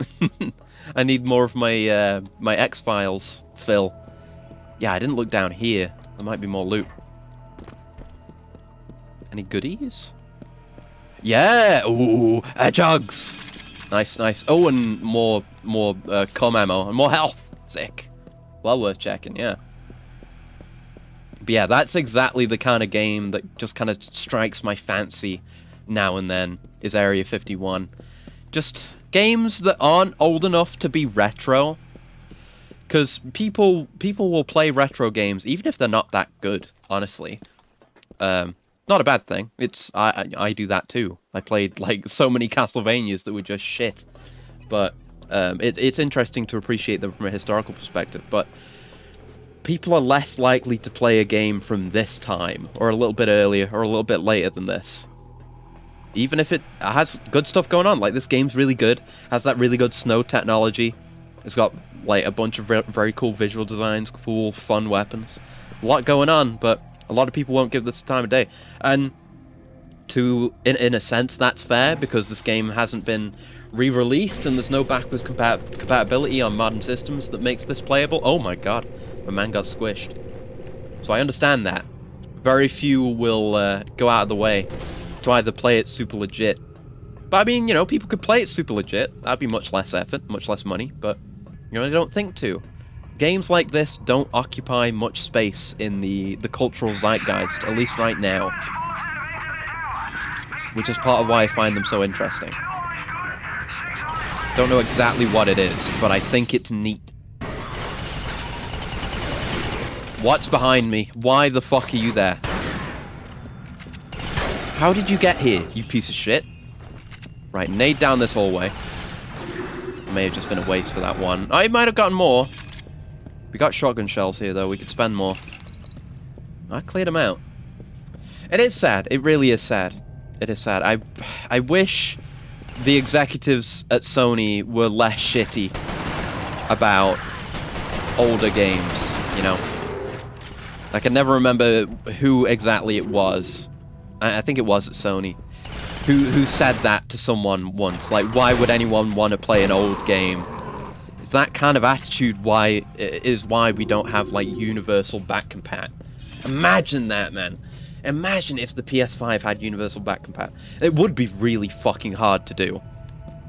I need more of my my X-Files fill. Yeah, I didn't look down here. There might be more loot. Any goodies? Yeah! Ooh, jugs! Nice, nice. Oh, and more comm ammo, and more health. Sick. Well worth checking, yeah. But yeah, that's exactly the kind of game that just kind of strikes my fancy now and then, is Area 51. Just games that aren't old enough to be retro. Because people will play retro games, even if they're not that good, honestly. Not a bad thing. It's I do that too. I played like so many Castlevanias that were just shit. But it's interesting to appreciate them from a historical perspective. But people are less likely to play a game from this time, or a little bit earlier, or a little bit later than this. Even if it has good stuff going on. Like, this game's really good. Has that really good snow technology. It's got like a bunch of very cool visual designs, cool, fun weapons. A lot going on, but a lot of people won't give this the time of day. And in a sense, that's fair, because this game hasn't been re-released and there's no backwards compatibility on modern systems that makes this playable. Oh my god, my man got squished. So I understand that. Very few will go out of the way to either play it super legit. But I mean, you know, people could play it super legit. That'd be much less effort, much less money, but you know, they don't think to. Games like this don't occupy much space in the cultural zeitgeist, at least right now. Which is part of why I find them so interesting. Don't know exactly what it is, but I think it's neat. What's behind me? Why the fuck are you there? How did you get here, you piece of shit? Right, nade down this hallway. May have just been a waste for that one. I might have gotten more. We got shotgun shells here, though. We could spend more. I cleared them out. It is sad. It really is sad. It is sad. I wish the executives at Sony were less shitty about older games, you know. I can never remember who exactly it was. I think it was at Sony. Who said that to someone once. Like, why would anyone want to play an old game? It's that kind of attitude is why we don't have, like, universal back compat. Imagine that, man. Imagine if the PS5 had universal back compat. It would be really fucking hard to do.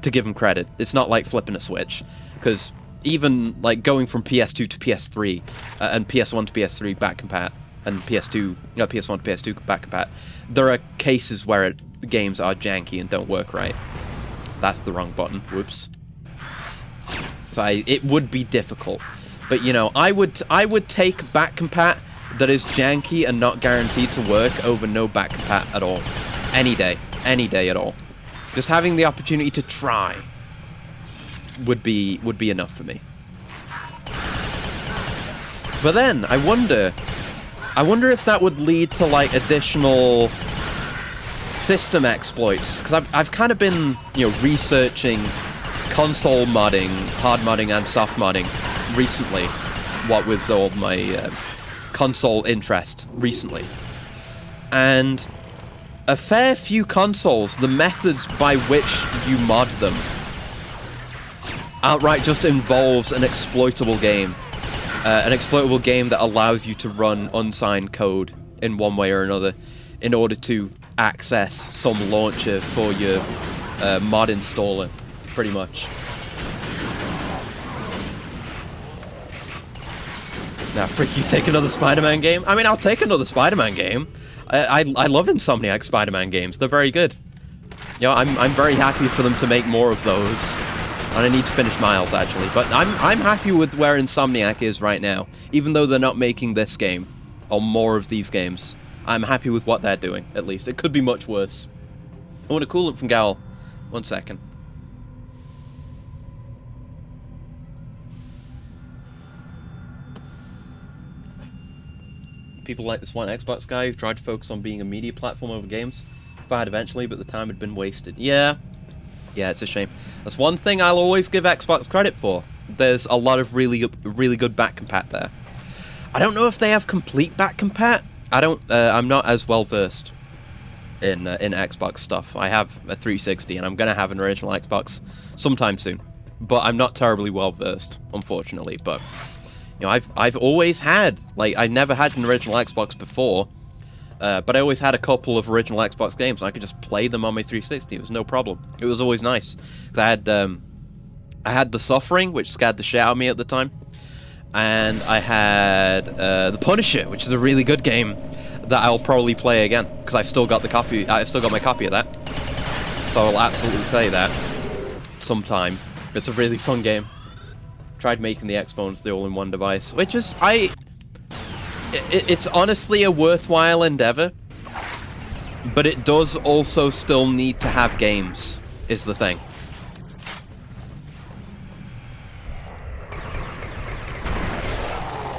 To give them credit. It's not like flipping a switch. Because even, like, going from PS2 to PS3, and PS1 to PS3 back compat, and PS1 to PS2 back compat, there are cases where the games are janky and don't work right. That's the wrong button. Whoops. So it would be difficult. But, you know, I would take back compat that is janky and not guaranteed to work over no back compat at all. Any day at all. Just having the opportunity to try would be enough for me. But then I wonder if that would lead to, like, additional system exploits, because I've kind of been, you know, researching console modding, hard modding and soft modding recently, what with all my console interest recently. And a fair few consoles, the methods by which you mod them outright just involves an exploitable game. An exploitable game that allows you to run unsigned code in one way or another in order to access some launcher for your mod installer, pretty much. Now, frick, you take another Spider-Man game? I mean, I'll take another Spider-Man game. I love Insomniac Spider-Man games. They're very good. You know, I'm very happy for them to make more of those. And I need to finish Miles, actually. But I'm happy with where Insomniac is right now. Even though they're not making this game, or more of these games. I'm happy with what they're doing, at least. It could be much worse. I want a cool look from Gal. 1 second. People like this one Xbox guy who tried to focus on being a media platform over games. Fired eventually, but the time had been wasted. Yeah, it's a shame. That's one thing I'll always give Xbox credit for. There's a lot of really good back compat there. I don't know if they have complete back compat. I'm not as well versed. in Xbox stuff. I have a 360, and I'm gonna have an original Xbox sometime soon. But I'm not terribly well versed, unfortunately. But you know, I've always had, like, I never had an original Xbox before, but I always had a couple of original Xbox games, and I could just play them on my 360. It was no problem. It was always nice. 'Cause I had The Suffering, which scared the shit out of me at the time, and I had The Punisher, which is a really good game that I'll probably play again, because I've still got my copy of that, so I'll absolutely play that sometime. It's a really fun game. Tried making the Xbox the all-in-one device, which is it's honestly a worthwhile endeavor, but it does also still need to have games, is the thing.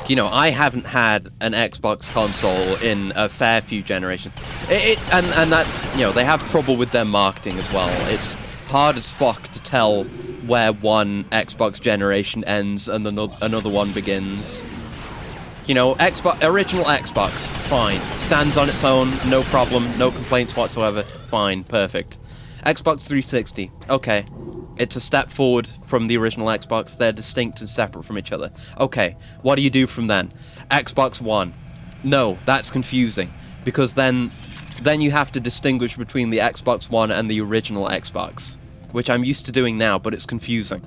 You know, I haven't had an Xbox console in a fair few generations. And that's, you know, they have trouble with their marketing as well. It's hard as fuck to tell where one Xbox generation ends and another one begins. You know, original Xbox, fine. Stands on its own, no problem, no complaints whatsoever, fine, perfect. Xbox 360, okay. It's a step forward from the original Xbox. They're distinct and separate from each other. Okay, what do you do from then? Xbox One. No, that's confusing. Because then you have to distinguish between the Xbox One and the original Xbox. Which I'm used to doing now, but it's confusing.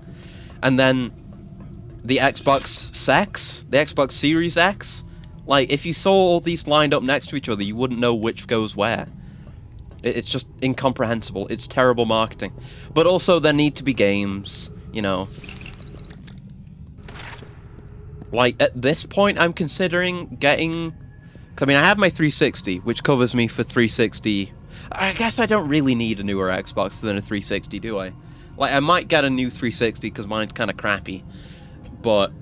And then the Xbox X? The Xbox Series X? Like, if you saw all these lined up next to each other, you wouldn't know which goes where. It's just incomprehensible. It's terrible marketing. But also, there need to be games, you know. Like, at this point, I'm considering getting... I mean, I have my 360, which covers me for 360... I guess I don't really need a newer Xbox than a 360, do I? Like, I might get a new 360, because mine's kind of crappy. But,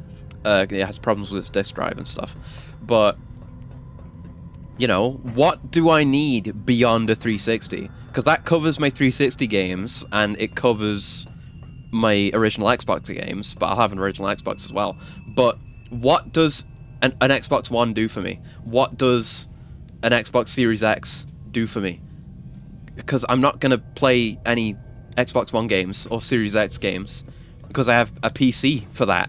it has problems with its disk drive and stuff. But... you know, what do I need beyond a 360? Because that covers my 360 games, and it covers my original Xbox games, but I'll have an original Xbox as well. But what does an Xbox One do for me? What does an Xbox Series X do for me? Because I'm not going to play any Xbox One games or Series X games, because I have a PC for that.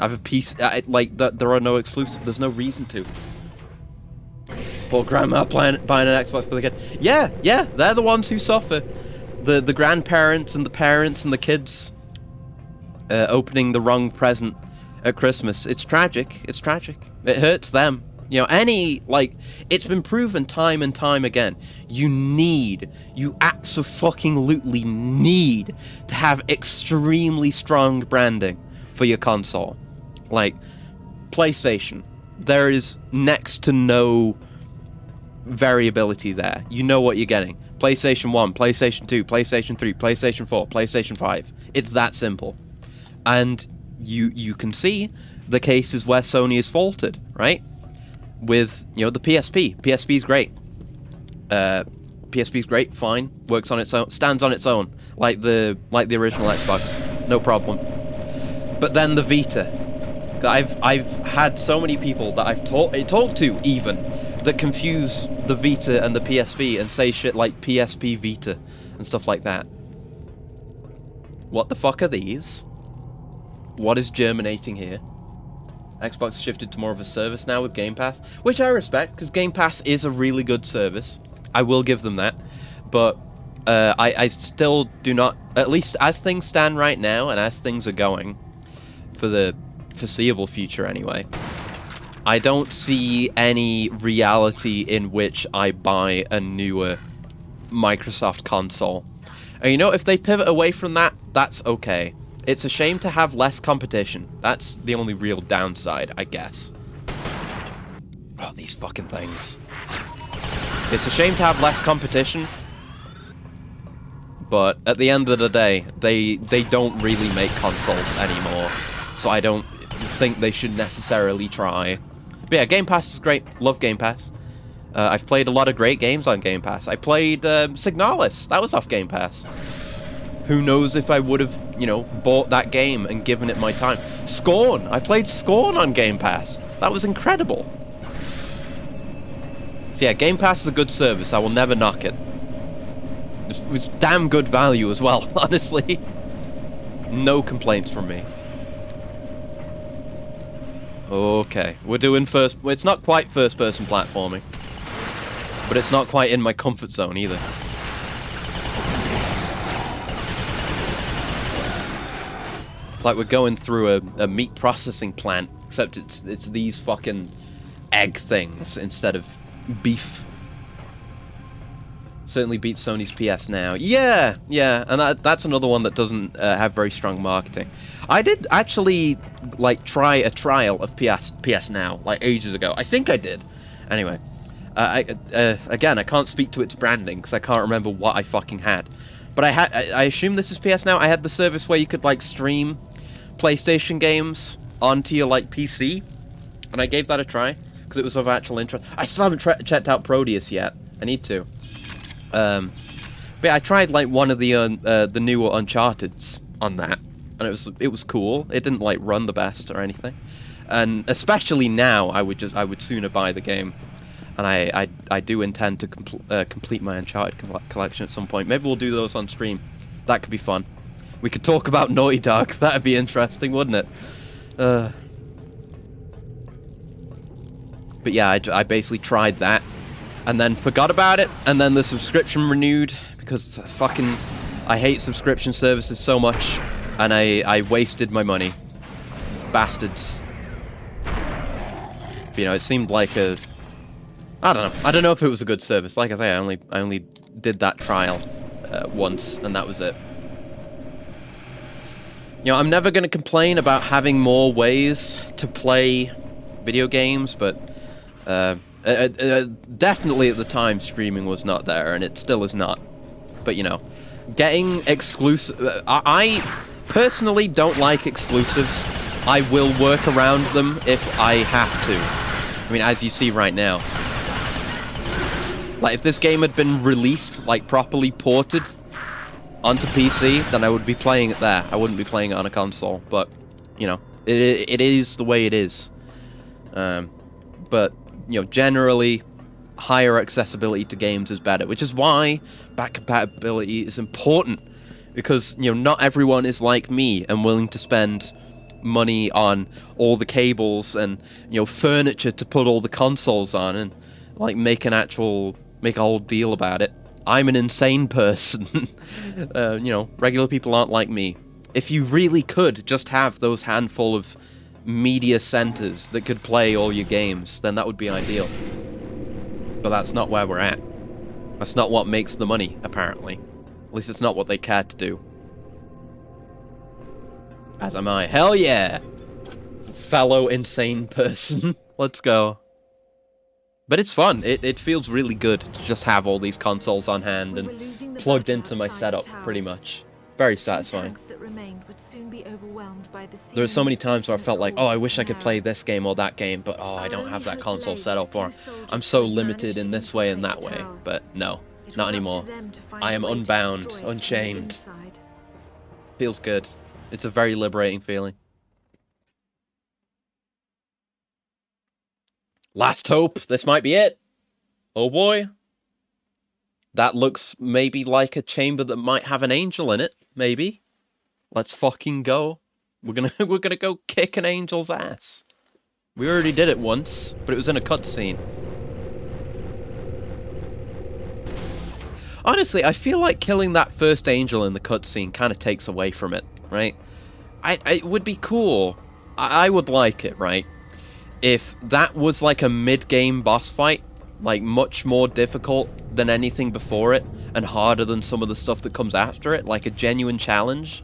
I have a PC, there are no exclusives, there's no reason to. Poor grandma buying an Xbox for the kid. Yeah, they're the ones who suffer. The grandparents and the parents and the kids opening the wrong present at Christmas. It's tragic. It's tragic. It hurts them. You know, it's been proven time and time again. You abso-fucking-lutely need to have extremely strong branding for your console. Like, PlayStation. There is next to no variability there. You know what you're getting. PlayStation 1, PlayStation 2, PlayStation 3, PlayStation 4, PlayStation 5. It's that simple. And you can see the cases where Sony has faltered, right? With, you know, the PSP. PSP's great. PSP's great, fine. Works on its own, stands on its own. Like the original Xbox. No problem. But then the Vita. I've had so many people that I've talked to even that confuse the Vita and the PSP and say shit like PSP Vita and stuff like that. What the fuck are these? What is germinating here? Xbox shifted to more of a service now with Game Pass, which I respect, because Game Pass is a really good service. I will give them that. But I still do not, at least as things stand right now and as things are going, for the foreseeable future anyway, I don't see any reality in which I buy a newer Microsoft console. And you know, if they pivot away from that, that's okay. It's a shame to have less competition. That's the only real downside, I guess. Oh, these fucking things. It's a shame to have less competition, but at the end of the day, they don't really make consoles anymore, so I don't think they should necessarily try. But yeah, Game Pass is great. Love Game Pass. I've played a lot of great games on Game Pass. I played Signalis. That was off Game Pass. Who knows if I would have, you know, bought that game and given it my time. Scorn. I played Scorn on Game Pass. That was incredible. So yeah, Game Pass is a good service. I will never knock it. It was damn good value as well, honestly. No complaints from me. Okay, we're doing first... It's not quite first-person platforming. But it's not quite in my comfort zone either. It's like we're going through a meat processing plant, except it's these fucking egg things instead of beef. Certainly beats Sony's PS Now. Yeah, and that's another one that doesn't have very strong marketing. I did actually like try a trial of PS Now like ages ago. I think I did. Anyway, again, I can't speak to its branding because I can't remember what I fucking had. But I assume this is PS Now. I had the service where you could like stream PlayStation games onto your like PC, and I gave that a try because it was of actual interest. I still haven't checked out Proteus yet. I need to. But yeah, I tried like one of the newer Uncharted's on that, and it was cool. It didn't like run the best or anything, and especially now, I would sooner buy the game, and I do intend to complete my Uncharted collection at some point. Maybe we'll do those on stream. That could be fun. We could talk about Naughty Dog. That'd be interesting, wouldn't it? But yeah, I basically tried that. And then forgot about it, and then the subscription renewed, because fucking, I hate subscription services so much, and I wasted my money. Bastards. But, you know, it seemed like a... I don't know if it was a good service. Like I say, I only did that trial once, and that was it. You know, I'm never going to complain about having more ways to play video games, but... definitely at the time streaming was not there, and it still is not. But you know, getting exclusive... I personally don't like exclusives. I will work around them if I have to. I mean, as you see right now. Like, if this game had been released, like, properly ported onto PC, then I would be playing it there. I wouldn't be playing it on a console. But, you know, it is the way it is. But... you know, generally, higher accessibility to games is better, which is why back compatibility is important, because, you know, not everyone is like me and willing to spend money on all the cables and, you know, furniture to put all the consoles on and, like, make a whole deal about it. I'm an insane person. You know, regular people aren't like me. If you really could just have those handful of media centers that could play all your games, then that would be ideal. But that's not where we're at. That's not what makes the money, apparently. At least it's not what they care to do. As am I. Hell yeah! Fellow insane person. Let's go. But it's fun. It feels really good to just have all these consoles on hand and plugged into my setup, pretty much. Very satisfying. There were so many times where I felt like, oh, I wish I could play this game or that game, but oh, I don't have that console set up, or I'm so limited in this way and that way. But no, not anymore. I am unbound, unchained. Feels good. It's a very liberating feeling. Last hope. This might be it. Oh boy. That looks maybe like a chamber that might have an angel in it. Maybe. Let's fucking go. We're gonna go kick an angel's ass. We already did it once, but it was in a cutscene. Honestly, I feel like killing that first angel in the cutscene kind of takes away from it, right? It would be cool. I would like it, right? If that was like a mid-game boss fight, like much more difficult than anything before it, and harder than some of the stuff that comes after it, like a genuine challenge.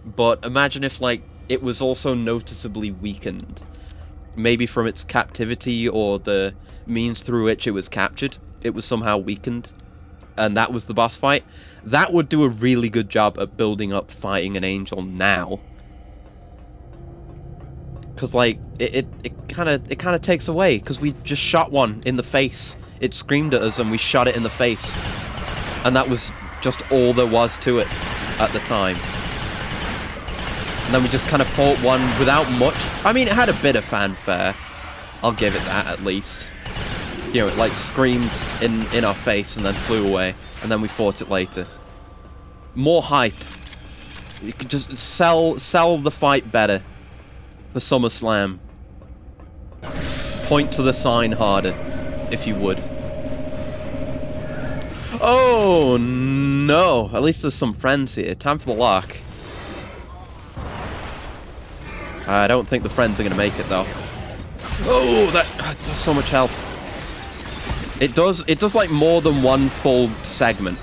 But imagine if, like, it was also noticeably weakened. Maybe from its captivity or the means through which it was captured, it was somehow weakened. And that was the boss fight. That would do a really good job at building up fighting an angel now. Because, like, it kind of takes away, because we just shot one in the face. It screamed at us and we shot it in the face. And that was just all there was to it at the time. And then we just kind of fought one without much... I mean, it had a bit of fanfare. I'll give it that, at least. You know, it, like, screamed in our face and then flew away. And then we fought it later. more hype. You could just sell the fight better for SummerSlam. Point to the sign harder, if you would. Oh no! At least there's some friends here. Time for the lock. I don't think the friends are gonna make it though. Oh, that does so much health. It does like more than one full segment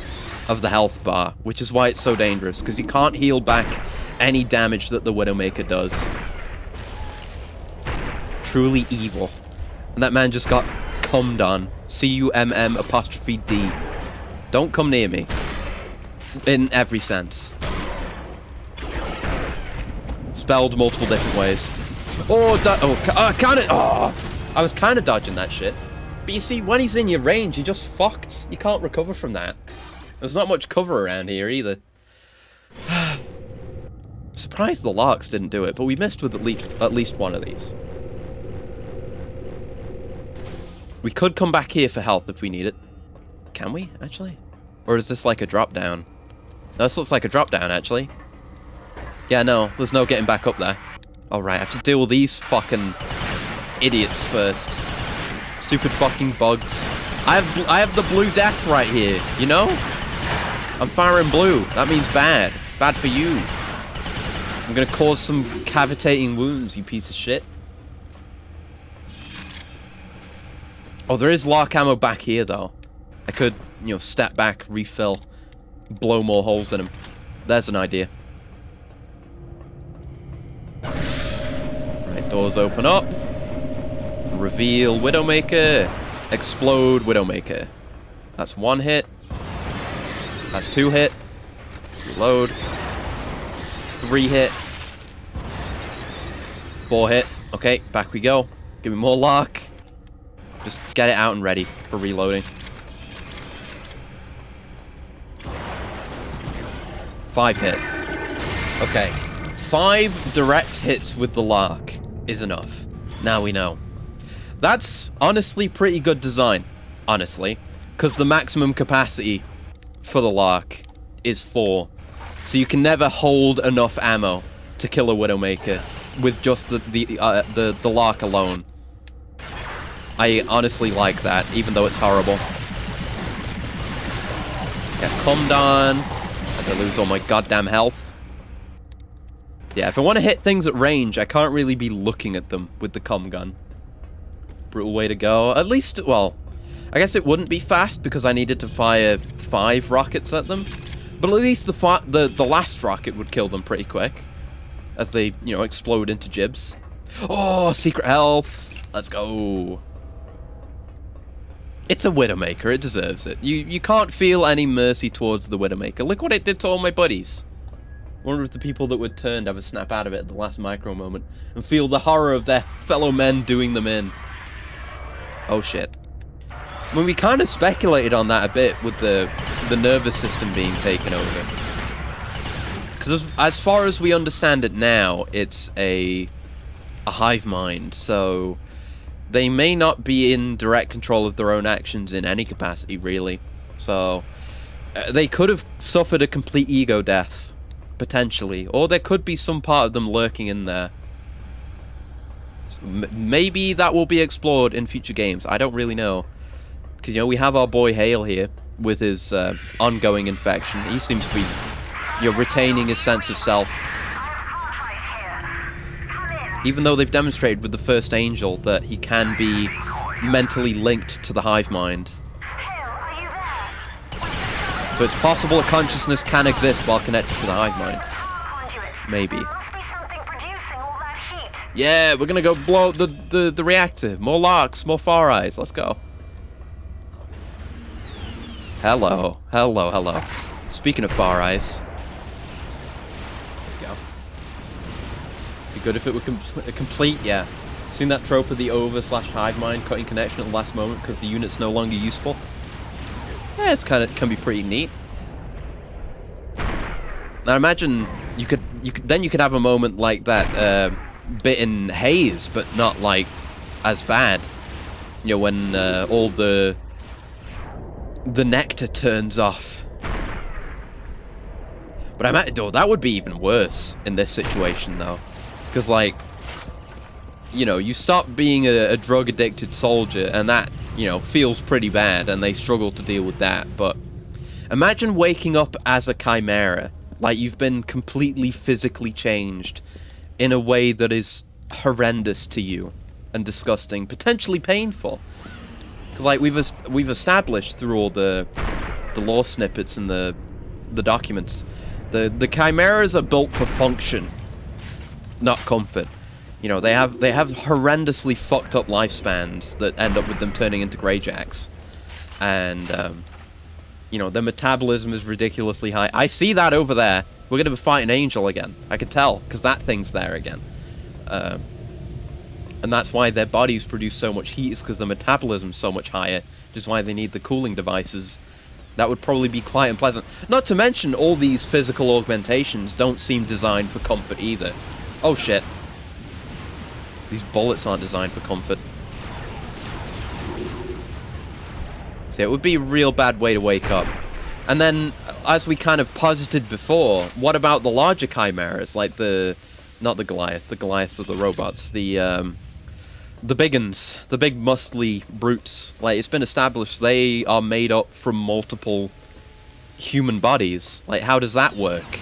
of the health bar, which is why it's so dangerous, because you can't heal back any damage that the Widowmaker does. Truly evil. And that man just got cummed on. C-U-M-M''D. Don't come near me. In every sense. Spelled multiple different ways. Oh, I was kind of dodging that shit. But you see, when he's in your range, you're just fucked. You can't recover from that. There's not much cover around here either. Surprised the Larks didn't do it, but we missed with at least one of these. We could come back here for health if we need it. Can we, actually? Or is this like a drop down? No, this looks like a drop down, actually. Yeah, no, there's no getting back up there. Alright, I have to deal with these fucking idiots first. Stupid fucking bugs. I have the blue death right here, you know? I'm firing blue. That means bad. Bad for you. I'm gonna cause some cavitating wounds, you piece of shit. Oh, there is lark ammo back here, though. I could, you know, step back, refill, blow more holes in him. There's an idea. Right, doors open up. Reveal Widowmaker. Explode Widowmaker. That's 1 hit. That's 2 hit. Reload. 3 hit. 4 hit. Okay, back we go. Give me more luck. Just get it out and ready for reloading. 5 hit. Okay. 5 direct hits with the lark is enough. Now we know. That's honestly pretty good design. Honestly. Because the maximum capacity for the lark is 4. So you can never hold enough ammo to kill a Widowmaker with just the lark alone. I honestly like that, even though it's horrible. Get cummed on as I lose all my goddamn health. Yeah, if I want to hit things at range, I can't really be looking at them with the cum gun. Brutal way to go. At least, well, I guess it wouldn't be fast because I needed to fire 5 rockets at them. But at least the last rocket would kill them pretty quick. As they, you know, explode into gibs. Oh, secret health. Let's go. It's a Widowmaker, it deserves it. You can't feel any mercy towards the Widowmaker. Look what it did to all my buddies. Wonder if the people that would turn have a snap out of it at the last micro moment and feel the horror of their fellow men doing them in. Oh shit. I mean, we kind of speculated on that a bit with the nervous system being taken over. Because as far as we understand it now, it's a hive mind, so they may not be in direct control of their own actions in any capacity, really. So, they could have suffered a complete ego death, potentially. Or there could be some part of them lurking in there. So, maybe that will be explored in future games. I don't really know. Because, you know, we have our boy Hale here with his ongoing infection. He seems to be, you know, retaining his sense of self. Even though they've demonstrated with the first angel that he can be mentally linked to the hive mind. So it's possible a consciousness can exist while connected to the hive mind. Maybe. Yeah, we're gonna go blow up the reactor. More larks, more Far Eyes. Let's go. Hello. Hello, hello. Speaking of Far Eyes. Be good if it were complete, yeah. Seen that trope of the over/hive mind cutting connection at the last moment because the unit's no longer useful? Yeah, it's can be pretty neat. Now imagine you could have a moment like that bit in Haze, but not like as bad. You know, when all the nectar turns off. But that would be even worse in this situation, though. Because, like, you know, you stop being a drug-addicted soldier, and that, you know, feels pretty bad, and they struggle to deal with that. But imagine waking up as a chimera, like you've been completely physically changed in a way that is horrendous to you and disgusting, potentially painful. Like we've established through all the lore snippets and the documents, the chimeras are built for function, not comfort. You know, they have horrendously fucked up lifespans that end up with them turning into greyjacks, and you know, their metabolism is ridiculously high. I see that over there. We're gonna be fighting Angel again. I can tell because that thing's there again. And that's why their bodies produce so much heat, is because the metabolism's so much higher, which is why they need the cooling devices. That would probably be quite unpleasant. Not to mention, all these physical augmentations don't seem designed for comfort either. Oh shit. These bullets aren't designed for comfort. So it would be a real bad way to wake up. And then, as we kind of posited before, what about the larger chimeras, like not the Goliaths are the robots, the big uns, the big muscly brutes. Like, it's been established they are made up from multiple human bodies. Like, how does that work?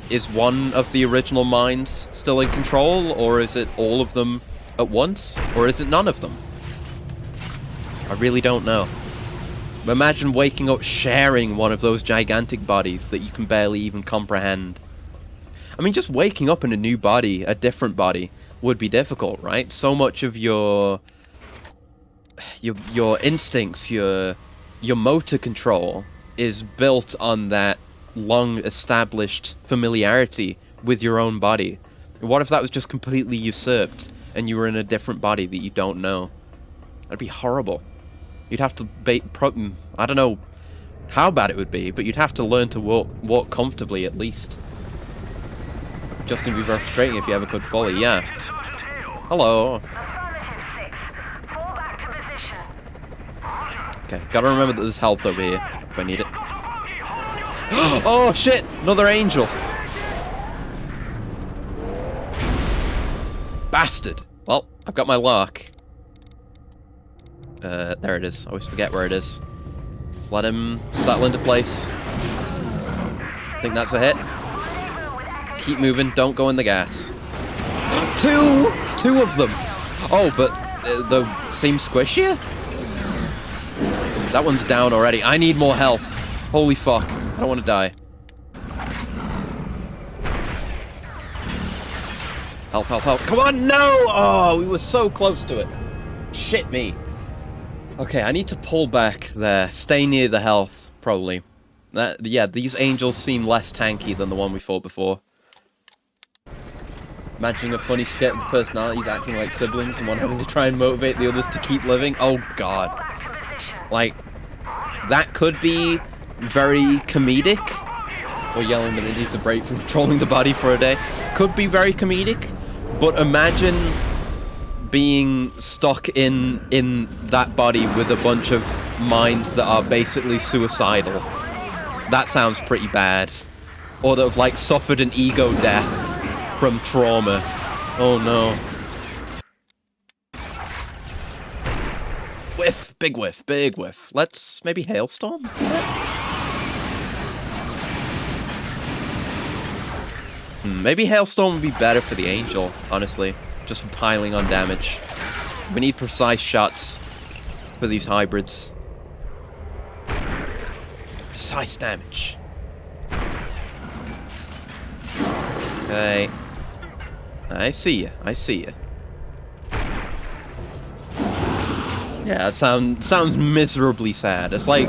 Is one of the original minds still in control, or is it all of them at once, or is it none of them? I really don't know. Imagine waking up sharing one of those gigantic bodies that you can barely even comprehend. I mean, just waking up in a new body, a different body, would be difficult, right? So much of your instincts, your motor control is built on that long-established familiarity with your own body. What if that was just completely usurped and you were in a different body that you don't know? That'd be horrible. You'd have to I don't know how bad it would be, but you'd have to learn to walk comfortably at least. Just gonna be very frustrating if you ever could fully, yeah. Hello. Affirmative 6. Fall back to position. Okay, gotta remember that there's health over here if I need it. Oh shit! Another angel! Bastard! Well, I've got my lock. There it is. I always forget where it is. Let's let him settle into place. I think that's a hit. Keep moving, don't go in the gas. Two of them! Oh, but the seem squishier? That one's down already. I need more health. Holy fuck. I don't want to die. Help, help, help. Come on, no! Oh, we were so close to it. Shit me. Okay, I need to pull back there. Stay near the health, probably. Yeah, these angels seem less tanky than the one we fought before. Imagining a funny skit with personalities acting like siblings and one having to try and motivate the others to keep living. Oh god. Like, that could be very comedic. Or yelling that it needs a break from controlling the body for a day. Could be very comedic. But imagine being stuck in that body with a bunch of minds that are basically suicidal. That sounds pretty bad. Or that have, like, suffered an ego death from trauma. Oh no. Whiff! Big whiff, big whiff. Let's maybe hailstorm? Maybe hailstorm would be better for the angel, honestly. Just for piling on damage. We need precise shots for these hybrids. Precise damage. Okay. I see you. I see you. Yeah, it sounds miserably sad. It's like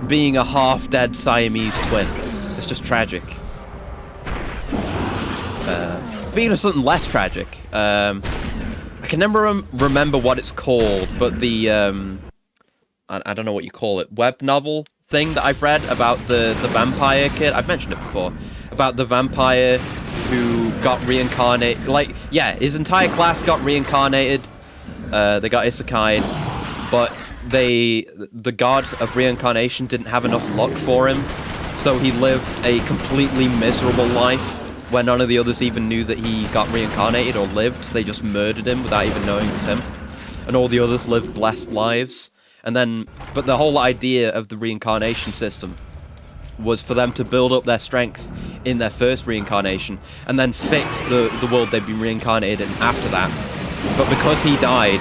being a half-dead Siamese twin. It's just tragic. Speaking of something less tragic, I can never remember what it's called, but the I don't know what you call it, web novel thing that I've read about the vampire kid. I've mentioned it before. About the vampire who got reincarnated. Like, yeah, his entire class got reincarnated. They got isekai, but the god of reincarnation didn't have enough luck for him, So he lived a completely miserable life where none of the others even knew that he got reincarnated or lived. They just murdered him without even knowing it was him. And all the others lived blessed lives. And then, but the whole idea of the reincarnation system was for them to build up their strength in their first reincarnation and then fix the world they'd been reincarnated in after that. But because he died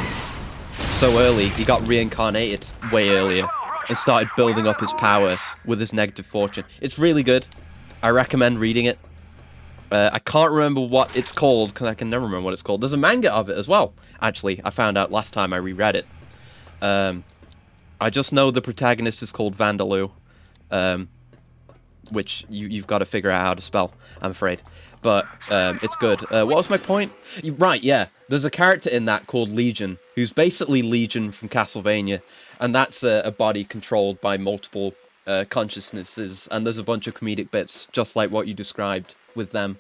so early, he got reincarnated way earlier and started building up his power with his negative fortune. It's really good. I recommend reading it. I can't remember what it's called, because I can never remember what it's called. There's a manga of it as well, actually. I found out last time I reread it. I just know the protagonist is called Vandaloo, which you've got to figure out how to spell, I'm afraid. But it's good. What was my point? Right, yeah. There's a character in that called Legion, who's basically Legion from Castlevania, and that's a body controlled by multiple consciousnesses, and there's a bunch of comedic bits, just like what you described with them.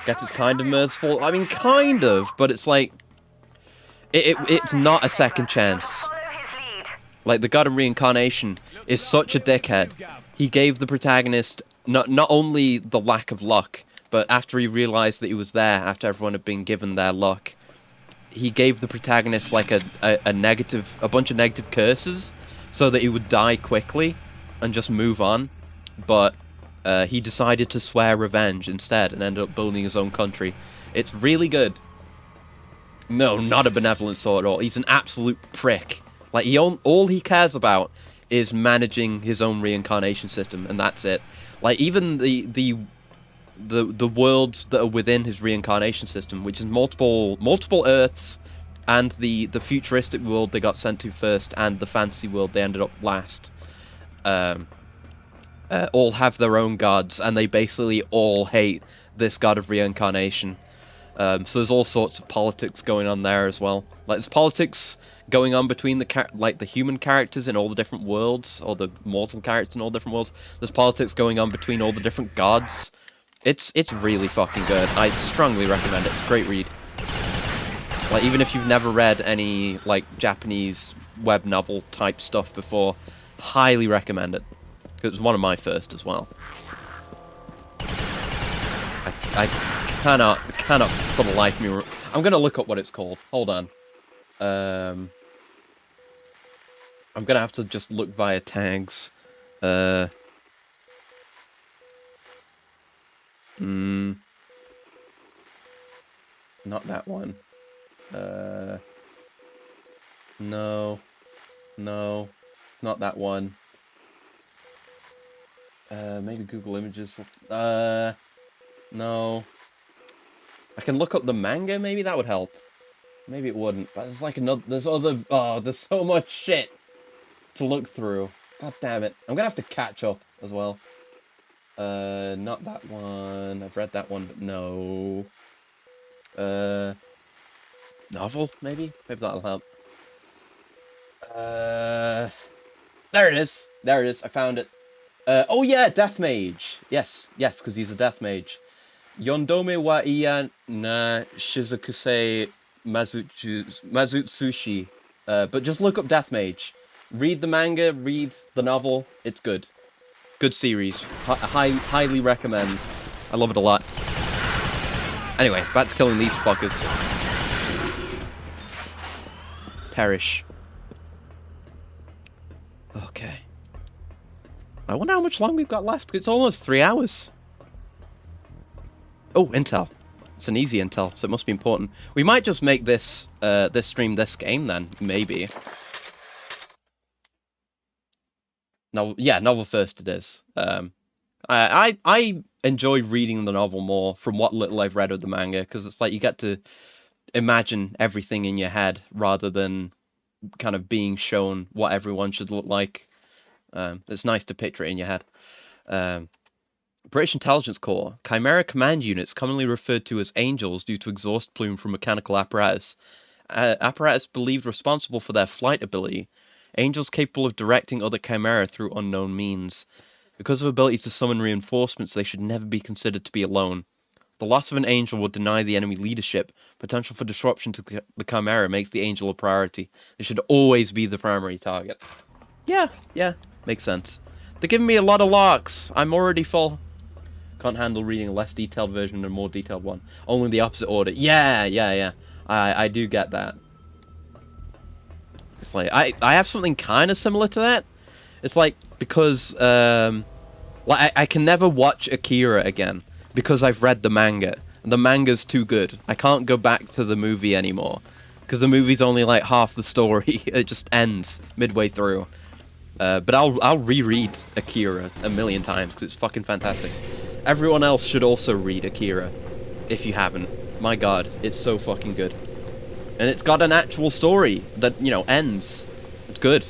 Guess it's kind of merciful. I mean, kind of, but it's like... It's not a second chance. Like, the god of reincarnation is such a dickhead. He gave the protagonist not only the lack of luck, but after he realized that he was there, after everyone had been given their luck, he gave the protagonist like a bunch of negative curses, so that he would die quickly and just move on. But he decided to swear revenge instead and ended up building his own country. It's really good. No, not a benevolent sort at all. He's an absolute prick. Like, all he cares about is managing his own reincarnation system, and that's it. Like, even the worlds that are within his reincarnation system, which is multiple Earths, and the futuristic world they got sent to first, and the fantasy world they ended up last, all have their own gods, and they basically all hate this god of reincarnation. So there's all sorts of politics going on there as well. Like, there's politics going on between the human characters in all the different worlds, or the mortal characters in all different worlds. There's politics going on between all the different gods. It's really fucking good. I strongly recommend it. It's a great read. Like, even if you've never read any, like, Japanese web novel type stuff before, highly recommend it. It was one of my first as well. I cannot for the life of me... I'm gonna look up what it's called. Hold on. I'm gonna have to just look via tags. Not that one. No, not that one. Maybe Google Images. No. I can look up the manga, maybe that would help. Maybe it wouldn't, but there's like there's so much shit to look through. God damn it. I'm gonna have to catch up as well. Not that one. I've read that one, but no. Novel, maybe? Maybe that'll help. There it is. There it is. I found it. Oh yeah, Death Mage. Yes, because he's a Death Mage. Yondome wa iya na shizukusei mazutsushi. But just look up Death Mage. Read the manga, read the novel. It's good. Good series. Highly recommend. I love it a lot. Anyway, back to killing these fuckers. Perish. Okay. I wonder how much longer we've got left. It's almost 3 hours. Oh, intel. It's an easy intel, so it must be important. We might just make this stream this game then, maybe. Novel first it is. I enjoy reading the novel more from what little I've read of the manga, because it's like you get to imagine everything in your head rather than kind of being shown what everyone should look like. It's nice to picture it in your head. British Intelligence Corps. Chimera command units, commonly referred to as angels due to exhaust plume from mechanical apparatus. Apparatus believed responsible for their flight ability. Angels capable of directing other Chimera through unknown means. Because of abilities to summon reinforcements, they should never be considered to be alone. The loss of an angel would deny the enemy leadership. Potential for disruption to the Chimera makes the angel a priority. They should always be the primary target. Yeah, makes sense. They're giving me a lot of larks. I'm already full. Can't handle reading a less detailed version and a more detailed one. Only in the opposite order. Yeah. I do get that. It's like, I have something kind of similar to that. It's like, because, like, I can never watch Akira again. Because I've read the manga. The manga's too good. I can't go back to the movie anymore. Because the movie's only like half the story. It just ends midway through. But I'll reread Akira a million times because it's fucking fantastic. Everyone else should also read Akira if you haven't. My god, it's so fucking good. And it's got an actual story that, you know, ends. It's good.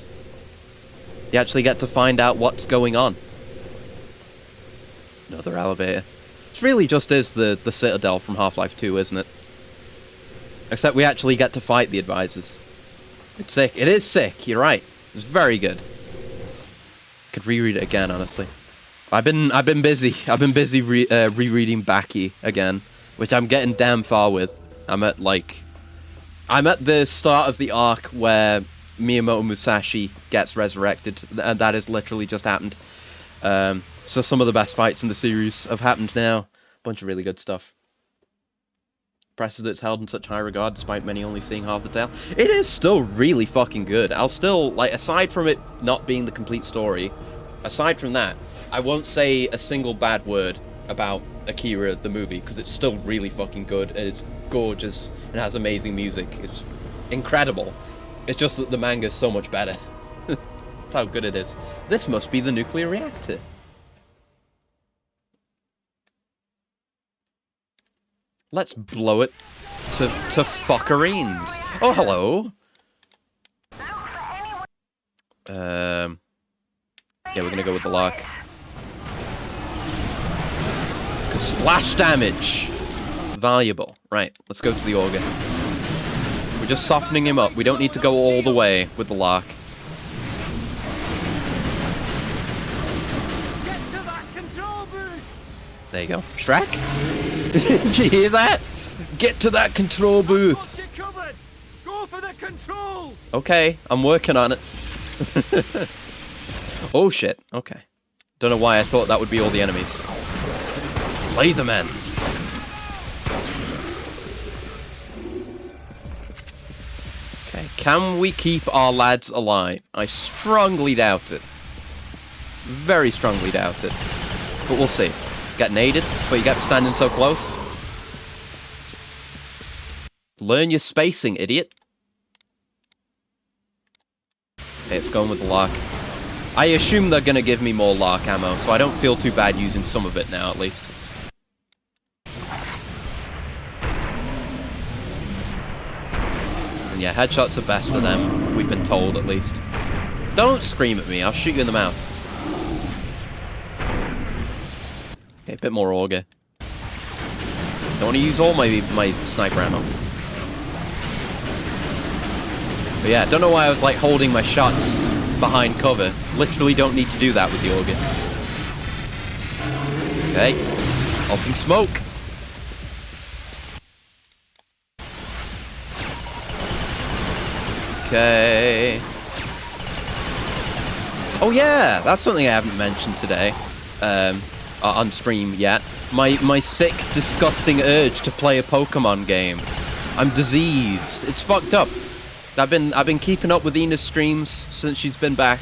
You actually get to find out what's going on. Another elevator. It really just is the Citadel from Half-Life 2, isn't it? Except we actually get to fight the advisors. It's sick. It is sick, you're right. It's very good. Could reread it again, honestly. I've been busy. I've been busy rereading Baki again, which I'm getting damn far with. I'm at the start of the arc where Miyamoto Musashi gets resurrected, and that has literally just happened. So some of the best fights in the series have happened now. Bunch of really good stuff. Impressive that it's held in such high regard, despite many only seeing half the tale. It is still really fucking good. I'll still, like, aside from it not being the complete story, aside from that, I won't say a single bad word about Akira, the movie, because it's still really fucking good, and it's gorgeous, and has amazing music. It's incredible. It's just that the manga's so much better. That's how good it is. This must be the nuclear reactor. Let's blow it to fuckerines. Oh, hello. Yeah, we're gonna go with the lock. Cause splash damage. Valuable. Right, let's go to the auger. We're just softening him up. We don't need to go all the way with the lock. Get to that control booth! There you go. Shrek? Did you hear that? Get to that control booth. Got you covered! Go for the controls! Okay, I'm working on it. Oh shit, okay. Don't know why I thought that would be all the enemies. Play the men. Okay, can we keep our lads alive? I strongly doubt it. Very strongly doubt it. But we'll see. Get naded, so you get standing so close. Learn your spacing, idiot. Okay, it's going with the lock. I assume they're gonna give me more lock ammo, so I don't feel too bad using some of it now, at least. And yeah, headshots are best for them, we've been told, at least. Don't scream at me, I'll shoot you in the mouth. Okay, a bit more auger. Don't want to use all my sniper ammo. But yeah, don't know why I was like holding my shots behind cover. Literally don't need to do that with the auger. Okay. Open smoke. Okay. Oh yeah, that's something I haven't mentioned today. On stream yet. My sick, disgusting urge to play a Pokemon game. I'm diseased. It's fucked up. I've been keeping up with Ina's streams since she's been back,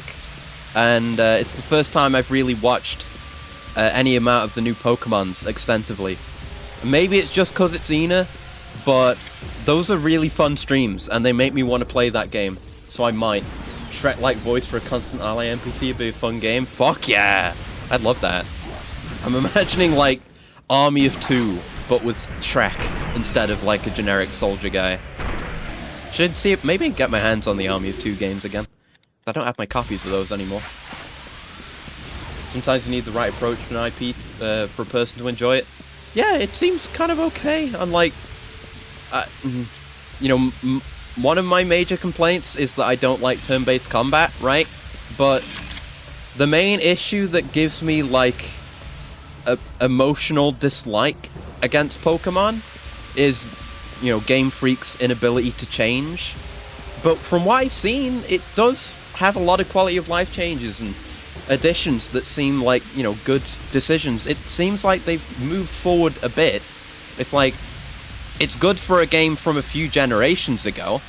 and it's the first time I've really watched any amount of the new Pokemons extensively. Maybe it's just because it's Ina, but those are really fun streams, and they make me want to play that game, so I might. Shrek-like voice for a constant ally NPC would be a fun game? Fuck yeah! I'd love that. I'm imagining, like, Army of Two, but with Shrek instead of, like, a generic soldier guy. Should see if maybe get my hands on the Army of Two games again. I don't have my copies of those anymore. Sometimes you need the right approach to an IP for a person to enjoy it. Yeah, it seems kind of okay. Unlike, you know, one of my major complaints is that I don't like turn-based combat, right? But the main issue that gives me, like, a emotional dislike against Pokemon is, you know, Game Freak's inability to change. But from what I've seen, it does have a lot of quality of life changes, and additions that seem like, you know, good decisions. It seems like they've moved forward a bit. It's like, it's good for a game from a few generations ago,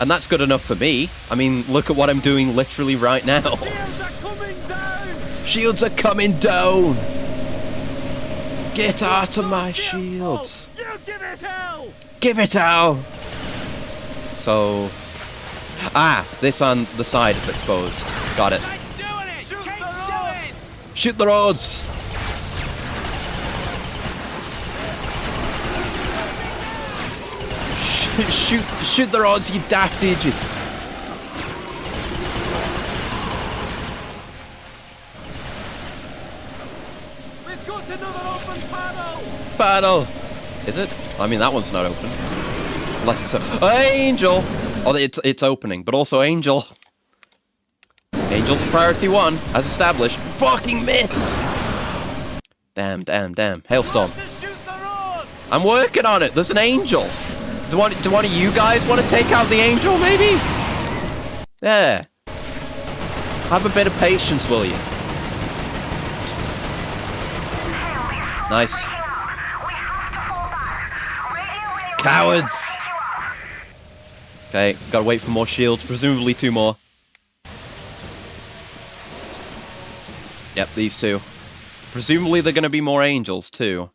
and that's good enough for me. I mean, look at what I'm doing literally right now. Shields are coming down! Shields are coming down! Get out of my shields! You give it hell! Give it hell! So... Ah, this on the side is exposed. Got it. Let's do it! Shoot the roads! Shoot the roads! Shoot the rods, you daft idiots! We've got another open panel! Panel! Is it? I mean, that one's not open. Unless it's a... Angel! Oh, it's opening, but also Angel. Angel's priority 1, as established. Fucking miss! Damn, damn, damn. Hailstorm. Shoot the roads! I'm working on it. There's an Angel. Do one of you guys want to take out the Angel, maybe? Yeah. Have a bit of patience, will you? Nice. Cowards! Okay, gotta wait for more shields. Presumably 2 more. Yep, these 2. Presumably they're gonna be more Angels, too.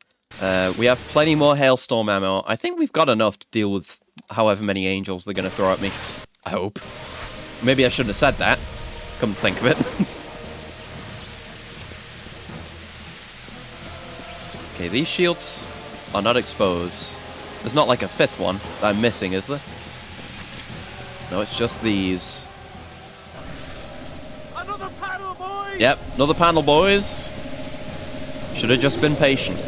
We have plenty more Hailstorm ammo. I think we've got enough to deal with however many Angels they're going to throw at me. I hope. Maybe I shouldn't have said that. Come to think of it. Okay, these shields are not exposed. There's not like a 5th one that I'm missing, is there? No, it's just these. Another panel, boys! Yep, another panel, boys. Should have just been patient.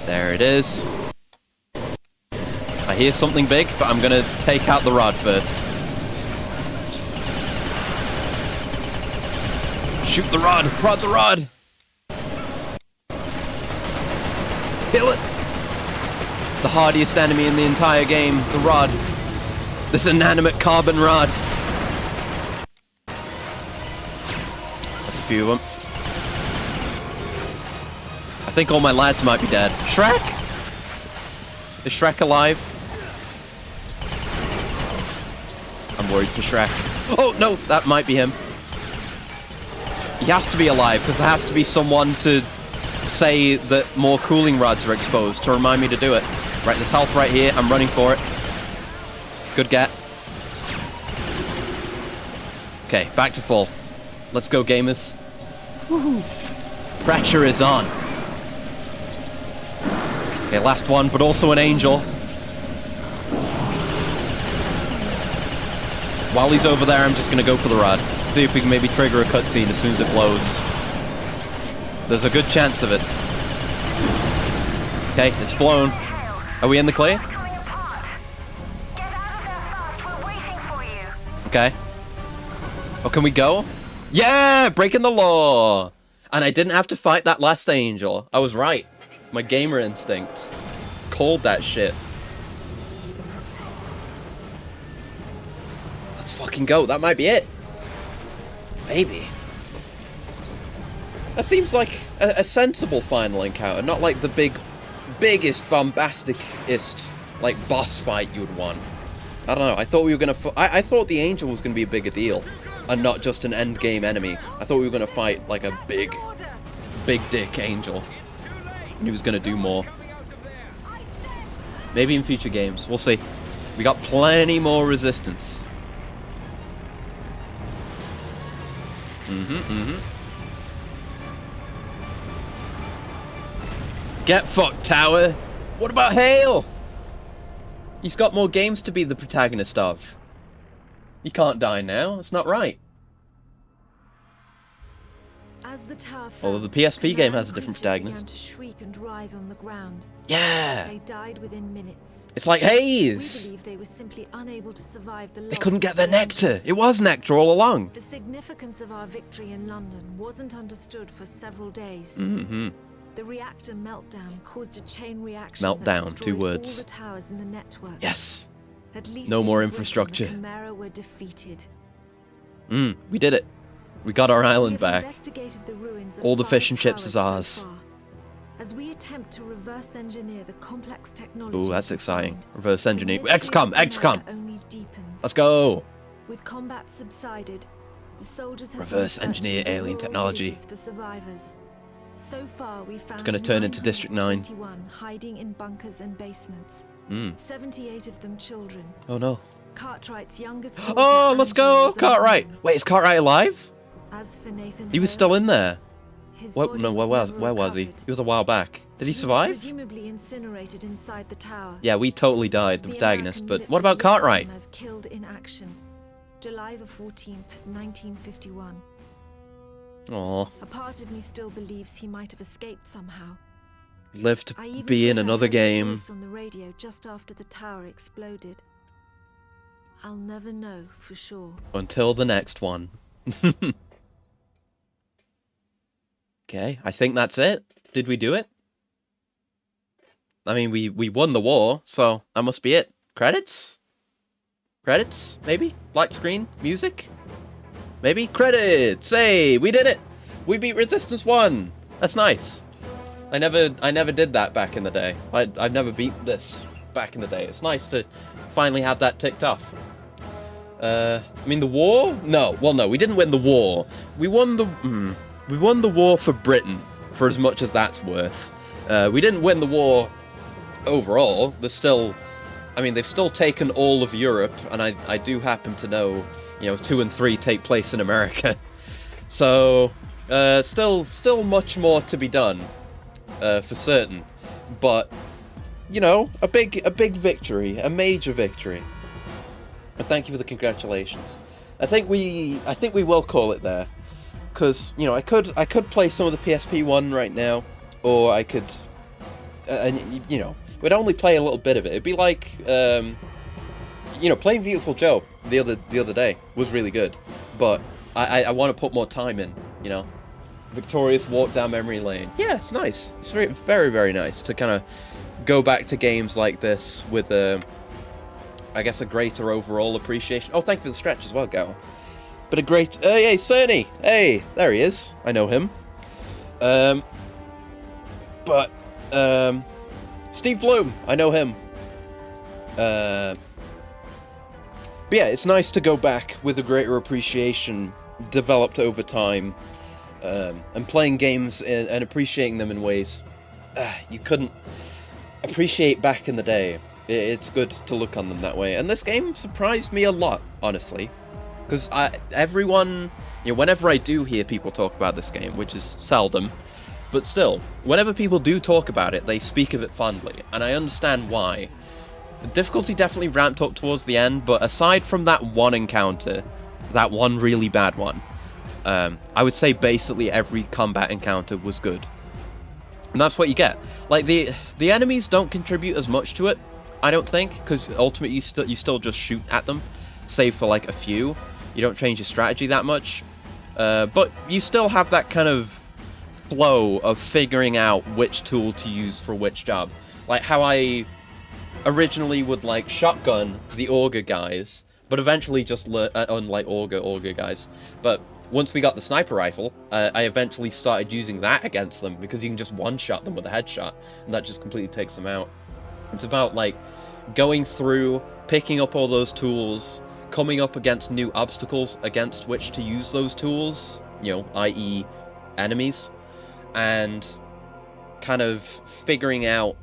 There it is. I hear something big, but I'm gonna take out the rod first. Shoot the rod! Prod the rod! Kill it! The hardiest enemy in the entire game, the rod. This inanimate carbon rod. That's a few of them. I think all my lads might be dead. Shrek? Is Shrek alive? I'm worried for Shrek. Oh, no, that might be him. He has to be alive, because there has to be someone to say that more cooling rods are exposed to remind me to do it. Right, there's health right here. I'm running for it. Good get. Okay, back to full. Let's go, gamers. Woohoo. Pressure is on. Okay, last one, but also an Angel. While he's over there, I'm just going to go for the rod. See if we can maybe trigger a cutscene as soon as it blows. There's a good chance of it. Okay, it's blown. Are we in the clear? Okay. Oh, can we go? Yeah! Breaking the law! And I didn't have to fight that last Angel. I was right. My gamer instincts called that shit. Let's fucking go. That might be it. Maybe. That seems like a sensible final encounter, not like the biggest, bombasticest, like, boss fight you would want. I don't know, I thought we were gonna... I thought the Angel was gonna be a bigger deal, and not just an endgame enemy. I thought we were gonna fight, like, a big dick Angel. He was gonna do more. Maybe in future games. We'll see. We got plenty more resistance. Get fucked, Tower! What about Hale? He's got more games to be the protagonist of. He can't die now. It's not right. As the tower Although the fell, PSP game has a Canary different creatures protagonist. began to shriek and writhe on the ground. Yeah! They died within minutes. It's like We Haze! believe they were simply unable to survive the They loss couldn't get of their the nectar! Londons. It was nectar all along! The significance of our victory in London wasn't understood for several days. The reactor meltdown caused a chain reaction Meltdown, that 2 destroyed words. all the towers in the network. Yes! At least No in more Britain, infrastructure. The Chimera were defeated. We did it. We got our island back. Investigated the ruins of All the 5 fish and chips is towers ours. so far. As we attempt to reverse engineer the complex technology. Ooh, that's exciting. Reverse engineer. XCOM, XCOM. Only deepens. Let's go. With combat subsided, the soldiers have Reverse been searching engineer the alien rural technology. villages for survivors. So far, we found gonna turn into District 9. 921 hiding in bunkers and basements. 78 of them children. Oh no. Cartwright's youngest daughter. Oh, let's Angela, go, was Cartwright. alive. Wait, is Cartwright alive? As for Nathan, He was Hale, still in there. his What? body No, was where never was he? recovered. He was a while back. Did he Was survive? presumably incinerated inside the tower. Yeah, we totally died, the The protagonist. American But what about military lists Cartwright? him as killed in action, July the 14th, 1951. Aw, A part of me still believes he might have escaped somehow. lived to I even be in thought I another heard his game. voice on the radio just after the tower exploded. I'll never know for sure. Until the next one. Okay, I think that's it. Did we do it? I mean, we won the war, so that must be it. Credits? Credits, maybe? Black screen? Music? Maybe? Credits! Hey, we did it! We beat Resistance 1! That's nice. I never did that back in the day. I've never beat this back in the day. It's nice to finally have that ticked off. I mean, the war? No. Well, no, we didn't win the war. We won the war for Britain, for as much as that's worth. We didn't win the war overall. There's still... I mean, they've still taken all of Europe, and I do happen to know, 2 and 3 take place in America. So, still much more to be done, for certain. But, a big victory, a major victory. And thank you for the congratulations. I think we will call it there, because I could play some of the PSP one right now, or I could, we'd only play a little bit of it. It'd be like, playing Beautiful Joe the other day was really good, but I want to put more time in. Victorious walk down memory lane. Yeah, it's nice. It's very, very, very nice to kind of go back to games like this with I guess a greater overall appreciation. Oh, thank you for the stretch as well, Gal. But a great... hey, Cerny! Hey, there he is. I know him. Steve Bloom. I know him. But yeah, it's nice to go back with a greater appreciation developed over time. And playing games and appreciating them in ways you couldn't appreciate back in the day. It's good to look on them that way. And this game surprised me a lot, honestly. Because everyone, whenever I do hear people talk about this game, which is seldom, but still, whenever people do talk about it, they speak of it fondly. And I understand why. The difficulty definitely ramped up towards the end, but aside from that one encounter, that one really bad one, I would say basically every combat encounter was good. And that's what you get. Like, the enemies don't contribute as much to it, I don't think, because ultimately you still just shoot at them, save for like a few. You don't change your strategy that much, but you still have that kind of flow of figuring out which tool to use for which job. Like how I originally would like shotgun the auger guys, but eventually just unlike auger guys. But once we got the sniper rifle, I eventually started using that against them because you can just one-shot them with a headshot, and that just completely takes them out. It's about, like, going through, picking up all those tools, coming up against new obstacles against which to use those tools, i.e. enemies, and kind of figuring out,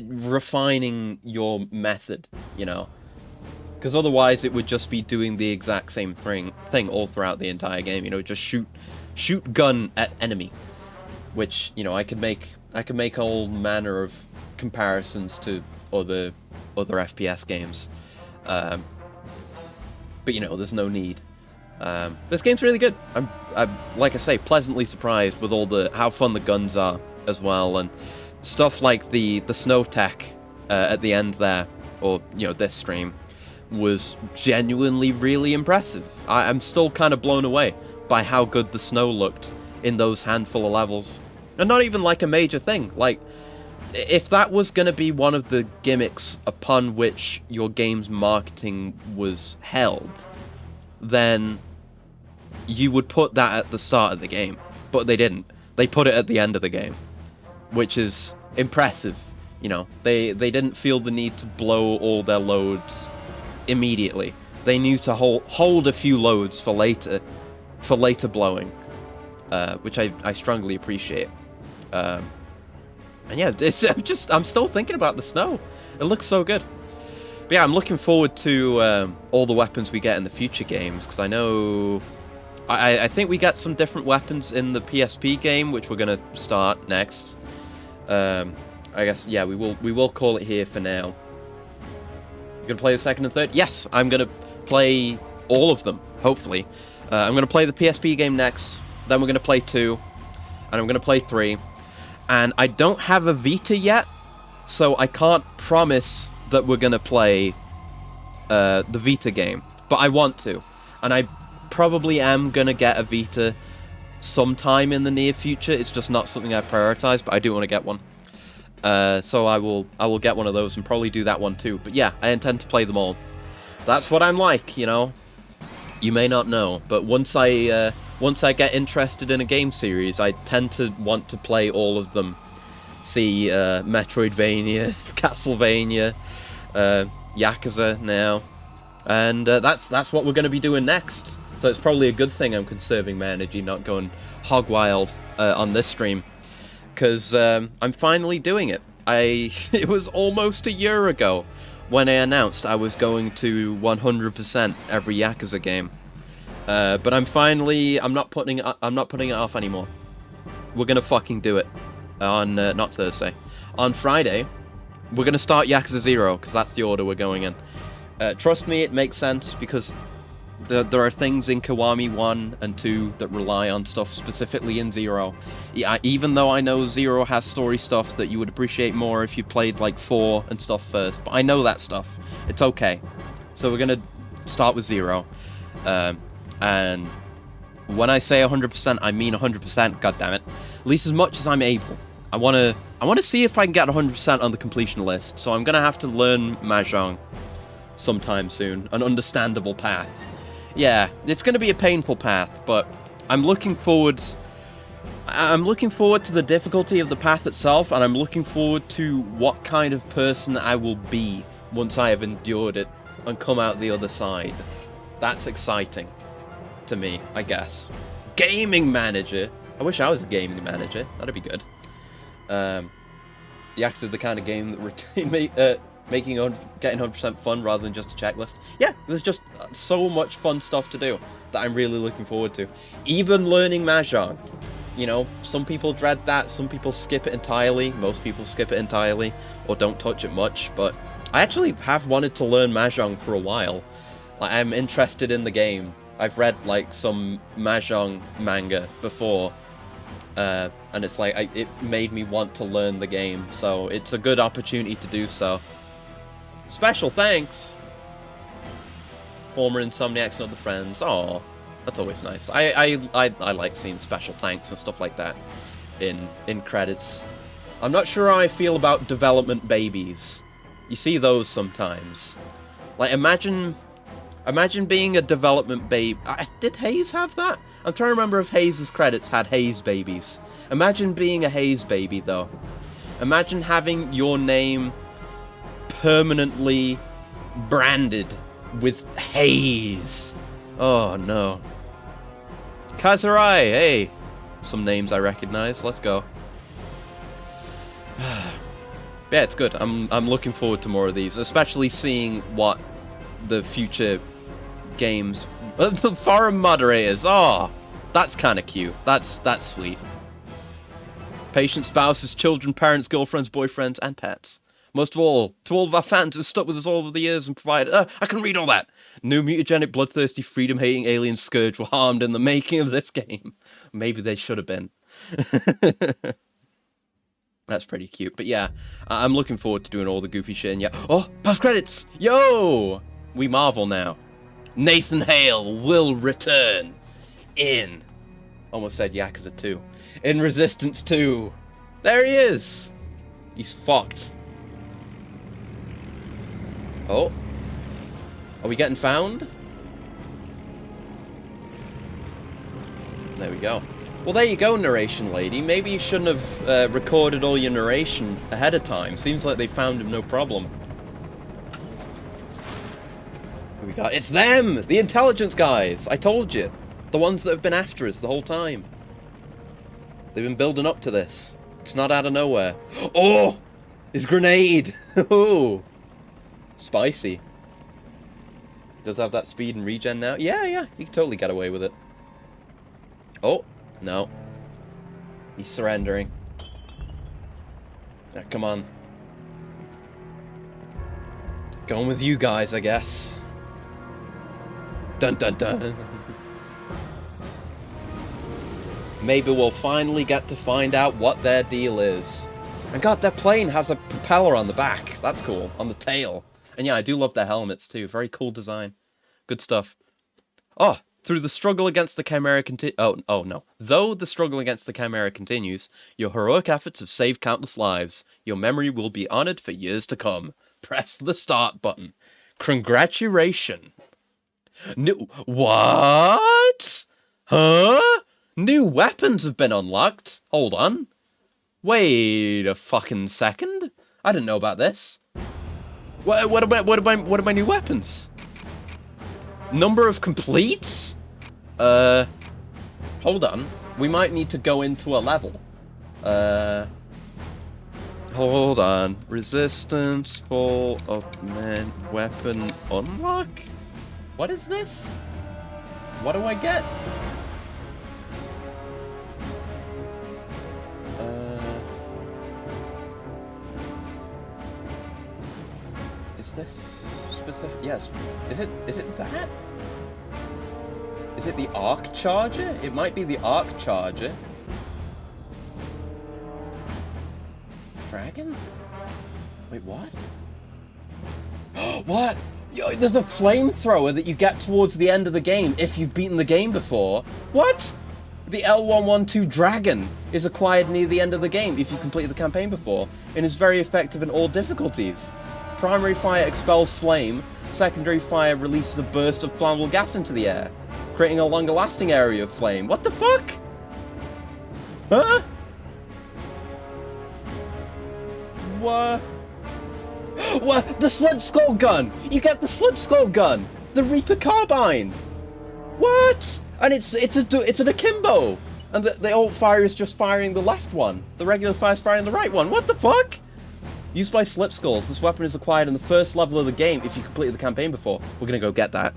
refining your method, Because otherwise it would just be doing the exact same thing all throughout the entire game, just shoot gun at enemy, which, I could make all manner of comparisons to other FPS games, but there's no need. This game's really good. I'm like I say, pleasantly surprised with how fun the guns are as well, and stuff like the snow tech at the end there, or this stream, was genuinely really impressive. I'm still kind of blown away by how good the snow looked in those handful of levels, and not even like a major thing. Like, if that was going to be one of the gimmicks upon which your game's marketing was held, then you would put that at the start of the game. But they didn't. They put it at the end of the game, which is impressive. You know, they didn't feel the need to blow all their loads immediately. They knew to hold a few loads for later blowing, which I strongly appreciate. And yeah, I'm still thinking about the snow. It looks so good. But yeah, I'm looking forward to all the weapons we get in the future games, because I know I think we get some different weapons in the PSP game, which we're gonna start next. I guess, yeah, we will call it here for now. You're gonna play the second and third? Yes, I'm gonna play all of them, hopefully. I'm gonna play the PSP game next, then we're gonna play 2, and I'm gonna play 3. And I don't have a Vita yet, so I can't promise that we're gonna play the Vita game. But I want to. And I probably am gonna get a Vita sometime in the near future. It's just not something I prioritize, but I do want to get one. So I will get one of those and probably do that one too. But yeah, I intend to play them all. That's what I'm like, you know. You may not know, but once I get interested in a game series, I tend to want to play all of them. See Metroidvania, Castlevania, Yakuza now, and that's what we're going to be doing next. So it's probably a good thing I'm conserving my energy, not going hog wild on this stream. Because I'm finally doing it. It was almost a year ago when I announced I was going to 100% every Yakuza game. But I'm not putting it off anymore. We're gonna fucking do it on not Thursday, on Friday. We're gonna start Yakuza 0 because that's the order we're going in. Trust me, it makes sense because there are things in Kiwami 1 and 2 that rely on stuff specifically in 0. Yeah, even though I know 0 has story stuff that you would appreciate more if you played like 4 and stuff first, but I know that stuff. It's okay. So we're gonna start with 0. And when I say 100%, I mean 100%, goddammit. At least as much as I'm able. I wanna see if I can get 100% on the completion list, so I'm gonna have to learn Mahjong sometime soon. An understandable path. Yeah, it's going to be a painful path, but I'm looking forward to the difficulty of the path itself, and I'm looking forward to what kind of person I will be once I have endured it and come out the other side. That's exciting to me, I guess. Gaming manager. I wish I was a gaming manager. That'd be good. Actually, the kind of game that getting 100% fun rather than just a checklist. Yeah, there's just so much fun stuff to do that I'm really looking forward to. Even learning Mahjong. You know, some people dread that, some people skip it entirely, most people skip it entirely, or don't touch it much, but I actually have wanted to learn Mahjong for a while. I'm interested in the game. I've read, like, some Mahjong manga before, and it's like, it made me want to learn the game, so it's a good opportunity to do so. Special thanks! Former Insomniacs and other friends. Aw, that's always nice. I like seeing special thanks and stuff like that in credits. I'm not sure how I feel about development babies. You see those sometimes. Like, imagine being a development babe. Did Hayes have that? I'm trying to remember if Hayes' credits had Hayes babies. Imagine being a Hayes baby, though. Imagine having your name permanently branded with Hayes. Oh no. Kazurai, hey. Some names I recognize. Let's go. Yeah, it's good. I'm looking forward to more of these, especially seeing what the future games. The forum moderators. Oh, that's kind of cute. That's sweet. Patient spouses, children, parents, girlfriends, boyfriends, and pets. Most of all, to all of our fans who have stuck with us all over the years and provided... I can read all that! No mutagenic, bloodthirsty, freedom-hating alien scourge were harmed in the making of this game. Maybe they should have been. That's pretty cute. But yeah, I'm looking forward to doing all the goofy shit. And yeah, oh, past credits! Yo! We marvel now. Nathan Hale will return in... Almost said Yakuza 2. In Resistance 2. There he is! He's fucked. Oh. Are we getting found? There we go. Well, there you go, narration lady. Maybe you shouldn't have recorded all your narration ahead of time. Seems like they found him no problem. Here we go. It's them! The intelligence guys! I told you. The ones that have been after us the whole time. They've been building up to this. It's not out of nowhere. Oh! His grenade! Oh! Spicy. Does have that speed and regen now? Yeah, yeah. He can totally get away with it. Oh! No. He's surrendering. Ah, come on. Going with you guys, I guess. Dun dun dun. Maybe we'll finally get to find out what their deal is. And god, their plane has a propeller on the back. That's cool. On the tail. And yeah, I do love their helmets too. Very cool design. Good stuff. Oh, through the struggle against the Chimera oh no. Though the struggle against the Chimera continues, your heroic efforts have saved countless lives. Your memory will be honored for years to come. Press the start button. Congratulations. What? Huh? New weapons have been unlocked. Hold on. Wait a fucking second. I didn't know about this. What are my new weapons? Number of completes? Hold on. We might need to go into a level. Hold on. Resistance, full of man, weapon, unlock? What is this? What do I get? Is this specific? Yes. Is it that? Is it the arc charger? It might be the arc charger. Dragon? Wait, what? What? Yo, there's a flamethrower that you get towards the end of the game if you've beaten the game before. What? The L112 Dragon is acquired near the end of the game if you completed the campaign before, and is very effective in all difficulties. Primary fire expels flame, secondary fire releases a burst of flammable gas into the air, creating a longer lasting area of flame. What the fuck? Huh? What? What? The Slip Skull gun! You get the Slip Skull gun! The Reaper Carbine! What? And it's an akimbo! And the alt fire is just firing the left one. The regular fire is firing the right one. What the fuck? Used by Slip Skulls, this weapon is acquired in the first level of the game if you completed the campaign before. We're gonna go get that.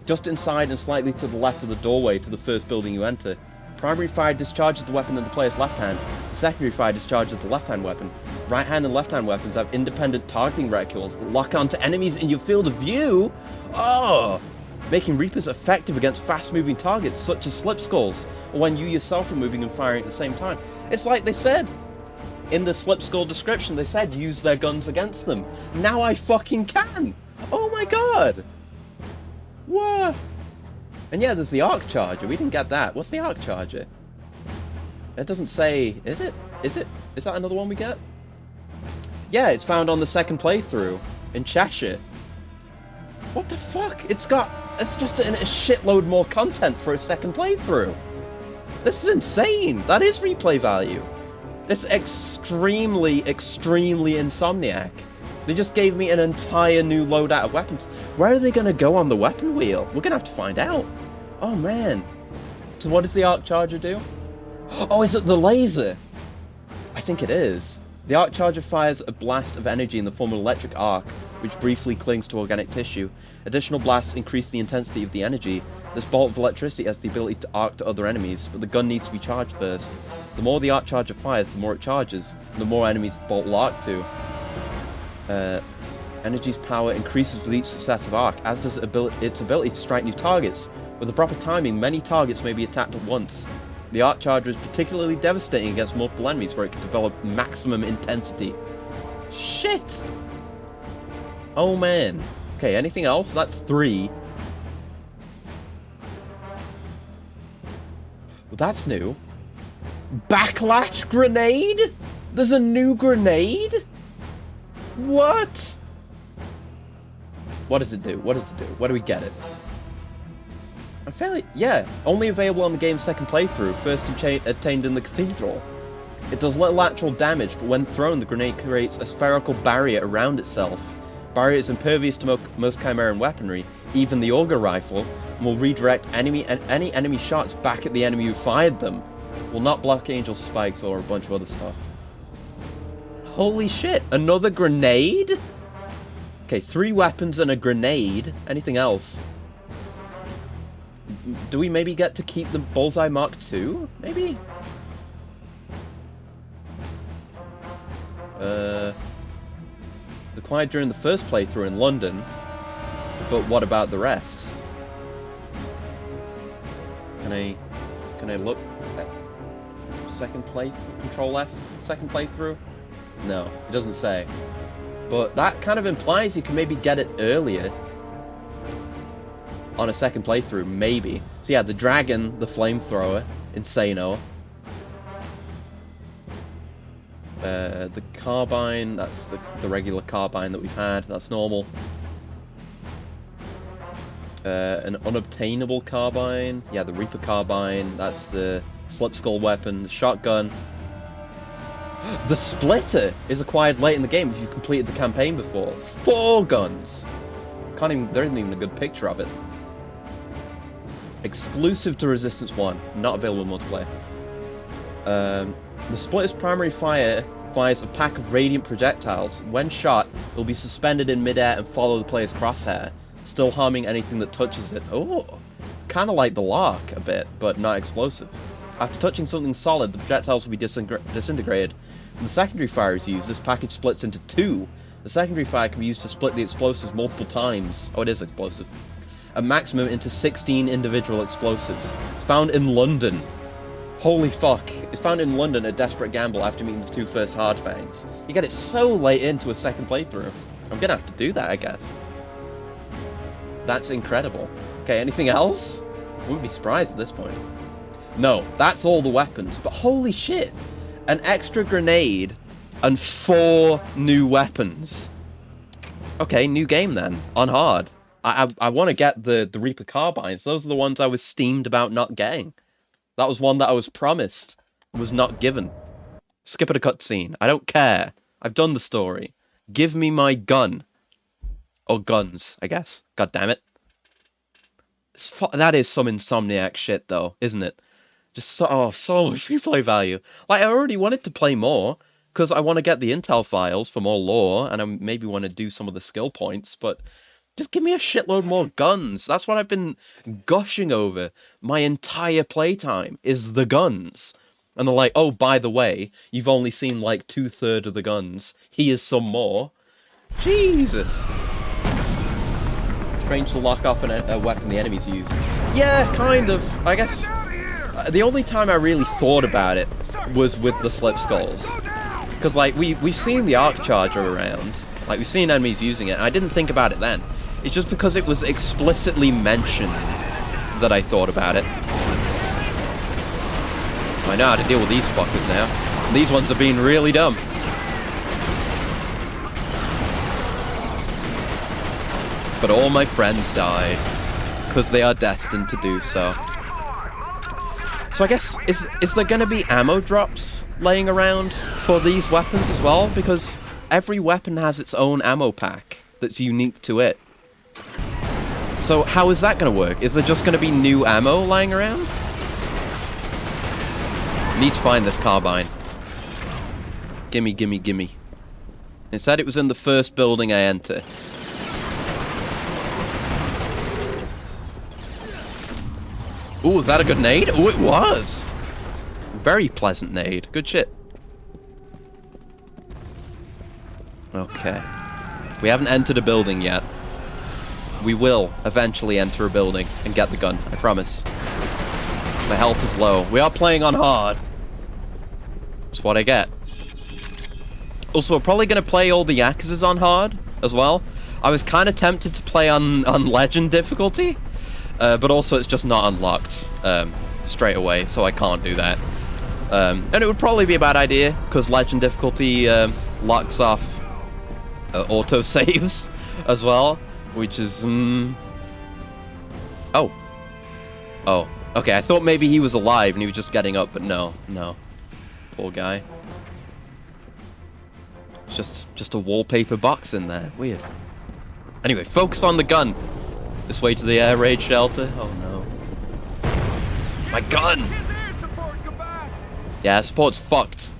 Just inside and slightly to the left of the doorway to the first building you enter. Primary fire discharges the weapon in the player's left hand. Secondary fire discharges the left hand weapon. Right hand and left hand weapons have independent targeting reticules that lock onto enemies in your field of view. Oh! Making Reapers effective against fast moving targets such as Slip Skulls, or when you yourself are moving and firing at the same time. It's like they said. In the Slip Skull description, they said use their guns against them. Now I fucking can! Oh my god! What? And yeah, there's the arc charger. We didn't get that. What's the arc charger? It doesn't say... Is it? Is it? Is that another one we get? Yeah, it's found on the second playthrough in Cheshire. What the fuck? It's just a shitload more content for a second playthrough. This is insane. That is replay value. It's extremely, extremely Insomniac. They just gave me an entire new loadout of weapons. Where are they going to go on the weapon wheel? We're going to have to find out. Oh, man. So what does the arc charger do? Oh, is it the laser? I think it is. The arc charger fires a blast of energy in the form of an electric arc, which briefly clings to organic tissue. Additional blasts increase the intensity of the energy. This bolt of electricity has the ability to arc to other enemies, but the gun needs to be charged first. The more the arc charger fires, the more it charges, and the more enemies the bolt will arc to. Energy's power increases with each successive arc, as does its ability to strike new targets. With the proper timing, many targets may be attacked at once. The arc charger is particularly devastating against multiple enemies, where it can develop maximum intensity. Shit! Oh man. Okay, anything else? That's 3. Well, that's new. Backlash grenade? There's a new grenade? What? What does it do? What does it do? Where do we get it? I'm fairly... Yeah, only available on the game's second playthrough, first attained in the cathedral. It does little actual damage, but when thrown, the grenade creates a spherical barrier around itself. Barrier is impervious to most Chimeran weaponry, even the auger rifle, and will redirect any enemy shots back at the enemy who fired them. Will not block angel spikes or a bunch of other stuff. Holy shit, another grenade? Okay, 3 weapons and a grenade. Anything else? Do we maybe get to keep the Bullseye Mark II? Maybe? Acquired during the first playthrough in London, but what about the rest? Can I look at Control F, second playthrough? No, it doesn't say. But that kind of implies you can maybe get it earlier on a second playthrough, maybe. So yeah, the dragon, the flamethrower, Insano. The carbine, that's the regular carbine that we've had, that's normal. An unobtainable carbine, yeah, the Reaper carbine, that's the slip skull weapon, the shotgun. The splitter is acquired late in the game if you completed the campaign before. 4 guns! There isn't even a good picture of it. Exclusive to Resistance 1, not available in multiplayer. The splitter's primary fire fires a pack of radiant projectiles. When shot, it will be suspended in midair and follow the player's crosshair, still harming anything that touches it. Oh, kind of like the Lark a bit, but not explosive. After touching something solid, the projectiles will be disintegrated. When the secondary fire is used, this package splits into 2. The secondary fire can be used to split the explosives multiple times. Oh, it is explosive. A maximum into 16 individual explosives. Found in London. Holy fuck. It's found in London at Desperate Gamble after meeting the 2 first Hardfangs. You get it so late into a second playthrough. I'm gonna have to do that, I guess. That's incredible. Okay, anything else? Wouldn't be surprised at this point. No, that's all the weapons, but holy shit! An extra grenade and 4 new weapons. Okay, new game then, on hard. I want to get the Reaper carbines. Those are the ones I was steamed about not getting. That was one that I was promised, was not given. Skip it a cutscene. I don't care. I've done the story. Give me my gun. Or guns, I guess. God damn it. That is some Insomniac shit, though, isn't it? Just so much replay value. Like, I already wanted to play more, because I want to get the intel files for more lore, and I maybe want to do some of the skill points, but just give me a shitload more guns. That's what I've been gushing over my entire playtime, is the guns. And they're like, oh, by the way, you've only seen like 2/3 of the guns. Here's some more. Jesus. Strange to lock off a weapon the enemies use. Yeah, kind of. I guess the only time I really thought about it was with the slip skulls. Because, like, we've seen the arc charger around. Like, we've seen enemies using it, and I didn't think about it then. It's just because it was explicitly mentioned that I thought about it. I know how to deal with these fuckers now. And these ones are being really dumb. But all my friends died, because they are destined to do so. So I guess, is there going to be ammo drops laying around for these weapons as well? Because every weapon has its own ammo pack that's unique to it. So how is that going to work? Is there just going to be new ammo lying around? Need to find this carbine. Gimme, gimme, gimme. It said it was in the first building I enter. Ooh, is that a good nade? Ooh, it was! Very pleasant nade. Good shit. Okay. We haven't entered a building yet. We will eventually enter a building and get the gun, I promise. My health is low. We are playing on hard. That's what I get. Also, we're probably going to play all the Yakuzas on hard as well. I was kind of tempted to play on legend difficulty. But also it's just not unlocked straight away, so I can't do that. And it would probably be a bad idea, because legend difficulty locks off auto-saves as well, which is... Oh. Oh, okay, I thought maybe he was alive and he was just getting up, but no, no. Poor guy. It's just a wallpaper box in there. Weird. Anyway, focus on the gun. This way to the air raid shelter. Oh no. My gun! Yeah, support's fucked.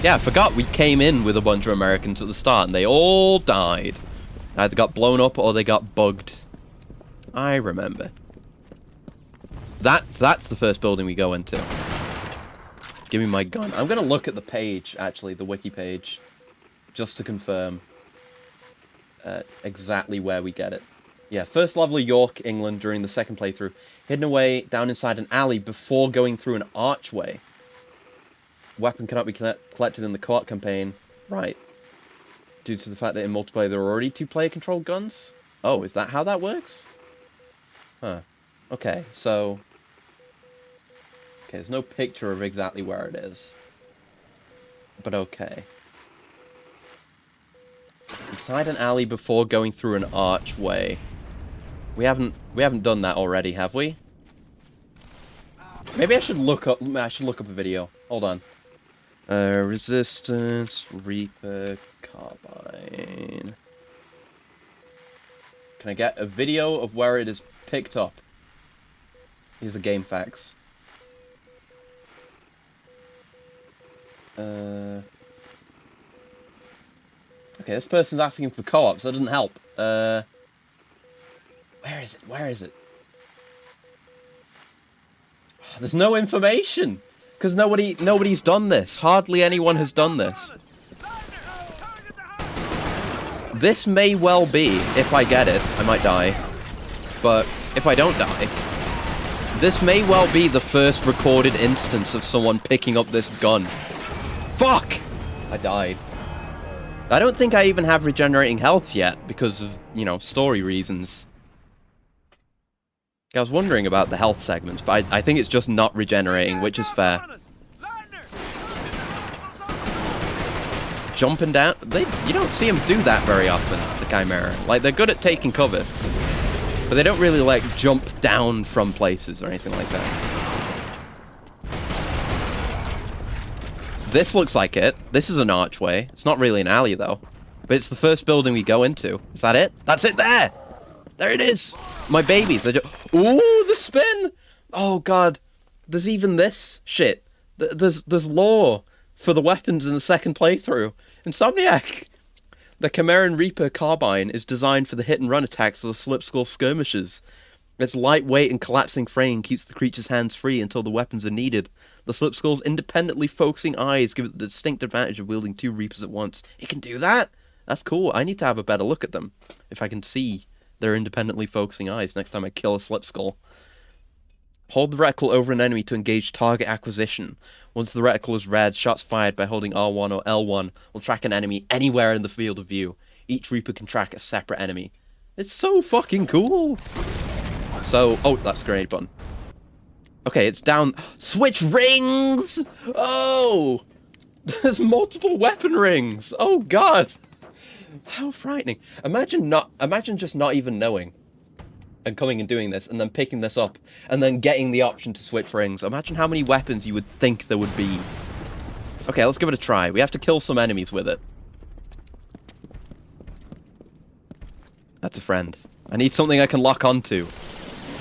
Yeah, I forgot we came in with a bunch of Americans at the start and they all died. Either got blown up or they got bugged. I remember. That's the first building we go into. Give me my gun. I'm gonna look at the page, actually, the wiki page, just to confirm exactly where we get it. Yeah, first level of York, England, during the second playthrough. Hidden away down inside an alley before going through an archway. Weapon cannot be collected in the co-op campaign. Right. Due to the fact that in multiplayer there are already 2-player controlled guns? Oh, is that how that works? Huh. Okay, so... Okay, there's no picture of exactly where it is. But okay. Inside an alley before going through an archway. We haven't done that already, have we? Maybe I should look up a video. Hold on. Resistance, Reaper, Carbine. Can I get a video of where it is picked up? Here's the game facts. Okay, this person's asking for co-op, so that doesn't help. Where is it? Where is it? Oh, there's no information! Because nobody's done this. Hardly anyone has done this. This may well be, if I get it, I might die. But if I don't die, this may well be the first recorded instance of someone picking up this gun. Fuck! I died. I don't think I even have regenerating health yet, because of, you know, story reasons. I was wondering about the health segments, but I think it's just not regenerating, which is fair. Jumping down... You don't see them do that very often, the Chimera. Like, they're good at taking cover. But they don't really, like, jump down from places or anything like that. This looks like it. This is an archway. It's not really an alley, though. But it's the first building we go into. Is that it? That's it there! There it is! My babies. They're just... Ooh, the spin! Oh, God. There's even this shit. There's lore for the weapons in the second playthrough. Insomniac! The Chimera Reaper carbine is designed for the hit-and-run attacks of the Slip Skull skirmishers. Its lightweight and collapsing frame keeps the creature's hands free until the weapons are needed. The Slip Skull's independently focusing eyes give it the distinct advantage of wielding 2 Reapers at once. It can do that? That's cool. I need to have a better look at them. If I can see their independently focusing eyes next time I kill a Slip Skull. Hold the reticle over an enemy to engage target acquisition. Once the reticle is red, shots fired by holding R1 or L1 will track an enemy anywhere in the field of view. Each Reaper can track a separate enemy. It's so fucking cool! So, oh, that's grenade button. Okay, it's down. Switch rings! Oh! There's multiple weapon rings! Oh, God! How frightening. Imagine just not even knowing. And coming and doing this, and then picking this up, and then getting the option to switch rings. Imagine how many weapons you would think there would be. Okay, let's give it a try. We have to kill some enemies with it. That's a friend. I need something I can lock onto.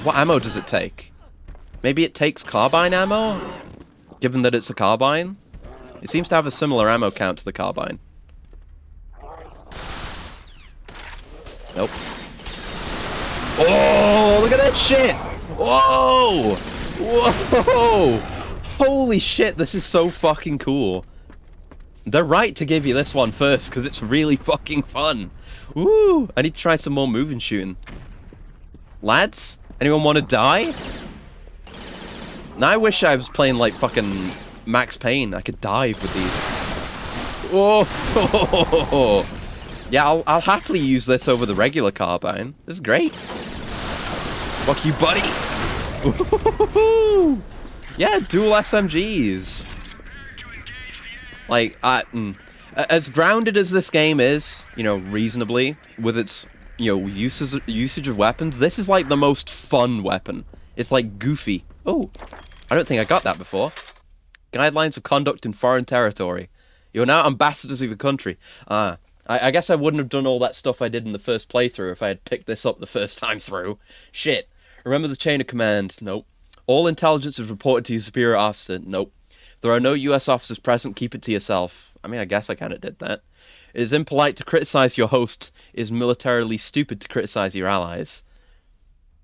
What ammo does it take? Maybe it takes carbine ammo? Given that it's a carbine? It seems to have a similar ammo count to the carbine. Nope. Oh, look at that shit! Whoa! Whoa! Holy shit, this is so fucking cool. They're right to give you this one first, because it's really fucking fun. Woo! I need to try some more moving shooting. Lads? Anyone want to die? Now I wish I was playing like fucking Max Payne. I could dive with these. Whoa! Yeah, I'll happily use this over the regular carbine. This is great. Fuck you, buddy. Yeah, dual SMGs. Like, as grounded as this game is, you know, reasonably, with its you know, usage of weapons. This is like the most fun weapon. It's like goofy. Oh, I don't think I got that before. Guidelines of conduct in foreign territory. You're now ambassadors of your country. I guess I wouldn't have done all that stuff I did in the first playthrough if I had picked this up the first time through. Shit. Remember the chain of command? Nope. All intelligence is reported to your superior officer? Nope. If there are no US officers present, keep it to yourself. I mean, I guess I kind of did that. It is impolite to criticize your host. It is militarily stupid to criticize your allies.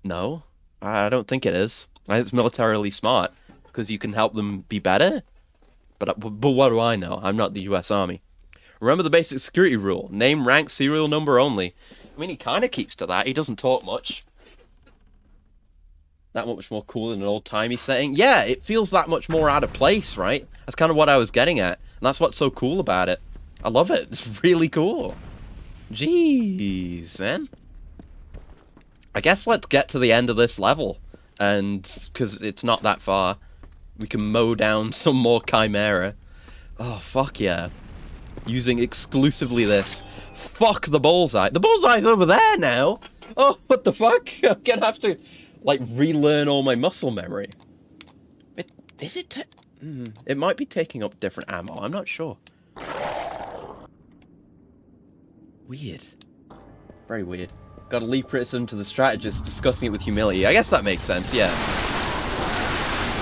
No, I don't think it is. I think it's militarily smart, because you can help them be better. But what do I know? I'm not the US Army. Remember the basic security rule. Name, rank, serial number only. I mean, he kind of keeps to that. He doesn't talk much. That much more cool in an old-timey setting. Yeah, it feels that much more out of place, right? That's kind of what I was getting at. And that's what's so cool about it. I love it. It's really cool. Jeez, man. I guess let's get to the end of this level. And, because it's not that far, we can mow down some more Chimera. Oh, fuck yeah. Using exclusively this. Fuck the bullseye. The bullseye's over there now! Oh, what the fuck? I'm gonna have to, like, relearn all my muscle memory. Is it... It might be taking up different ammo. I'm not sure. Weird. Very weird. Gotta leave criticism to the strategist, discussing it with humility. I guess that makes sense, yeah.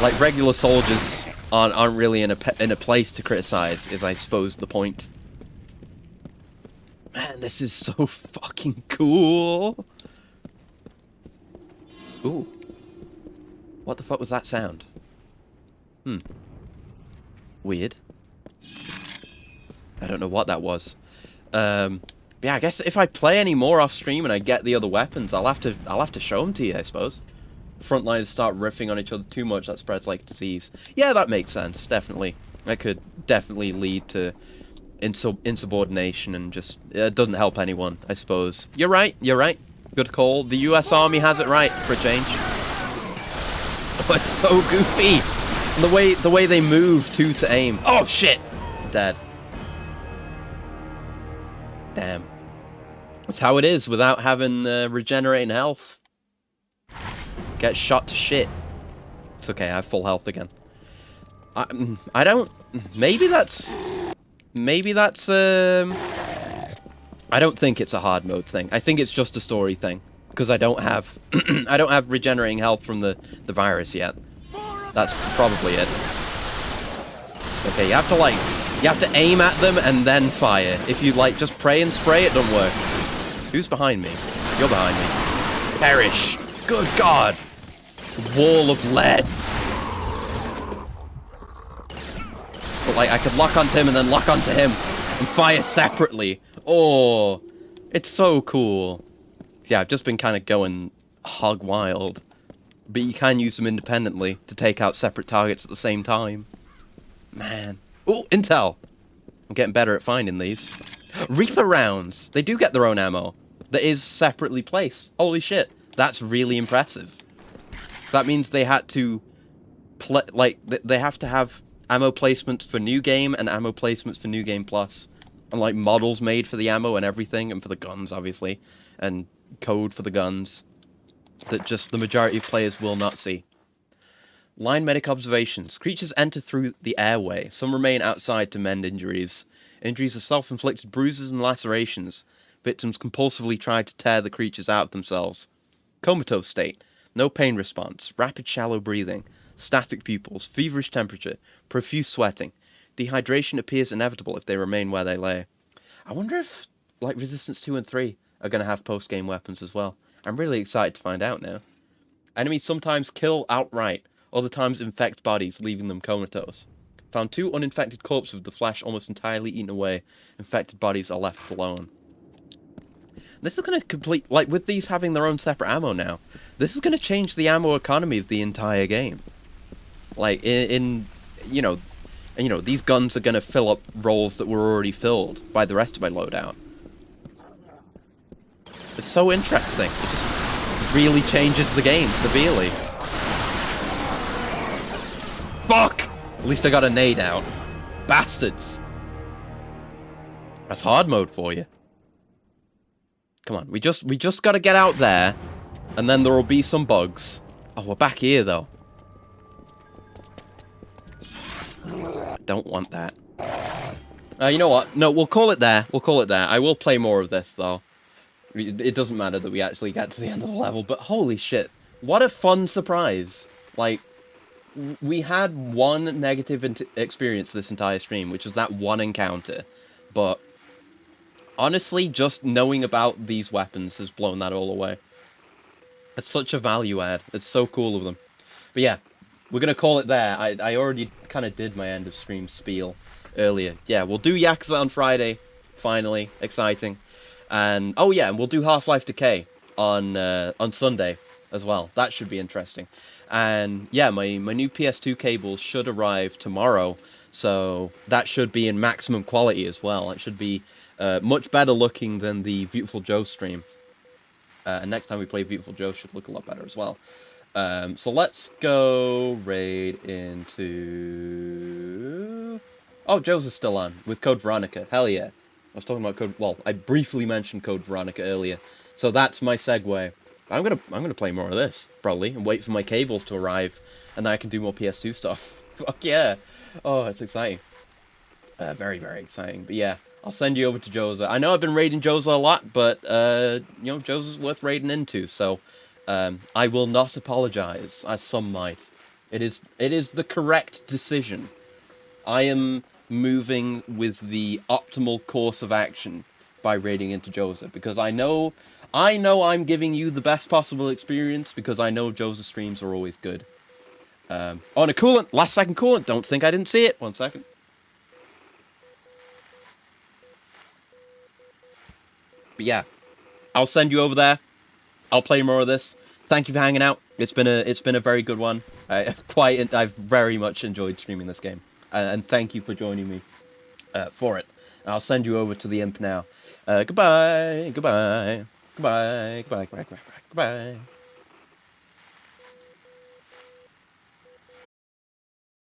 Like, regular soldiers aren't really in a place to criticize, is I suppose the point. Man, this is so fucking cool. Ooh. What the fuck was that sound? Weird. I don't know what that was. Yeah, I guess if I play any more off stream and I get the other weapons, I'll have to show them to you, I suppose. Frontliners start riffing on each other too much, that spreads like disease. Yeah, that makes sense, definitely. That could definitely lead to insubordination and just... It doesn't help anyone, I suppose. You're right, you're right. Good call. The US Army has it right, for a change. Oh, it's so goofy! And the way they move, too, to aim. Oh, shit! Dead. Damn. That's how it is without having regenerating health. Get shot to shit. It's okay, I have full health again. I don't... Maybe that's... I don't think it's a hard mode thing. I think it's just a story thing. Because I don't have... I don't have regenerating health from the virus yet. That's probably it. Okay, you have to, like... You have to aim at them and then fire. If you, like, just pray and spray, it don't work. Who's behind me? You're behind me. Perish! Good God! Wall of lead. But, like, I could lock onto him and then lock onto him and fire separately. Oh, it's so cool. Yeah, I've just been kind of going hog wild. But you can use them independently to take out separate targets at the same time. Man. Oh, intel. I'm getting better at finding these. Reaper rounds. They do get their own ammo. That is separately placed. Holy shit. That's really impressive. That means they had to... they have to have ammo placements for New Game and ammo placements for New Game Plus. And, like, models made for the ammo and everything. And for the guns, obviously. And code for the guns. That just the majority of players will not see. Line medic observations. Creatures enter through the airway. Some remain outside to mend injuries. Injuries are self-inflicted bruises and lacerations. Victims compulsively try to tear the creatures out of themselves. Comatose state. No pain response. Rapid shallow breathing. Static pupils. Feverish temperature. Profuse sweating. Dehydration appears inevitable if they remain where they lay. I wonder if, like, Resistance 2 and 3 are going to have post-game weapons as well. I'm really excited to find out now. Enemies sometimes kill outright. Other times infect bodies, leaving them comatose. Found 2 uninfected corpses with the flesh almost entirely eaten away. Infected bodies are left alone. This is going to complete... Like, with these having their own separate ammo now, this is going to change the ammo economy of the entire game. Like, you know, these guns are going to fill up roles that were already filled by the rest of my loadout. It's so interesting. It just really changes the game severely. Fuck! At least I got a nade out. Bastards! That's hard mode for you. Come on, we just gotta get out there, and then there will be some bugs. Oh, we're back here though. I don't want that. You know what? No, we'll call it there. We'll call it there. I will play more of this though. It doesn't matter that we actually get to the end of the level, but holy shit, what a fun surprise! Like, we had one negative experience this entire stream, which was that one encounter, but honestly, just knowing about these weapons has blown that all away. It's such a value add. It's so cool of them. But yeah, we're going to call it there. I already kind of did my end of stream spiel earlier. Yeah, we'll do Yakuza on Friday, finally. Exciting. And, oh yeah, and we'll do Half-Life Decay on Sunday as well. That should be interesting. And yeah, my new PS2 cables should arrive tomorrow, so that should be in maximum quality as well. It should be much better looking than the Beautiful Joe stream. And next time we play Beautiful Joe should look a lot better as well. So let's go raid into... Oh, Joe's is still on with Code Veronica. Hell yeah. I was talking about Code... Well, I briefly mentioned Code Veronica earlier. So that's my segue. I'm gonna play more of this, probably, and wait for my cables to arrive, and then I can do more PS2 stuff. Fuck yeah. Oh, it's exciting. Very, very exciting. But yeah, I'll send you over to Joza. I know I've been raiding Joza a lot, but, you know, Joza's worth raiding into, so I will not apologize, as some might. It is the correct decision. I am moving with the optimal course of action by raiding into Joza, because I know I'm giving you the best possible experience, because I know Joza streams are always good. Oh, and a coolant! Last second coolant! Don't think I didn't see it! 1 second. But yeah, I'll send you over there. I'll play more of this. Thank you for hanging out. It's been a very good one. I've very much enjoyed streaming this game, and thank you for joining me for it. I'll send you over to the imp now. Goodbye, goodbye, goodbye, goodbye, goodbye, goodbye, goodbye.